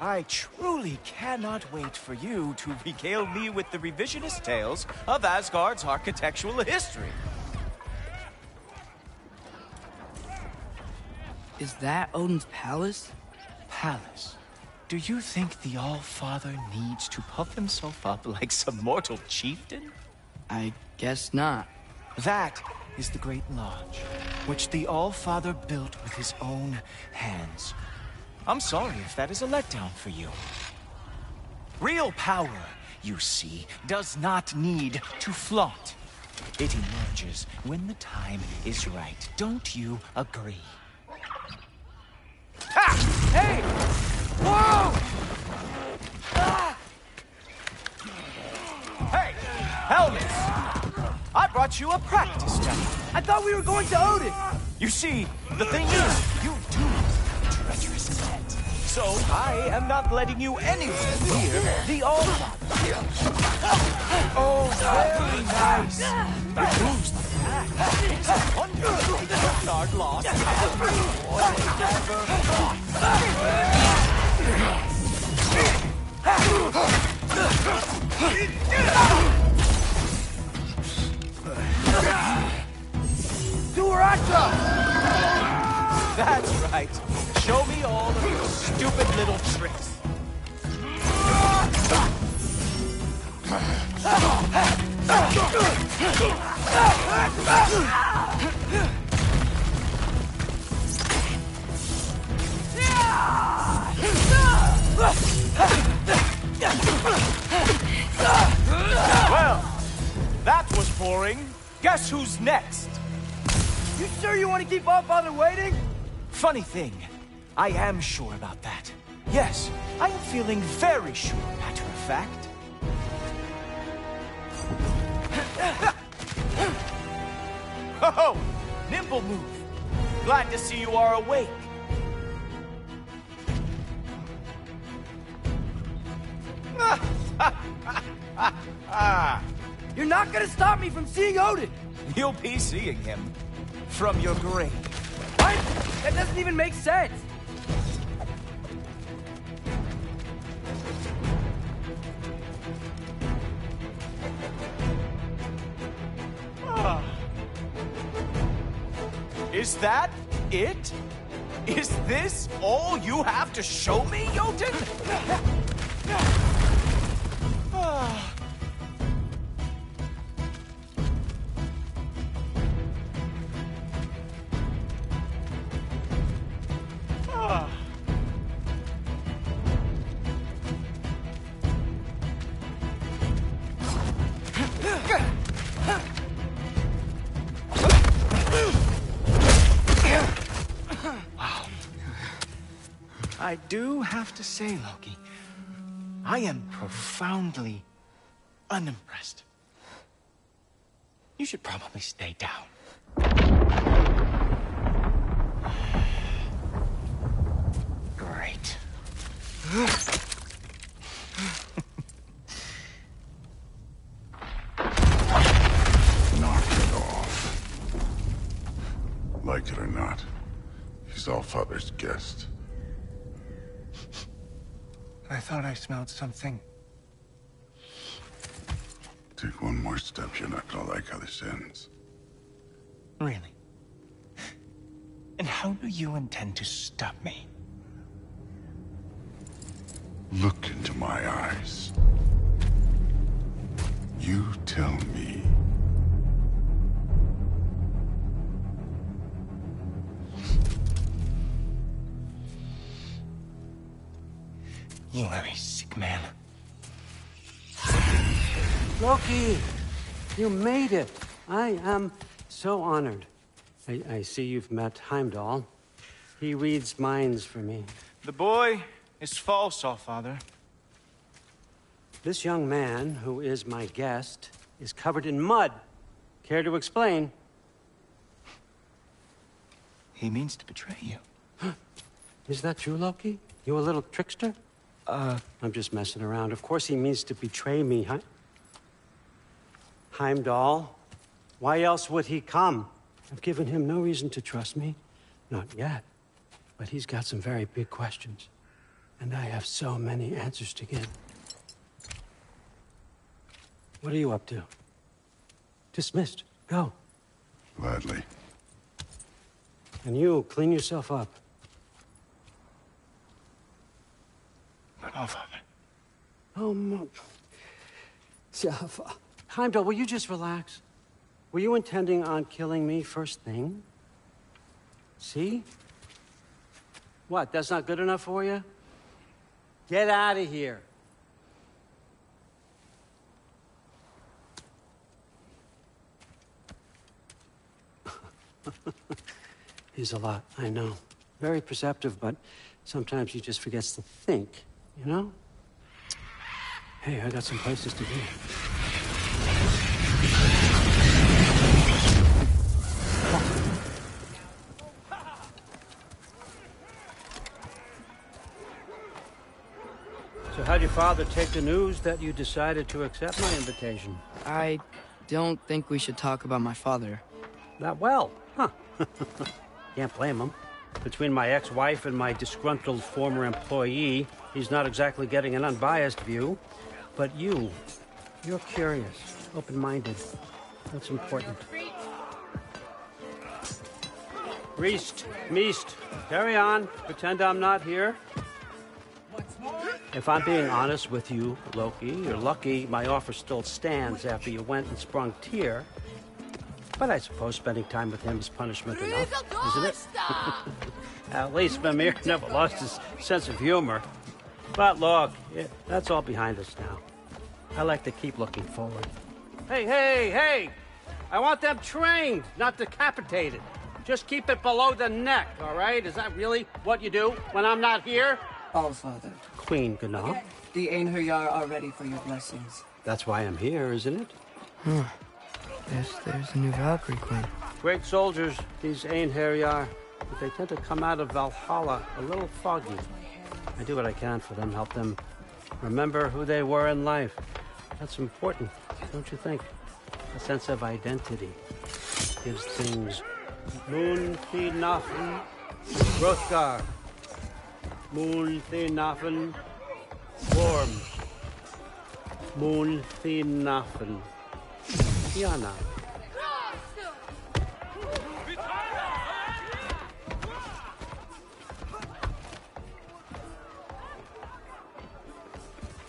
I truly cannot wait for you to regale me with the revisionist tales of Asgard's architectural history. Is that Odin's palace? Palace? Do you think the All-Father needs to puff himself up like some mortal chieftain? I guess not. That is the Great Lodge, which the All-Father built with his own hands. I'm sorry if that is a letdown for you. Real power, you see, does not need to flaunt. It emerges when the time is right. Don't you agree? Ha! Hey! Whoa! Ah! Hey! Helmets! I brought you a practice dummy. I thought we were going to Odin! You see, the thing is, you do have a treacherous intent. So I am not letting you anywhere near the All-Father. Oh, very nice. It moves like that. It's a wonder that Bernard lost every war they ever fought. Duracha! That's right. Show me all of your stupid little tricks. Well, that was boring. Guess who's next? You sure you want to keep All-Father waiting? Funny thing, I am sure about that. Yes, I am feeling very sure, matter of fact. Oh, nimble move. Glad to see you are awake. You're not gonna stop me from seeing Odin! You'll be seeing him from your grave. What? That doesn't even make sense! Is that it? Is this all you have to show me, Jotun? I do have to say, Loki, I am profoundly unimpressed. You should probably stay down. Great. Knock it off. Like it or not, he's All-Father's guest. I thought I smelled something. Take one more step, you're not gonna like how this ends. Really? And how do you intend to stop me? Look into my eyes. You tell me. You are a sick man. Loki! You made it! I am so honored. I see you've met Heimdall. He reads minds for me. The boy is false, All-Father. This young man, who is my guest, is covered in mud. Care to explain? He means to betray you. Is that true, Loki? You a little trickster? I'm just messing around. Of course he means to betray me, Heimdall. Why else would he come? I've given him no reason to trust me. Not yet. But he's got some very big questions. And I have so many answers to give. What are you up to? Dismissed. Go. Gladly. And you, clean yourself up. No, Father. Oh, no. Heimdall, will you just relax? Were you intending on killing me first thing? See? What, that's not good enough for you? Get out of here. He's a lot, I know. Very perceptive, but sometimes he just forgets to think, you know? Hey, I got some places to be. So how'd your father take the news that you decided to accept my invitation? I don't think we should talk about my father. That well, huh? Can't blame him. Between my ex-wife and my disgruntled former employee, he's not exactly getting an unbiased view. But you're curious, open-minded. That's important. Reist, Meest, carry on. Pretend I'm not here. If I'm being honest with you, Loki, you're lucky my offer still stands after you went and sprung Tyr. But I suppose spending time with him is punishment enough, isn't it? At least Mimir never lost his sense of humor. But look, that's all behind us now. I like to keep looking forward. Hey! I want them trained, not decapitated. Just keep it below the neck, all right? Is that really what you do when I'm not here? Allfather. Queen Gná. The Einherjar are ready for your blessings. That's why I'm here, isn't it? Yes, there's a new Valkyrie Queen. Great soldiers, these Einherjar. But they tend to come out of Valhalla a little foggy. I do what I can for them, help them remember who they were in life. That's important, don't you think? A sense of identity gives things Moon Thinafen Hrothgar. Moon Thinafen Worm. Moon Thinafen Tiana.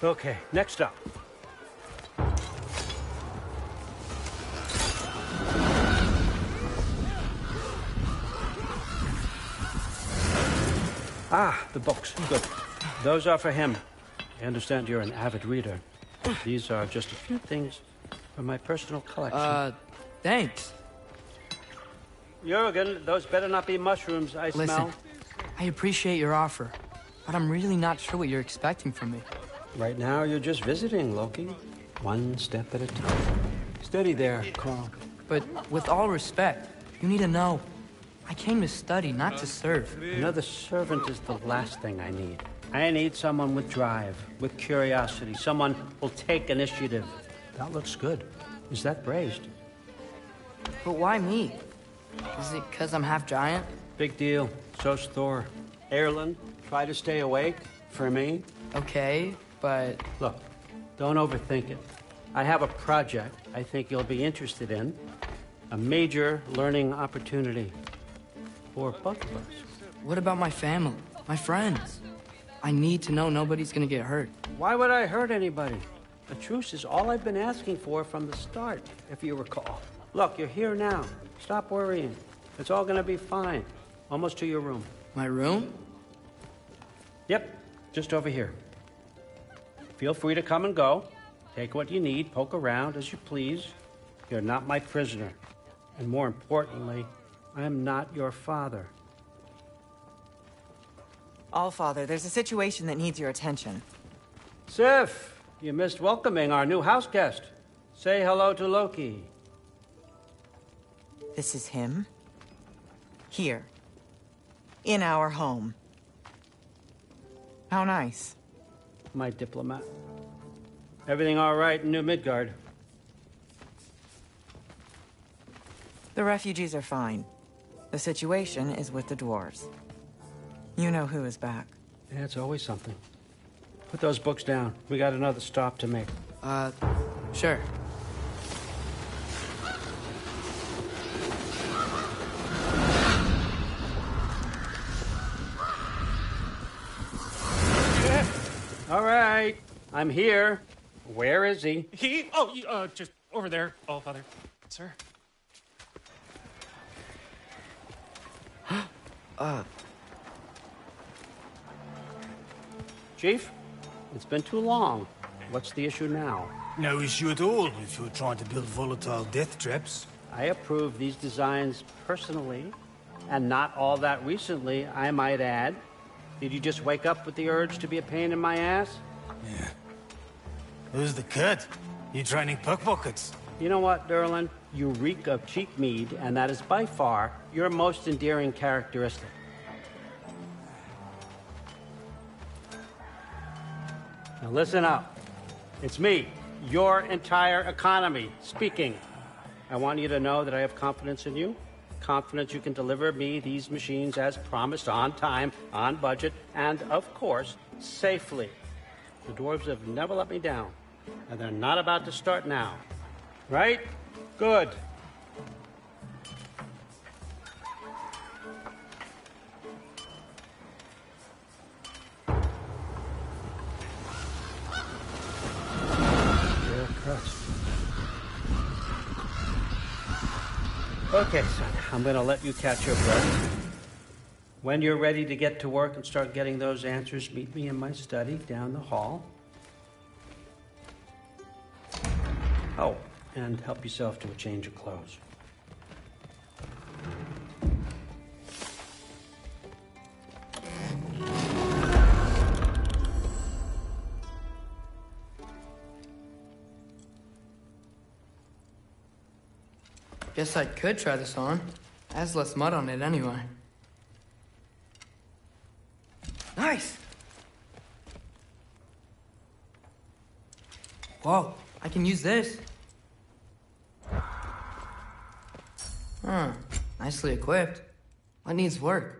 Okay, next up. Ah, the books. Good. Those are for him. I understand you're an avid reader. These are just a few things from my personal collection. Thanks. Jurgen, those better not be mushrooms I smell. Listen, I appreciate your offer, but I'm really not sure what you're expecting from me. Right now, you're just visiting, Loki. One step at a time. Steady there, Carl. But with all respect, you need to know, I came to study, not to serve. Another servant is the last thing I need. I need someone with drive, with curiosity, someone who'll take initiative. That looks good. Is that braised? But why me? Is it because I'm half giant? Big deal. So's Thor. Erlen, try to stay awake for me. Okay, but... Look, don't overthink it. I have a project I think you'll be interested in. A major learning opportunity. For both of us. What about my family? My friends? I need to know nobody's gonna get hurt. Why would I hurt anybody? A truce is all I've been asking for from the start, if you recall. Look, you're here now. Stop worrying. It's all gonna be fine. Almost to your room. My room? Yep, just over here. Feel free to come and go. Take what you need, poke around as you please. You're not my prisoner. And more importantly, I'm not your father. Allfather, there's a situation that needs your attention. Sif, you missed welcoming our new house guest. Say hello to Loki. This is him? Here. In our home. How nice. My diplomat. Everything all right in New Midgard? The refugees are fine. The situation is with the dwarves. You know who is back. Yeah, it's always something. Put those books down. We got another stop to make. Sure. All right, I'm here. Where is he? Just over there, Allfather. Sir? Chief, it's been too long. What's the issue now? No issue at all if you're trying to build volatile death traps. I approve these designs personally, and not all that recently, I might add. Did you just wake up with the urge to be a pain in my ass? Yeah. Who's the cut? You training pickpockets? You know what, Derlin? You reek of cheap mead, and that is by far your most endearing characteristic. Now listen up. It's me, your entire economy, speaking. I want you to know that I have confidence in you. Confidence you can deliver me these machines as promised, on time, on budget, and, of course, safely. The dwarves have never let me down, and they're not about to start now. Right? Good. Okay, son, I'm going to let you catch your breath. When you're ready to get to work and start getting those answers, meet me in my study down the hall. Oh, and help yourself to a change of clothes. Guess I could try this on. It has less mud on it anyway. Nice! Whoa, I can use this. Nicely equipped. What needs work?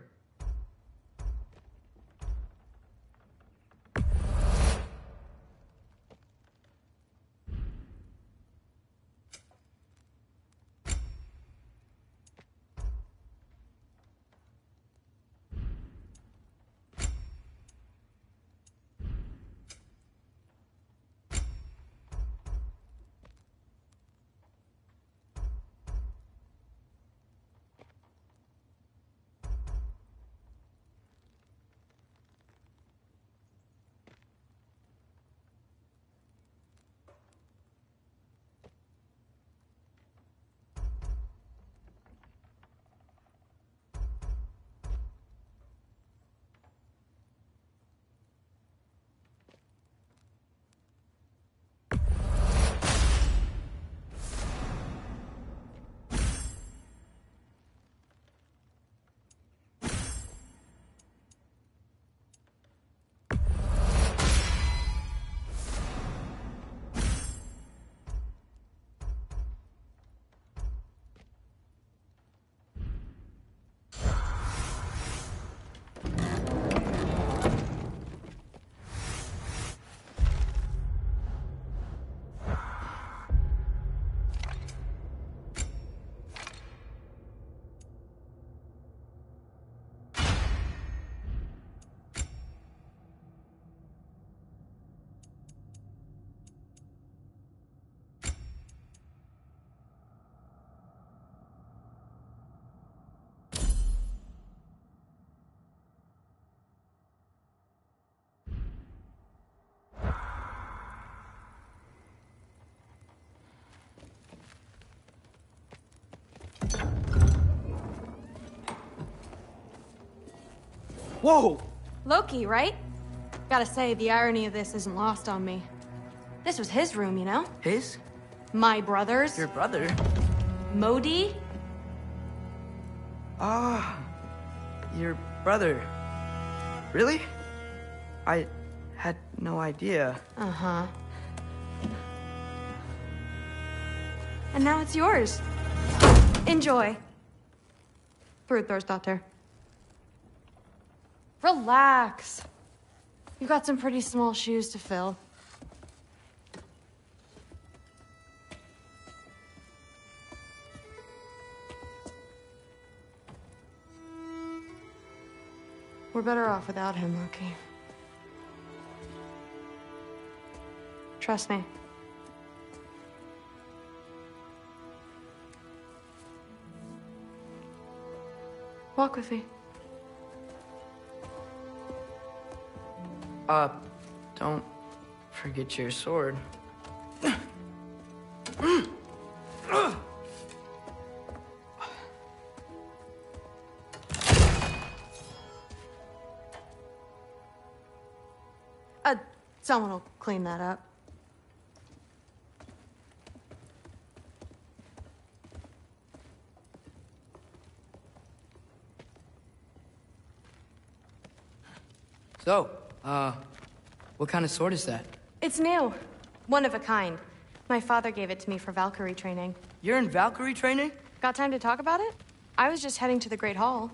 Whoa! Loki, right? Gotta say, the irony of this isn't lost on me. This was his room, you know? His? My brother's. Your brother? Modi? Ah, your brother. Really? I had no idea. Uh-huh. And now it's yours. Enjoy. Fruit thirst out there. Relax. You've got some pretty small shoes to fill. We're better off without him, Loki. Trust me. Walk with me. Don't forget your sword. Someone will clean that up. So, what kind of sword is that? It's new. One of a kind. My father gave it to me for Valkyrie training. You're in Valkyrie training? Got time to talk about it? I was just heading to the Great Hall.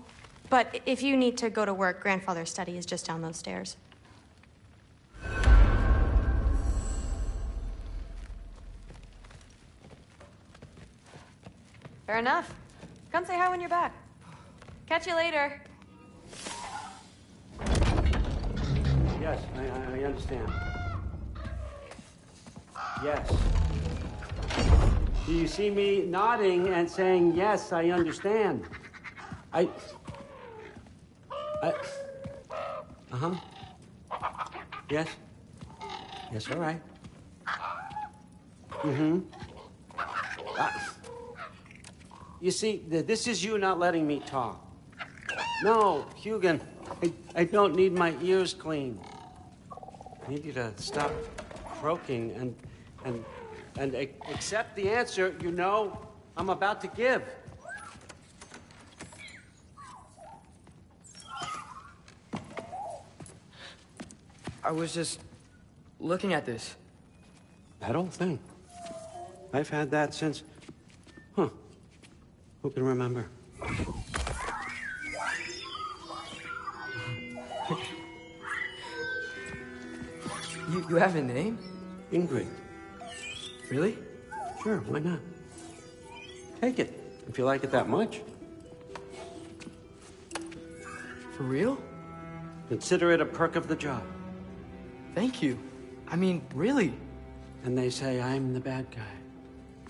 But if you need to go to work, Grandfather's study is just down those stairs. Fair enough. Come say hi when you're back. Catch you later. Yes, I understand. Yes. Do you see me nodding and saying, yes, I understand? Uh-huh. Yes. Yes, all right. Mm-hmm. You see, this is you not letting me talk. No, Hugin, I don't need my ears cleaned. I need you to stop croaking and accept the answer you know I'm about to give. I was just looking at this. That old thing. I've had that since... Huh. Who can remember? You have a name? Ingrid. Really? Sure, why not? Take it, if you like it that much. For real? Consider it a perk of the job. Thank you. I mean, really. And they say I'm the bad guy.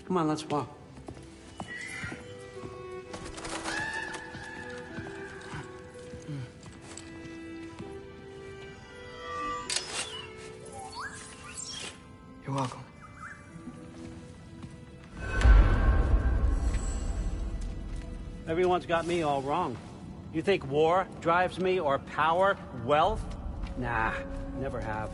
Come on, let's walk. You're welcome. Everyone's got me all wrong. You think war drives me, or power, wealth? Nah, never have.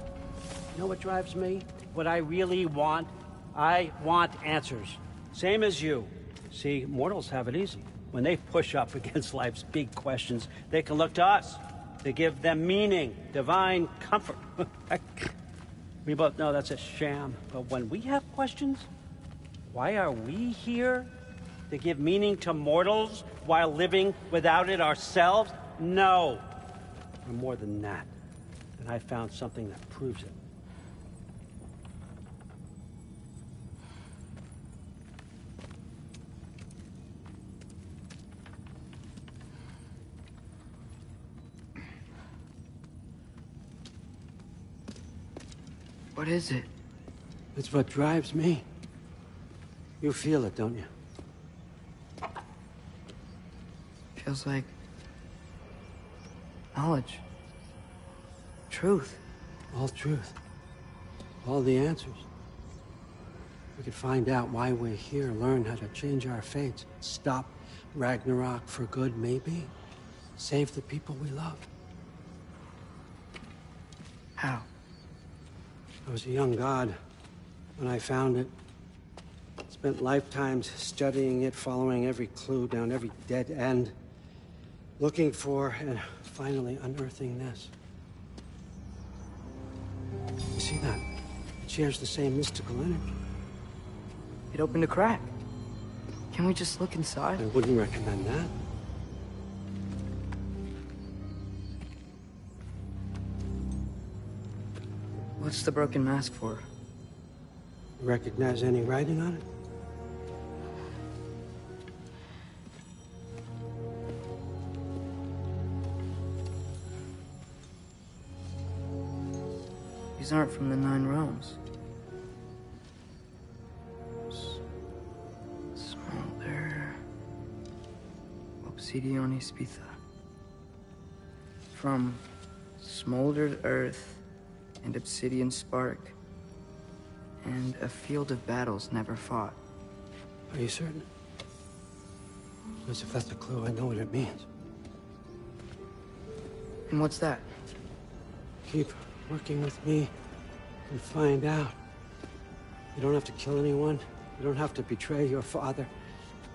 You know what drives me? What I really want? I want answers. Same as you. See, mortals have it easy. When they push up against life's big questions, they can look to us to give them meaning, divine comfort. We both know that's a sham. But when we have questions, why are we here? To give meaning to mortals while living without it ourselves? No. We're more than that. And I found something that proves it. What is it? It's what drives me. You feel it, don't you? Feels like knowledge. Truth. All truth. All the answers. We could find out why we're here, learn how to change our fates, stop Ragnarok for good, maybe. Save the people we love. How? I was a young god when I found it. Spent lifetimes studying it, following every clue down every dead end, looking for and finally unearthing this. You see that? It shares the same mystical energy. It opened a crack. Can we just look inside? I wouldn't recommend that. What's the broken mask for? Recognize any writing on it? These aren't from the Nine Realms. Smolder. Obsidione Spitha. From smoldered earth and obsidian spark. And a field of battles never fought. Are you certain? Because if that's a clue, I know what it means. And what's that? Keep working with me and find out. You don't have to kill anyone. You don't have to betray your father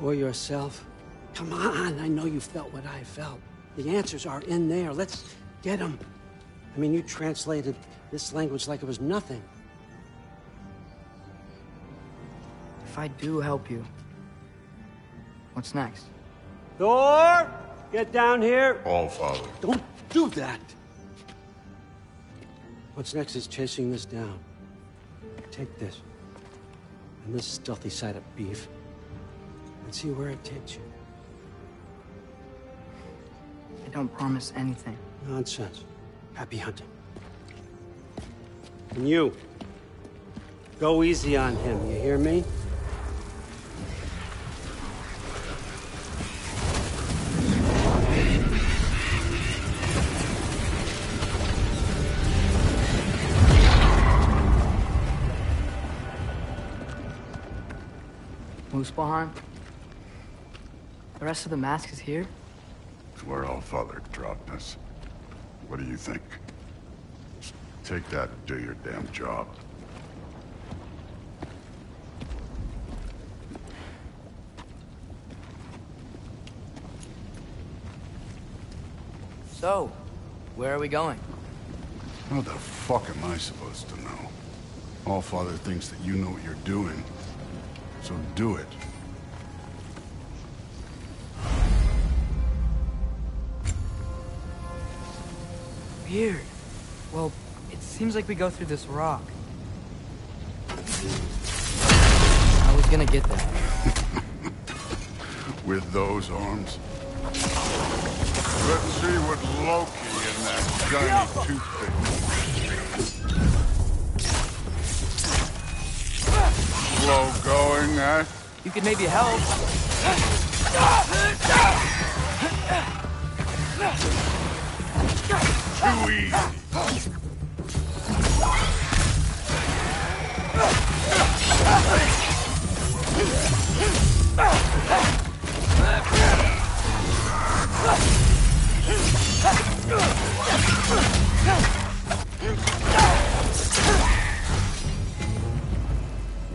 or yourself. Come on, I know you felt what I felt. The answers are in there. Let's get them. I mean, you translated this language like it was nothing. If I do help you, what's next? Thor! Get down here! All Father. Don't do that! What's next is chasing this down. Take this. And this stealthy side of beef. And see where it takes you. I don't promise anything. Nonsense. Happy hunting. And you. Go easy on him, you hear me? Muspelheim? The rest of the mask is here? It's where All Father dropped us. What do you think? Take that and do your damn job. So, where are we going? How the fuck am I supposed to know? All Father thinks that you know what you're doing. So do it. Weird. Well, it seems like we go through this rock. I was gonna get that. With those arms? Let's see what Loki in that shiny toothpick. Slow going, eh? You could maybe help. Too easy.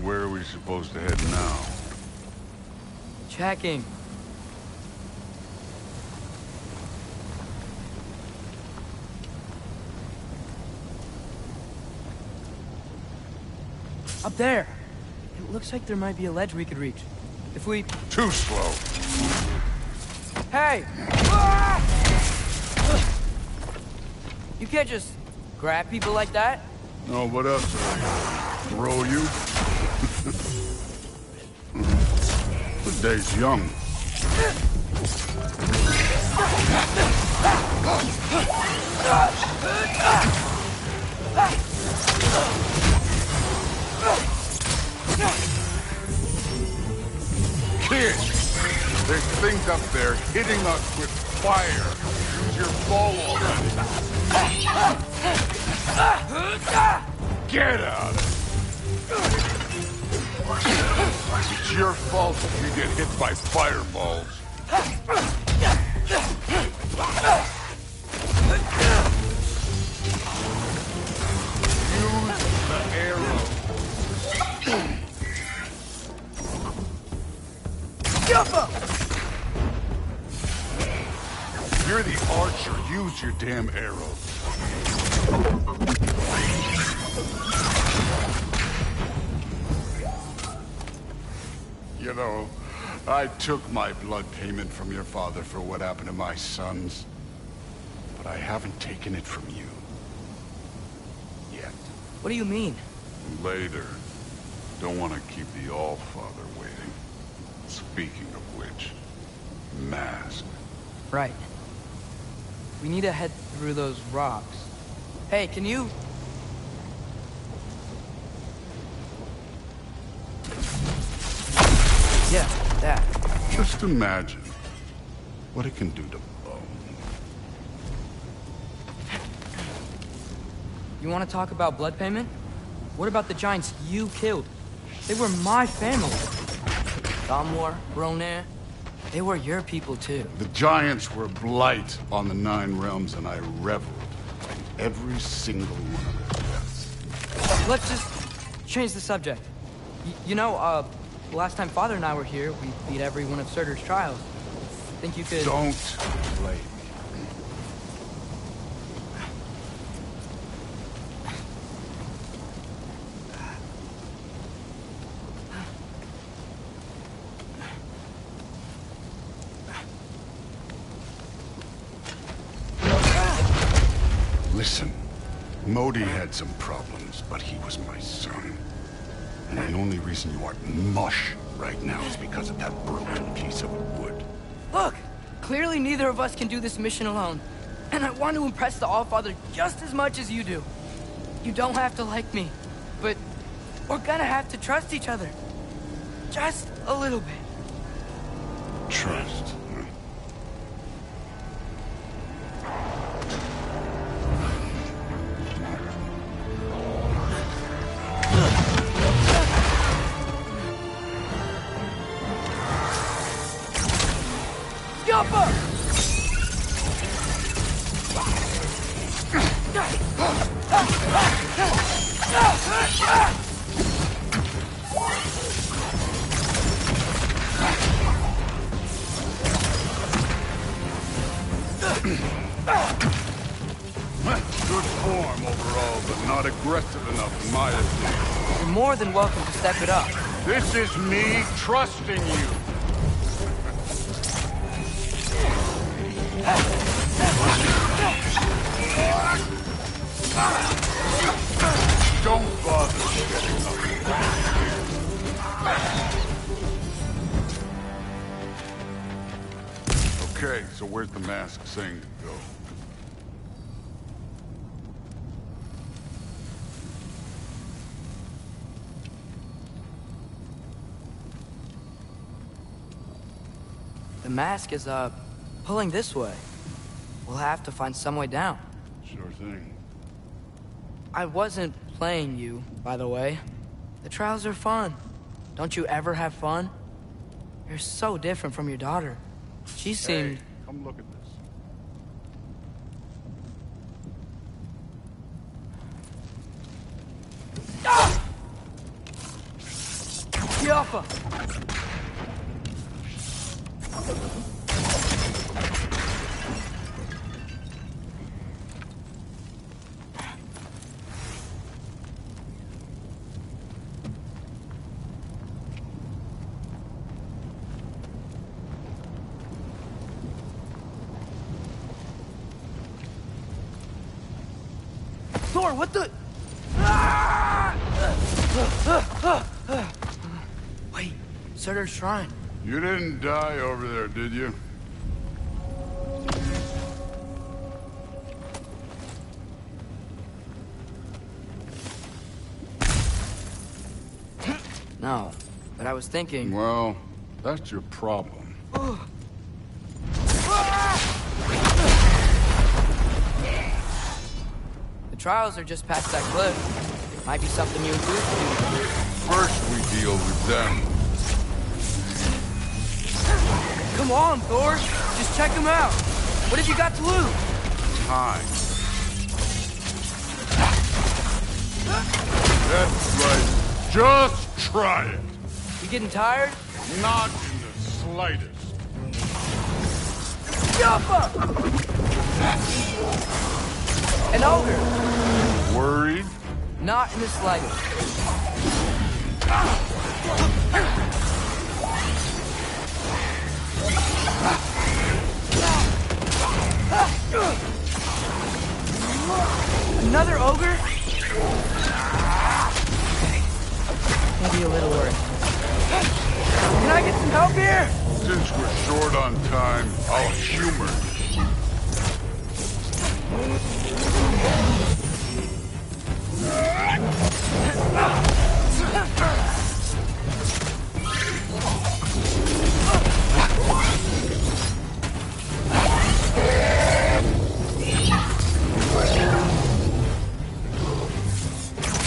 Where are we supposed to head now? Checking. Up there. It looks like there might be a ledge we could reach. If we... Too slow. Hey! You can't just grab people like that. No, what else are they gonna throw you? The day's young. Kid, there's things up there hitting us with fire. Use your bow already. Get out of it. It's your fault if you get hit by fireballs. Use the arrow. You're the archer. Use your damn arrows. You know, I took my blood payment from your father for what happened to my sons. But I haven't taken it from you. Yet. What do you mean? Later. Don't want to keep the All-Father waiting. Speaking of which, mask. Right. We need to head through those rocks. Hey, can you... Yeah, that. Just imagine what it can do to bone. You want to talk about blood payment? What about the giants you killed? They were my family. Thamur, Ronir, they were your people too. The giants were blight on the 9 realms, and I reveled in every single one of their deaths. Let's just change the subject. You know, last time Father and I were here, we beat every one of Surtur's trials. Think you could... Don't blame me. Listen, Modi had some problems, but he was my son. And the only reason you aren't mush right now is because of that broken piece of wood. Look! Clearly neither of us can do this mission alone. And I want to impress the All-Father just as much as you do. You don't have to like me, but we're gonna have to trust each other. Just a little bit. Trust. Good form overall, but not aggressive enough in my opinion. You're more than welcome to step it up. This is me trusting you. Don't bother getting up. Okay, so where's the mask saying to go? The mask is, pulling this way. We'll have to find some way down. Sure thing. I wasn't playing you, by the way. The trials are fun. Don't you ever have fun? You're so different from your daughter. She seemed... Hey, come look at this. Ah! Yaffa! Thor, what the... Wait, Surtur's shrine. You didn't die over there, did you? No, but I was thinking... Well, that's your problem. The trials are just past that cliff. Might be something you and Goku can do. First we deal with them. Come on, Thor. Just check him out. What have you got to lose? Time. That's right. Just try it. You getting tired? Not in the slightest. Yappa! An ogre. Worried? Not in the slightest. Another ogre? Maybe a little worried. Can I get some help here? Since we're short on time, I'll humor you.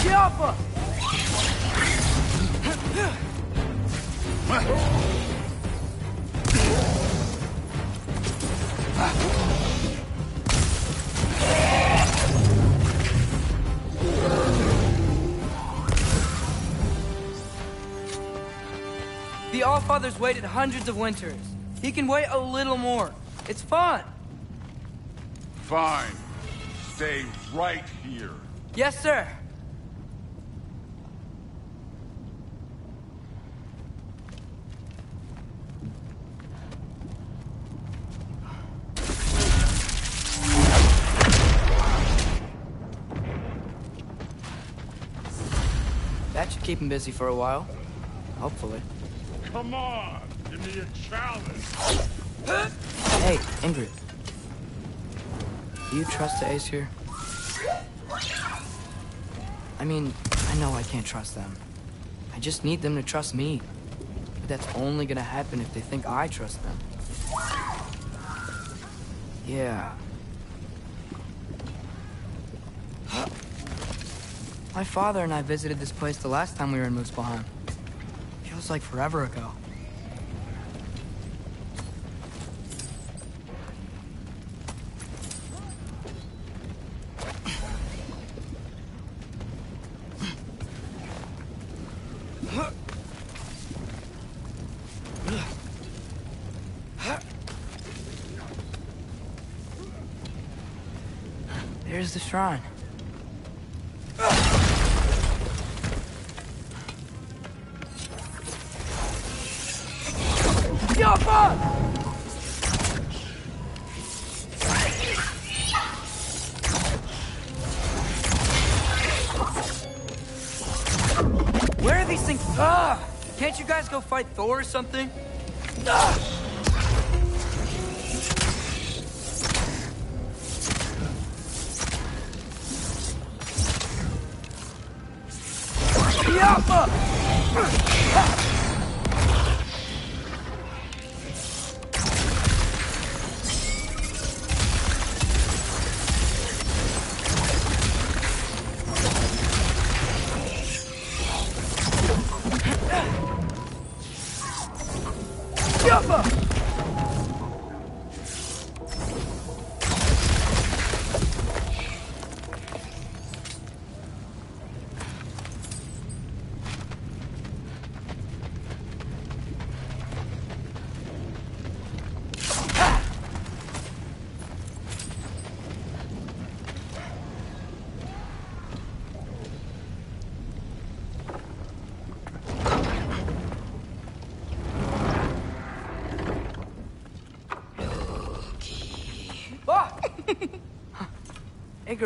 Chiappa! The Allfather's waited hundreds of winters. He can wait a little more. It's fun. Fine. Stay right here. Yes, sir. That should keep him busy for a while. Hopefully. Come on, give me a challenge. Hey, Ingrid. Do you trust the Ace here? I mean, I know I can't trust them. I just need them to trust me. But that's only gonna happen if they think I trust them. Yeah. My father and I visited this place the last time we were in Muspelheim. Feels like forever ago. There's the shrine. Where are these things? Ah! Can't you guys go fight Thor or something? Ah!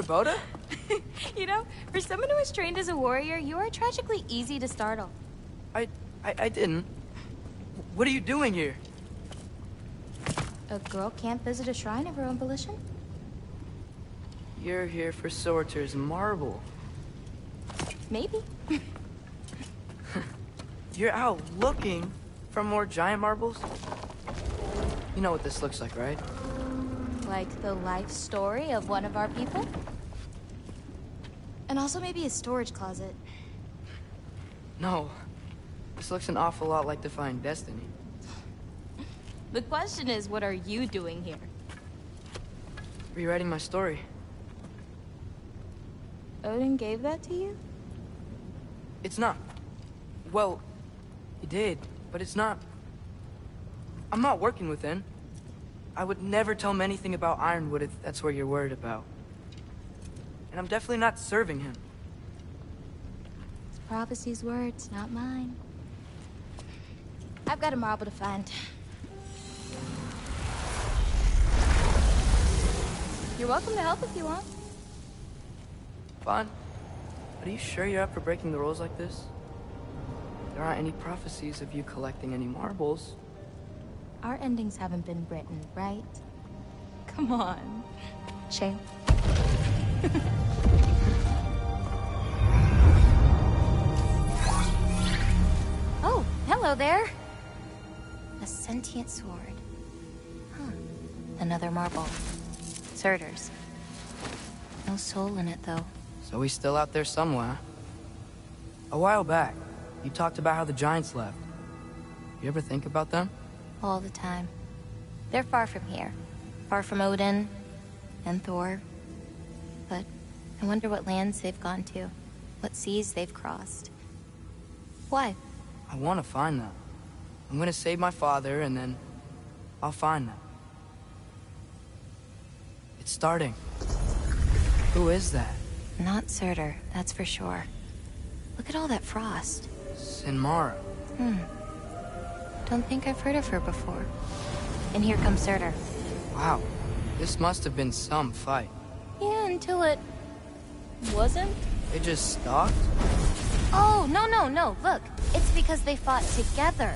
Boda? You know, for someone who is trained as a warrior, you are tragically easy to startle. I didn't. What are you doing here? A girl can't visit a shrine of her own volition? You're here for Sorter's marble. Maybe. You're out looking for more giant marbles? You know what this looks like, right? Like the life story of one of our people? And also maybe a storage closet. No. This looks an awful lot like Defying Destiny. The question is, what are you doing here? Rewriting my story. Odin gave that to you? It's not. Well, he did, but it's not. I'm not working with him. I would never tell him anything about Ironwood if that's what you're worried about. And I'm definitely not serving him. It's prophecy's words, not mine. I've got a marble to find. You're welcome to help if you want. Fine. But are you sure you're up for breaking the rules like this? There aren't any prophecies of you collecting any marbles. Our endings haven't been written, right? Come on. Shame. Oh, hello there. A sentient sword. Huh. Another marble. Surtur's. No soul in it, though. So he's still out there somewhere. A while back, you talked about how the Giants left. You ever think about them? All the time. They're far from here. Far from Odin and Thor. But I wonder what lands they've gone to. What seas they've crossed. Why? I want to find them. I'm gonna save my father, and then I'll find them. It's starting. Who is that? Not Surtur, that's for sure. Look at all that frost. Sinmara. Don't think I've heard of her before. And here comes Surtur. Wow. This must have been some fight. Yeah, until it... wasn't? They just stalked? Oh, no. Look, it's because they fought together.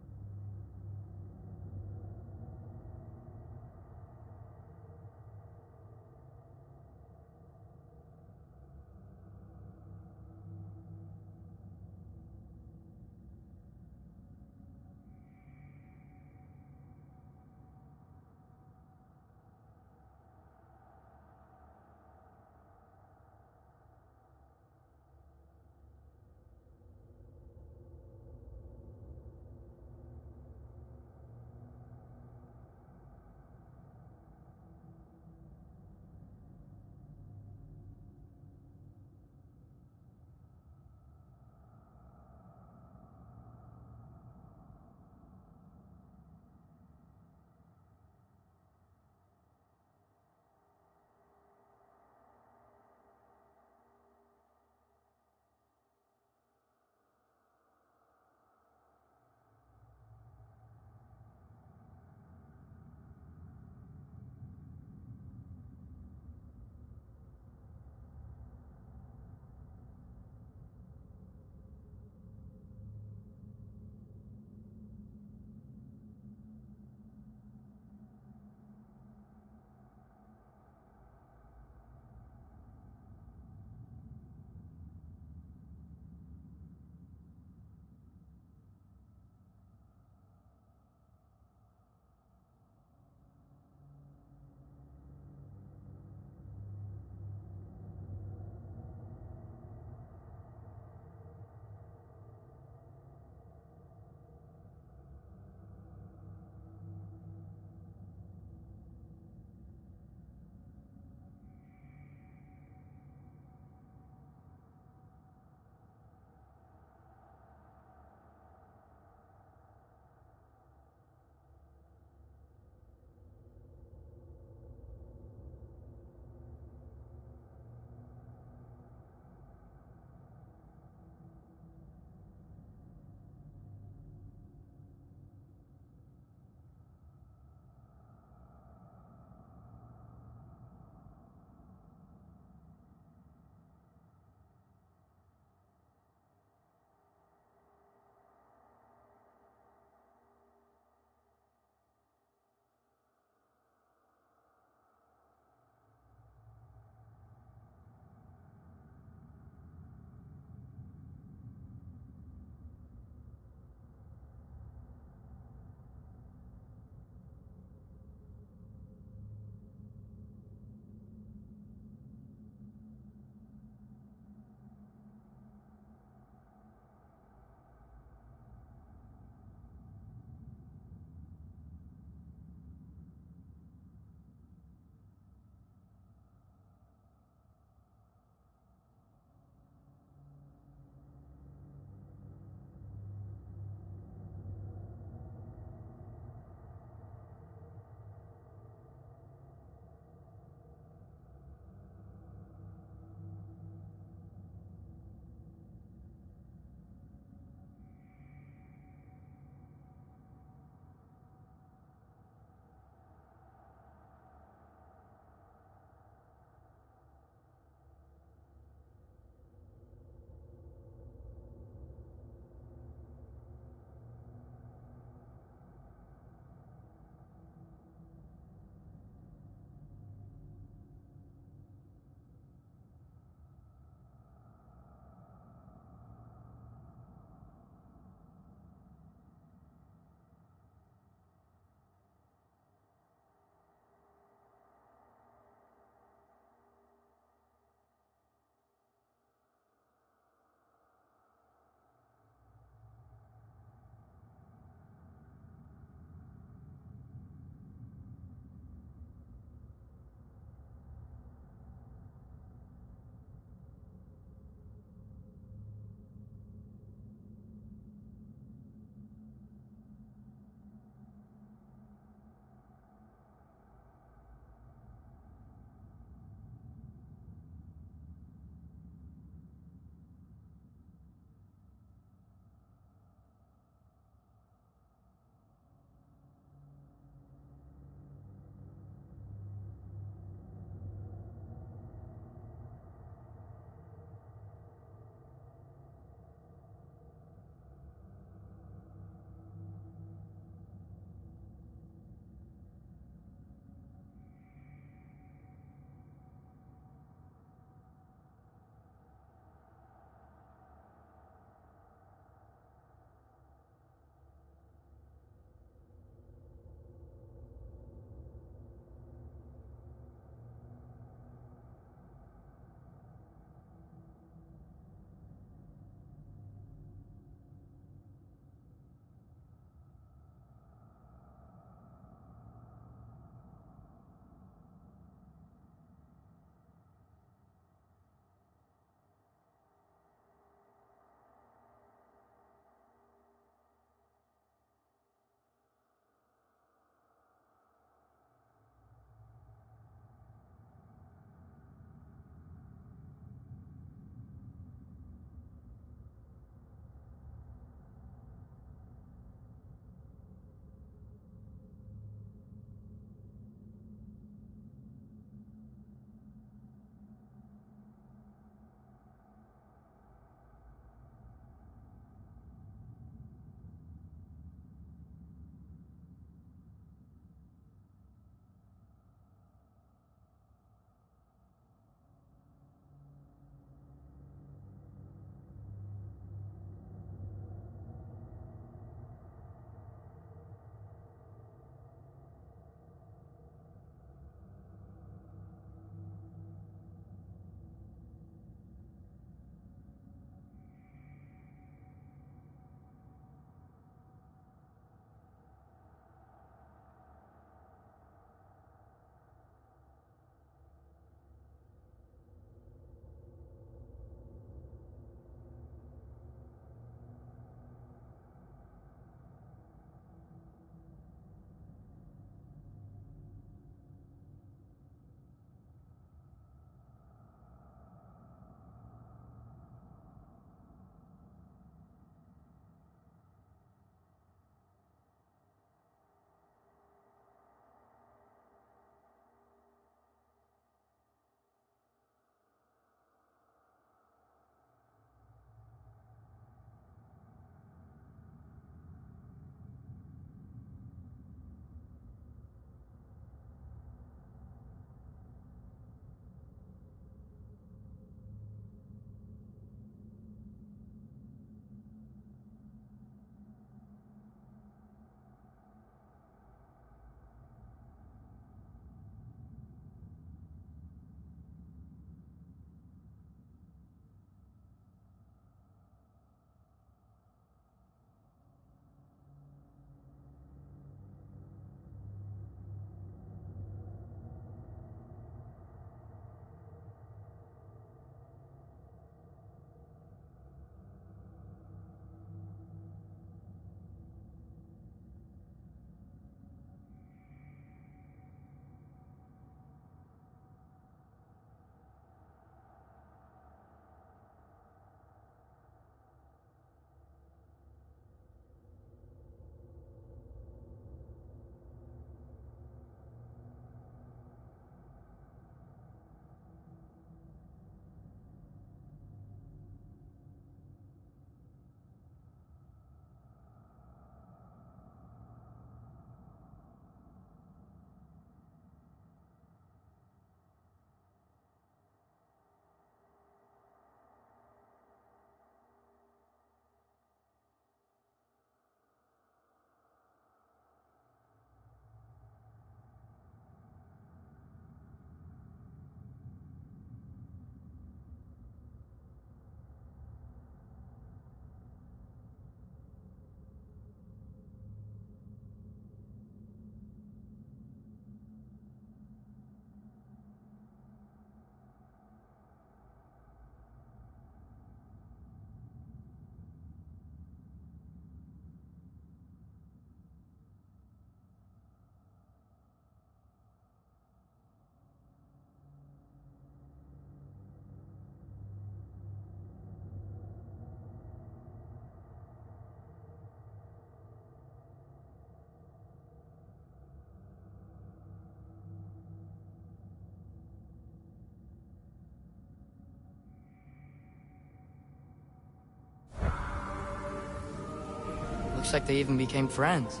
Looks like they even became friends.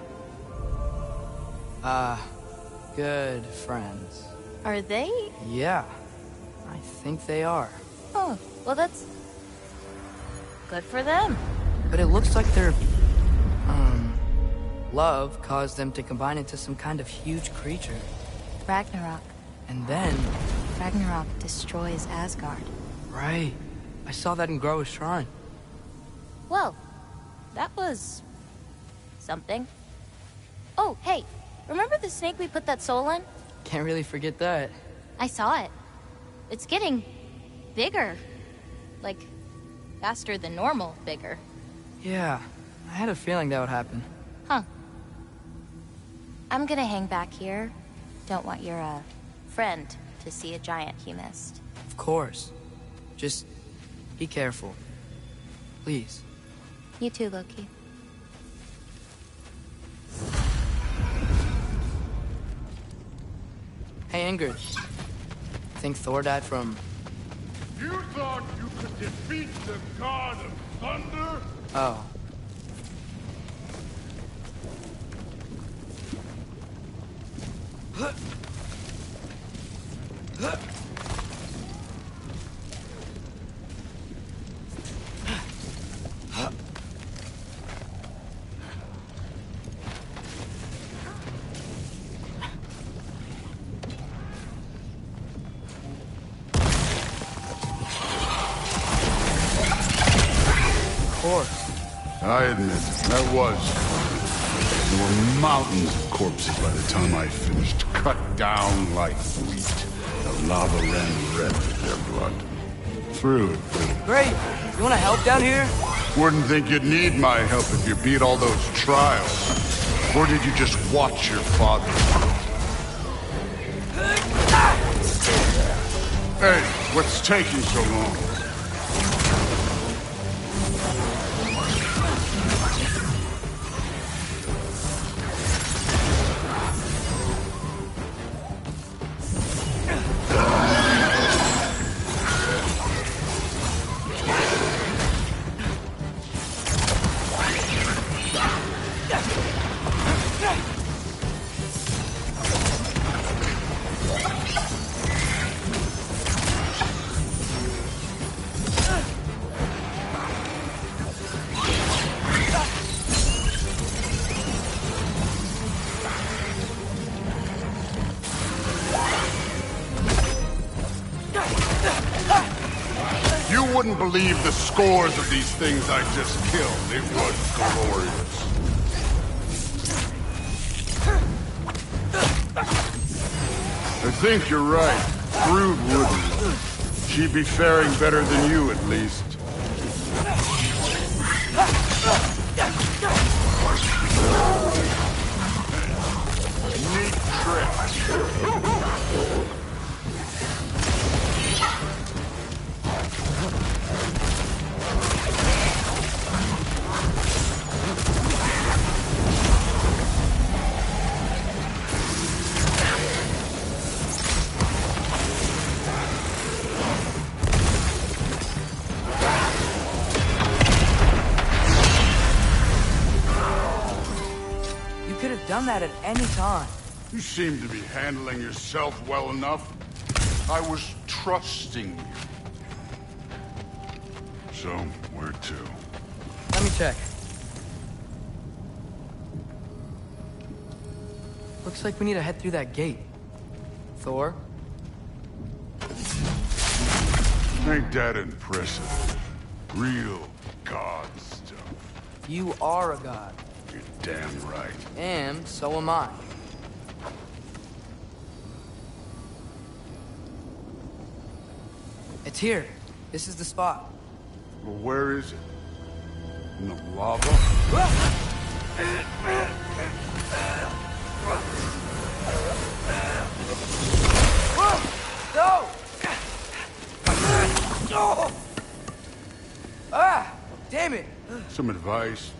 Good friends. Are they? Yeah, I think they are. Oh, well that's... good for them. But it looks like their, love caused them to combine into some kind of huge creature. Ragnarok. And then... Ragnarok destroys Asgard. Right. I saw that in Groa's shrine. Well, that was... something. Oh, hey, remember the snake we put that soul in? Can't really forget that. I saw it. It's getting... bigger. Like, faster than normal bigger. Yeah, I had a feeling that would happen. Huh. I'm gonna hang back here. Don't want your, friend to see a giant he missed. Of course. Just be careful. Please. You too, Loki. Hey, Ingrid. Think Thor died from... You thought you could defeat the god of thunder? Oh. I admit, that was... There were mountains of corpses by the time I finished, cut down like wheat. The lava ran red with their blood. Through it. Great! You wanna help down here? Wouldn't think you'd need my help if you beat all those trials. Or did you just watch your father? Hey, what's taking so long? Wouldn't believe the scores of these things I just killed. It was glorious. I think you're right. Brood wouldn't. She'd be faring better than you, at least. Neat trick. Done that at any time. You seem to be handling yourself well enough. I was trusting you. So, where to? Let me check. Looks like we need to head through that gate. Thor? Ain't that impressive? Real god stuff. You are a god. You're damn right. And so am I. It's here. This is the spot. Well, where is it? In the lava? No! Ah! Damn it! Some advice?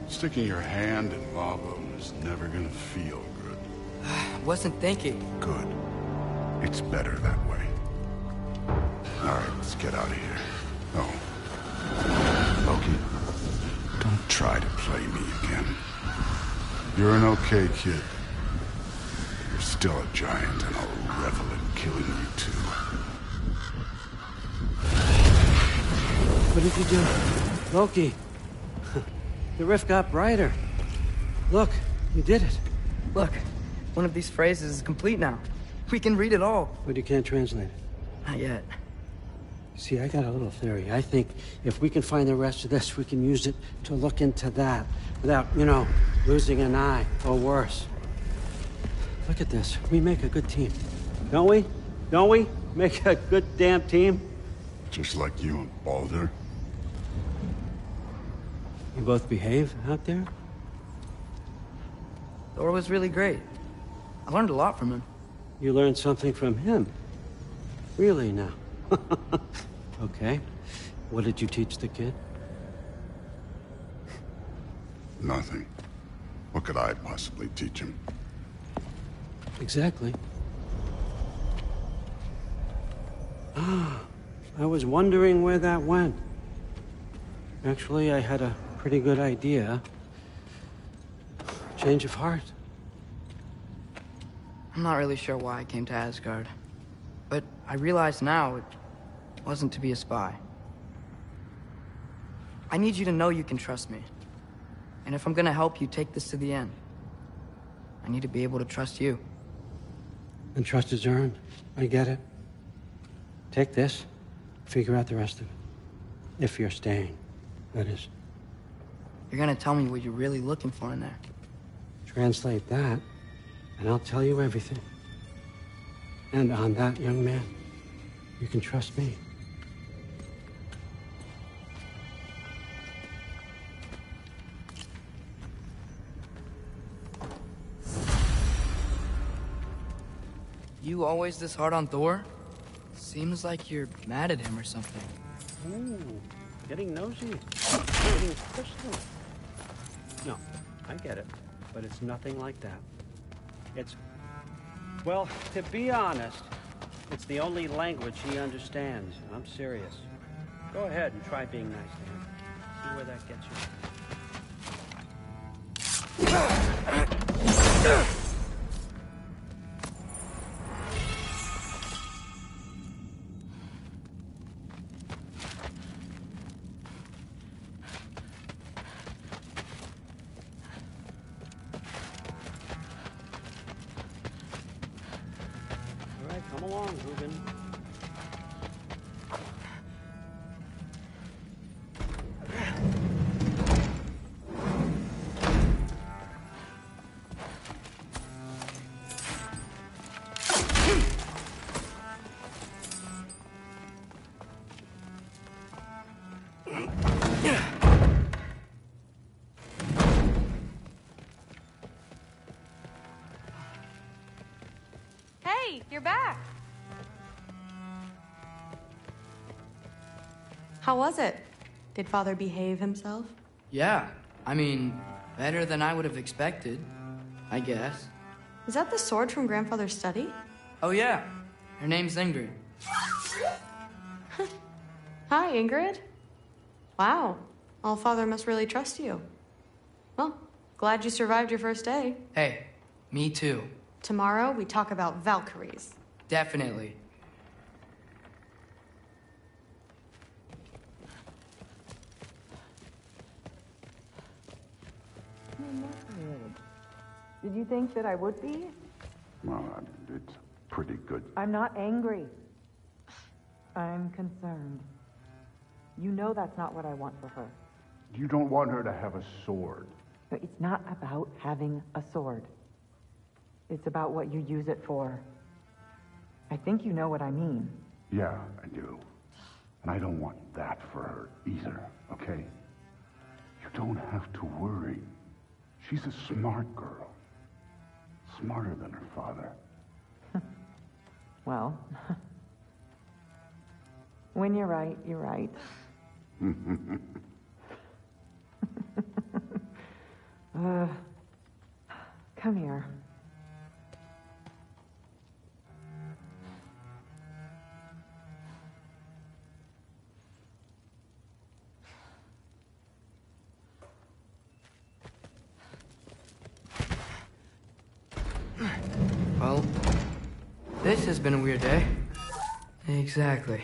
Sticking your hand in lava is never gonna feel good. Wasn't thinking. Good. It's better that way. All right, let's get out of here. Oh. Loki, don't try to play me again. You're an okay kid. You're still a giant, and I'll revel in killing you too. What did you do? Loki. The rift got brighter. Look, you did it. Look, one of these phrases is complete now. We can read it all. But you can't translate it. Not yet. See, I got a little theory. I think if we can find the rest of this, we can use it to look into that without, losing an eye or worse. Look at this. We make a good team. Don't we? Don't we? Make a good damn team? Just like you and Baldur. You both behave out there? Thor was really great. I learned a lot from him. You learned something from him? Really now? Okay. What did you teach the kid? Nothing. What could I possibly teach him? Exactly. I was wondering where that went. Actually, I had a pretty good idea. Change of heart. I'm not really sure why I came to Asgard. But I realize now it wasn't to be a spy. I need you to know you can trust me. And if I'm gonna help you take this to the end, I need to be able to trust you. And trust is earned. I get it. Take this, figure out the rest of it. If you're staying, that is. You're gonna tell me what you're really looking for in there. Translate that, and I'll tell you everything. And on that, young man, you can trust me. You always this hard on Thor? Seems like you're mad at him or something. Ooh, getting nosy. Getting personal. No, I get it, but it's nothing like that. It's, well, to be honest, it's the only language he understands. I'm serious. Go ahead and try being nice to him. See where that gets you. Come along, Ruben. Hey, you're back. How was it? Did Father behave himself? Yeah, I mean, better than I would have expected, I guess. Is that the sword from Grandfather's study? Oh yeah, her name's Ingrid. Hi, Ingrid. Wow, Allfather must really trust you. Well, glad you survived your first day. Hey, me too. Tomorrow, we talk about Valkyries. Definitely. Did you think that I would be? Well, it's pretty good. I'm not angry. I'm concerned. You know that's not what I want for her. You don't want her to have a sword. No, it's not about having a sword. It's about what you use it for. I think you know what I mean. Yeah, I do. And I don't want that for her either, okay? You don't have to worry. She's a smart girl. Smarter than her father. Well, when you're right, you're right. Come here. This has been a weird day. Exactly.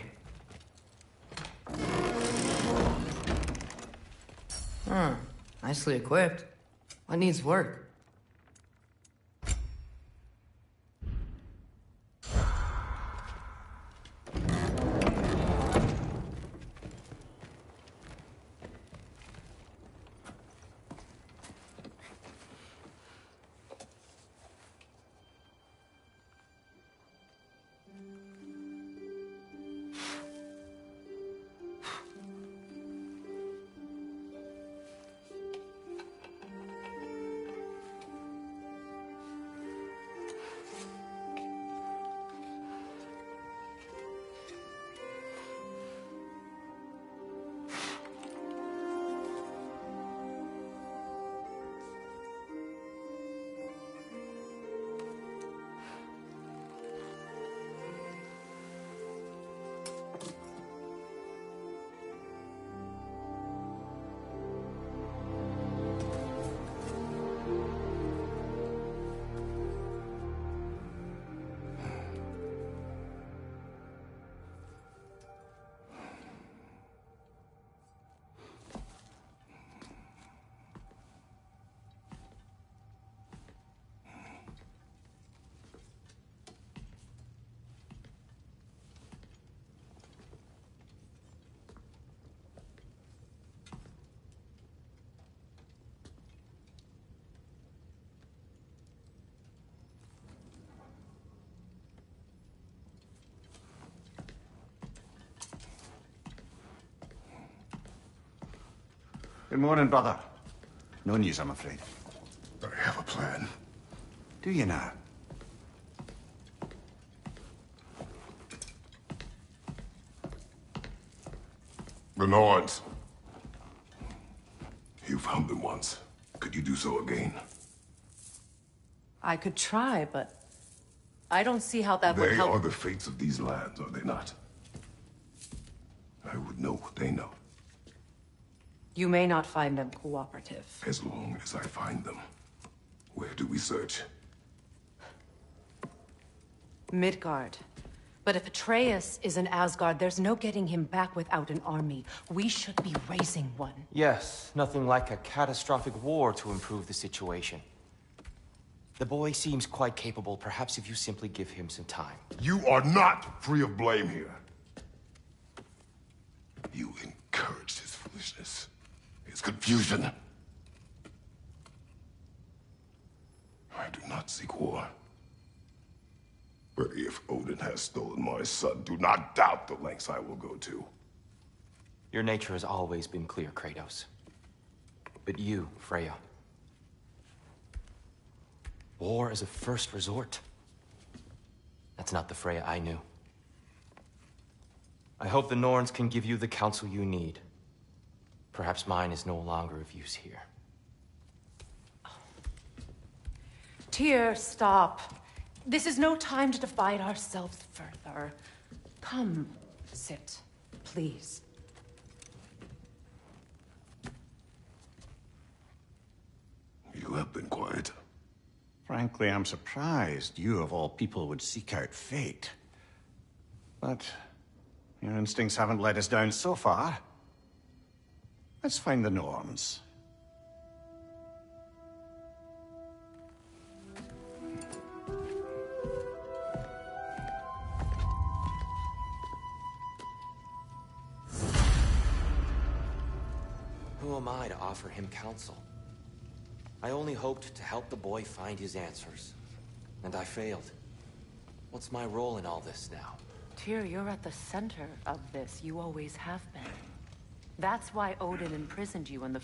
Huh. Nicely equipped. What needs work? Good morning, brother. No news, I'm afraid. I have a plan. Do you now? The Norns. You found them once. Could you do so again? I could try, but I don't see how that would help. They are the fates of these lands, are they not? I would know what they know. You may not find them cooperative. As long as I find them. Where do we search? Midgard. But if Atreus is in Asgard, there's no getting him back without an army. We should be raising one. Yes, nothing like a catastrophic war to improve the situation. The boy seems quite capable. Perhaps if you simply give him some time. You are not free of blame here. You encouraged his foolishness. His confusion. I do not seek war. But if Odin has stolen my son, do not doubt the lengths I will go to. Your nature has always been clear, Kratos. But you, Freya. War is a first resort. That's not the Freya I knew. I hope the Norns can give you the counsel you need. Perhaps mine is no longer of use here. Tyr, stop. This is no time to divide ourselves further. Come, sit, please. You have been quiet. Frankly, I'm surprised you, of all people, would seek out fate. But your instincts haven't let us down so far. Let's find the Norns. Who am I to offer him counsel? I only hoped to help the boy find his answers. And I failed. What's my role in all this now? Tyr, you're at the center of this. You always have been. That's why Odin imprisoned you in the